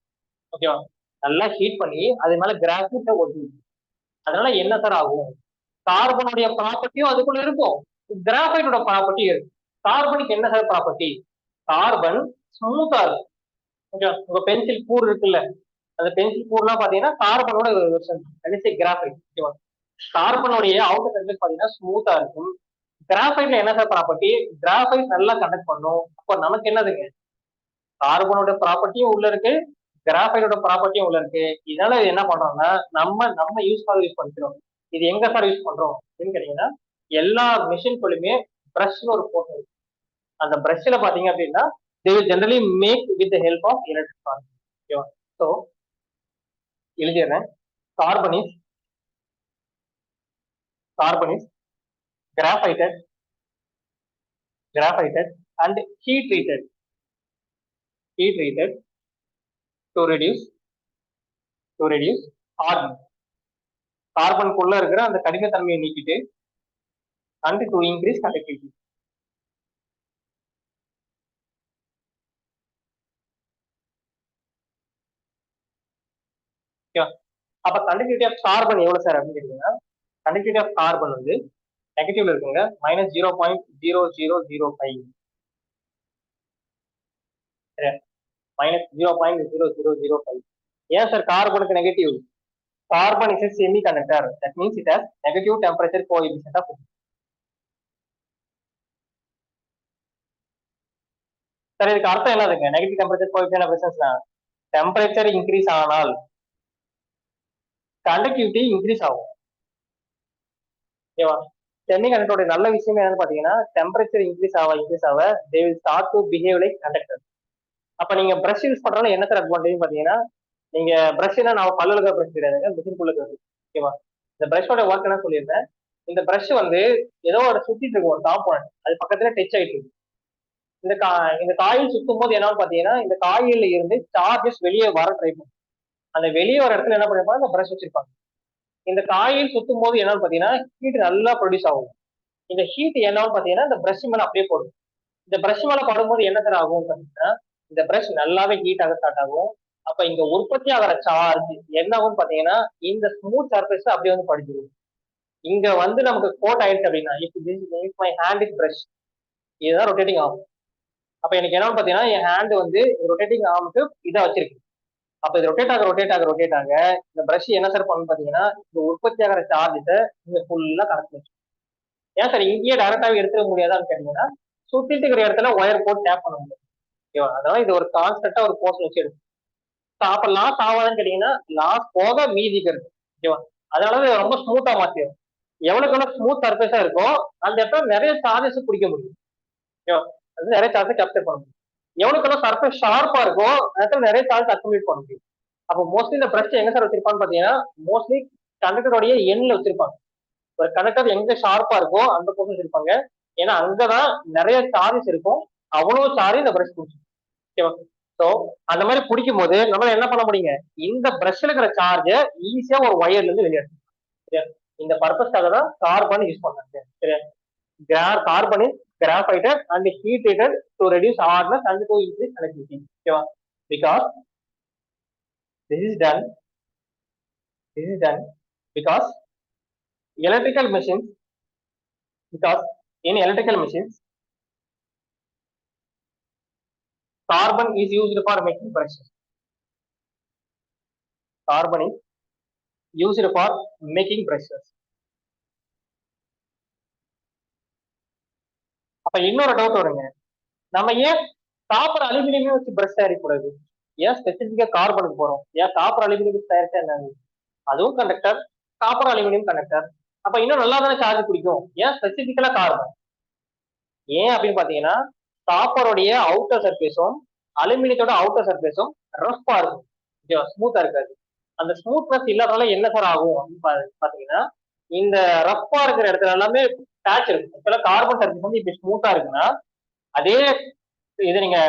ஓகேவா? நல்லா ஹீட் பண்ணி அது மேல கிராஃபைட்டை ஒட்டி. அதனால என்ன சார் ஆகும்? கார்பனுடைய ப்ராப்பர்ட்டியும் அதுக்குள்ள இருக்கும், கிராஃபைட்டோட ப்ராப்பர்ட்டியும் இருக்கு. கார்பனுக்கு என்ன சார் ப்ராப்பர்ட்டி? கார்பன் ஸ்மூத்தா இருக்கும். ஓகேவா? உங்க பென்சில் கூர் இருக்குல்ல, அந்த பென்சில் கூர்லாம் பாத்தீங்கன்னா கார்பனோட கிராஃபைட். ஓகேவா? கார்பனுடைய அவுட்டர் சர்ஃபேஸ் பாத்தீங்கன்னா ஸ்மூத்தா இருக்கும். கிராஃபைட்ல என்ன சார் ப்ராப்பர்ட்டி? கிராஃபைட் நல்லா கண்டக்ட் பண்ணும். அப்போ நமக்கு என்னதுங்க, கார்பனோட ப்ராப்பர்ட்டியும் உள்ள இருக்கு, கிராஃபைட்டோட ப்ராப்பர்ட்டியும் உள்ள இருக்கு. இதனால இது என்ன பண்றோம்னா நம்ம யூஸ் பண்ணிக்கிறோம். இது எங்க சார் யூஸ் பண்றோம் அப்படின்னு கேட்டீங்கன்னா எல்லா மிஷின்குள்ளுமே பிரஷ்னு ஒரு போர்ட் இருக்கு. அந்த பிரஷ்ல பாத்தீங்க அப்படின்னா they will generally make with the help of electric current. ஓகேவா? ஸோ எழுதிடுறேன். Carbon is graphited and heat treated to reduce hardness. கார்பனுக்குள்ள இருக்கிற அந்த கடினத்தன்மையை நீக்கிட்டு and to increase conductivity. அப்ப கண்டக்டிவிட்டி ஆஃப் கார்பன் எவ்வளவு சார் அப்படின்னு கேட்டீங்கன்னா, கண்டக்டிவிட்டி ஆஃப் கார்பன் வந்து நெகட்டிவ்ல இருக்குங்க -0.0005, -0.0005. ஏன் சார் கார்பனுக்கு negative? Carbon is a semiconductor. That means it has negative temperature coefficient of. Sir இதுக்கு அர்த்தம் என்னதுங்க? நெகட்டிவ் டெம்பரேச்சர் கோஎஃபிஷியன்ட் ஆஃப் ரெசிஸ்டன்ஸ்னா டெம்பரேச்சர் இன்க்ரீஸ் ஆனால் கண்டக்டிவிட்டி இன்க்ரீஸ் ஆகும். ஓகேவா? செமிகண்டக்டரோட நல்ல விஷயம் என்னன்னு பாத்தீங்கன்னா, டெம்பரேச்சர் இன்க்ரீஸ் ஆக they will start to behave like conductor. அப்ப நீங்க பிரஷ் யூஸ் பண்றதுல என்ன சார் அட்வான்டேஜ் பாத்தீங்கன்னா, நீங்க பிரஷ்னா நான் பல்லுல இருக்கிற பிரஷ் கிடையாதுங்க, மிஷின்குள்ள இருக்கிறது. ஓகேவா? இந்த பிரஷோட ஒர்க் என்ன சொல்லியிருந்தேன். இந்த பிரஷ் வந்து ஏதோ ஒரு சுத்திட்டு இருக்கும், ஒரு காம்பவுண்ட் அது பக்கத்துல டச் ஆயிட்டு இருக்கு. இந்த காயில் சுத்தும் போது என்னன்னு பாத்தீங்கன்னா, இந்த காயில்ல இருந்து சார்ஜஸ் வெளியே வர ட்ரை பண்ணும். அந்த வெளியே வர இடத்துல என்ன பண்ணிருப்பாங்க, இந்த பிரஷ் வச்சிருப்பாங்க. இந்த காயில் சுத்தும் போது என்னன்னு பாத்தீங்கன்னா ஹீட் நல்லா ப்ரொடியூஸ் ஆகும். இந்த ஹீட் என்னன்னு பாத்தீங்கன்னா இந்த பிரஷ் மேல அப்படியே போடும். இந்த பிரஷ் மேல படும்போது என்ன சார் ஆகும் பாத்தீங்கன்னா, இந்த பிரஷ் நல்லாவே ஹீட் ஆக ஸ்டார்ட் ஆகும். அப்ப இங்க உற்பத்தி ஆகிற சார்ஜ் என்ன ஆகும் பாத்தீங்கன்னா, இந்த ஸ்மூத் சர்ஃபேஸ் அப்படியே வந்து படிச்சிடும். இங்க வந்து நமக்கு கோட் ஆயிடுச்சு அப்படின்னா, if my hand is brush, இதுதான் ரொட்டேட்டிங் ஆகும். அப்ப எனக்கு என்னன்னு பாத்தீங்கன்னா, என் ஹேண்ட் வந்து ரொட்டேட்டிங் ஆர்முக்கு இதை வச்சிருக்கு. அப்ப இது ரொட்டேட் ஆக இந்த பிரஷ் என்ன சார் பண்ணு பாத்தீங்கன்னா, இந்த உற்பத்தி ஆகிற சார்ஜஸை இங்க ஃபுல்லா கனெக்ட் வச்சு. ஏன் சார் இங்கேயே டைரக்டாவே எடுத்துக்க முடியாதான்னு கேட்டீங்கன்னா, சுத்திட்டு இருக்கிற இடத்துல ஒயர் போட்டு டேப் பண்ண முடியும். ஓகேவா? அதனால இது ஒரு கான்ஸ்டன்டா ஒரு போர்ஷன் வச்சு எடுக்கும். அப்ப லாஸ் ஆகாதுன்னு கேட்டீங்கன்னா, லாஸ் போக மீதிக்கிறது. ஓகேவா? அதனால ரொம்ப ஸ்மூத்தா மாத்திடும். எவ்வளவுக்கு ஸ்மூத் சர்ஃபேஸா இருக்கோ அந்த இடத்துல நிறைய சார்ஜஸ் பிடிக்க முடியும். ஓகேவா? அது நிறைய சார்ஜஸ் கேப்சர் பண்ண முடியும். எவ்வளவுக்கு சர்ஃபேஸ் ஷார்ப்பா இருக்கோ அதுல நிறைய சார்ஜ் அக்குமுலேட் பண்ண முடியும். அப்போ மோஸ்ட்லி இந்த பிரஷ் எங்க சார் வச்சிருப்பான்னு பாத்தீங்கன்னா, மோஸ்ட்லி கண்டக்டருடைய எண்ணில் வச்சிருப்பாங்க. ஒரு கண்டக்டர் எங்க ஷார்ப்பா இருக்கோ அந்த போர்ஷன் வச்சிருப்பாங்க. ஏன்னா அங்கதான் நிறைய சார்ஜஸ் இருக்கும். அவ்வளவு சார்ஜ் இந்த பிரஷ் பிடிச்சிடும். ஓகேவா? ஸோ அந்த மாதிரி பிடிக்கும் போது நம்ம என்ன பண்ண முடியுங்க, இந்த பிரஷ்ல இருக்கிற சார்ஜை ஈஸியா ஒரு ஒயர்ல இருந்து வெளியேற்றும். சரியா? இந்த பர்பஸ்க்காக தான் கார்பன் யூஸ் பண்ணாங்க. சரியா? Carbon is graphited and heat treated to reduce hardness and to increase conductivity. Okay, because this is done because electrical machines, because in electrical machines carbon is used for making brushes. Carbon is used for making brushes. அப்ப இன்னொரு doubt வருங்க, நம்ம ஏன் copper அலுமினியமே வச்சு brush தயாரிக்கூடாது? ஏன் ஸ்பெசிபிக்கா கார்பனுக்கு போறோம்? ஏன் copper aluminium தயாரிச்சா என்ன? அதுவும் கண்டக்டர், காப்பர் அலுமினியம் கண்டக்டர். அப்ப இன்னும் நல்லா தானே சார்ஜ் பிடிக்கும். ஏன் ஸ்பெசிபிக்கலா கார்பன்? ஏன் அப்படின்னு பாத்தீங்கன்னா, காப்பருடைய அவுட்டர் சர்ஃபேஸும் அலுமினியத்தோட அவுட்டர் சர்ஃபேஸும் ரஃப்பா இருக்கும், ஸ்மூத்தா இருக்காது. அந்த ஸ்மூத்னஸ் இல்லாதனால என்ன சார் ஆகும் அப்படின்னு பாத்தீங்கன்னா, இந்த ரஃப்பா இருக்கிற இடத்துல எல்லாமே பேட்ச் இருக்கும். இப்பெல்லாம் கார்பன் சர்ஃபேஸ் வந்து இப்படி ஸ்மூத்தா இருக்குன்னா, அதே இது நீங்க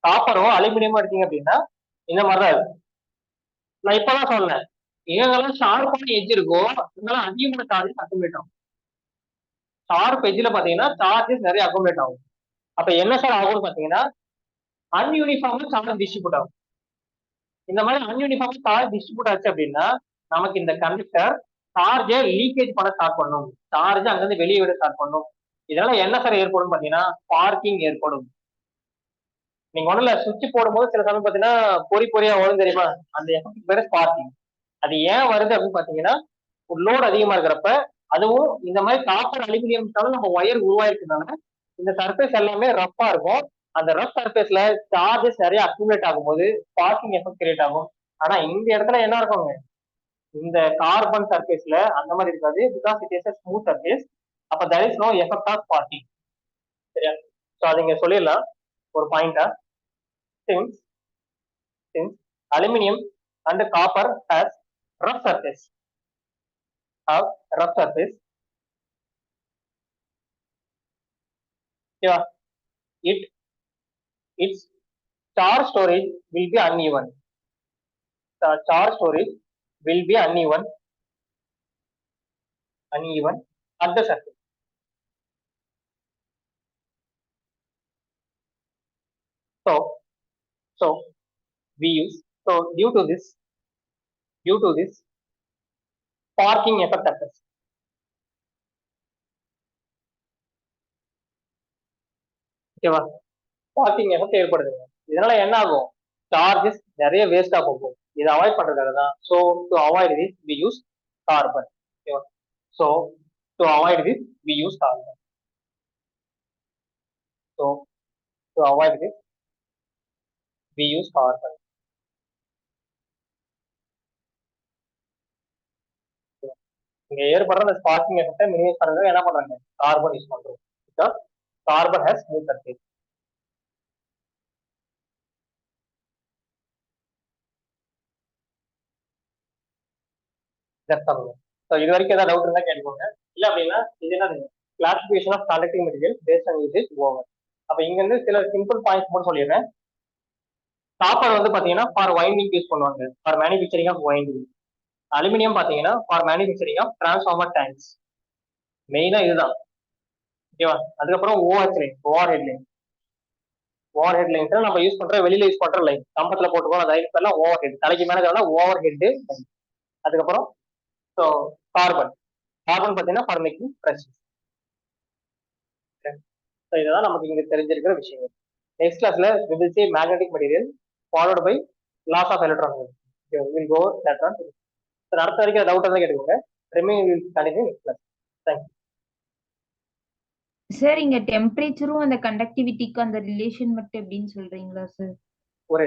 காப்பரோ அலுமினியமோ எடுத்தீங்க அப்படின்னா இந்த மாதிரிதான் இருக்கும். நான் இப்பதான் சொன்னேன், எங்கெல்லாம் ஷார்ப்பான எட்ஜ் இருக்கோ இதெல்லாம் அதிகமான சார்ஜஸ் அக்குமுலேட் ஆகும். ஷார்ப் எட்ஜ்ல பாத்தீங்கன்னா சார்ஜஸ் நிறைய அக்குமுலேட் ஆகும். அப்ப என்ன சார் ஆகும்னு பாத்தீங்கன்னா, அன்யூனிஃபார்மா சார்ஜ் டிஸ்ட்ரிபியூட் ஆகும். இந்த மாதிரி அன்யூனிஃபார்மா சார்ஜ் டிஸ்ட்ரிபியூட் ஆச்சு அப்படின்னா நமக்கு இந்த கண்டக்டர் சார்ஜை லீக்கேஜ் பண்ண ஸ்டார்ட் பண்ணும். சார்ஜ் அங்கிருந்து வெளியே விட ஸ்டார்ட் பண்ணும். இதனால என்ன சார் ஏற்படும் பாத்தீங்கன்னா, ஸ்பார்க்கிங் ஏற்படும். நீங்க ஒண்ணுல சுவிட்ச் போடும்போது சில சமயம் பாத்தீங்கன்னா பொறியா வரும் தெரியுமா, அந்த எஃபெக்ட் பேரு ஸ்பார்க்கிங். அது ஏன் வருது அப்படின்னு பாத்தீங்கன்னா, லோட் அதிகமா இருக்கிறப்ப, அதுவும் இந்த மாதிரி காப்பர் அலுமினியம்னால நம்ம ஒயர் உருவாயிருக்கிறதுனால இந்த சர்ஃபேஸ் எல்லாமே ரஃப்பா இருக்கும். அந்த ரஃப் சர்ஃபேஸ்ல சார்ஜஸ் நிறைய அக்குமுலேட் ஆகும்போது ஸ்பார்க்கிங் எஃபெக்ட் கிரியேட் ஆகும். ஆனா இந்த இடத்துல என்ன இருக்குங்க, இந்த கார்பன் சர்ஃபேஸ்ல அந்த மாதிரி இருக்காது. Because it is a smooth surface. அப்ப there is no effect of sparking. சரியா? ஸோ அது இங்க சொல்லிடலாம் ஒரு பாயிண்டா. since since aluminum and copper has rough surface have rough surface, yeah, its charge storage will be uneven. The charge storage will be uneven at the surface. So we use, so due to this sparking effect occurs. ஓகேவா, sparking effect ஏற்படுதுங்க. இதனால என்ன ஆகும், charges நிறைய வேஸ்டா போகும். இதை avoid பண்றதுக்காக தான். So to avoid this we use carbon. ஓகேவா, so to avoid this we use carbon. So to avoid this we use carbon. இங்க ஏற்படுற அந்த ஸ்பார்க்கிங் எஃபெக்டை மினிமைஸ் பண்றது என்ன பண்றாங்க, கார்பன் யூஸ் பண்றோம். Because carbon has smooth surface. So இது வரைக்கும் ஏதாவது டவுட் இருந்தா கேட்டுக்கோங்க. இல்லை அப்படின்னா இது என்ன classification of conducting material based on usage over. அப்ப இங்க இருந்து சில சிம்பிள் பாயிண்ட்ஸ் மட்டும் சொல்லிடுறேன். காப்பர் வந்து பாத்தீங்கன்னா ஃபார் வைண்டிங் யூஸ் பண்ணுவாங்க, for manufacturing of winding. Aluminium பாத்தீங்கன்னா for manufacturing of transformer tanks. மெயினா இதுதான். ஓகேவா, அதுக்கப்புறம் overhead line. Overhead lines நம்ம யூஸ் பண்ற, வெளியில யூஸ் பண்ற லைன், கம்பத்துல போட்டுக்கோ அந்த லைன்ஸ் எல்லாம் ஓவர் ஹெட், தலைக்கு மேல ஓவர் ஹெட். அதுக்கப்புறம் ஸோ கார்பன் பாத்தீங்கன்னா ஃபார் மேக்கிங் ப்ரெஷ். ஸோ இதெல்லாம் நமக்கு இங்க தெரிஞ்சிருக்கிற விஷயங்கள். நெக்ஸ்ட் கிளாஸ்ல we will see magnetic material followed by laws of electromagnetism. Okay, we will go that one. So அடுத்த வரைக்கும் டவுட் இருந்தா கேட்டுக்கோங்க. remaining will continue next class. Thank you. Sir இங்க டெம்பரேச்சரும் அந்த கண்டக்டிவிட்டிக்கு அந்த ரிலேஷன் மட்டும் எப்படின்னு சொல்றீங்களா சார்? ஒரே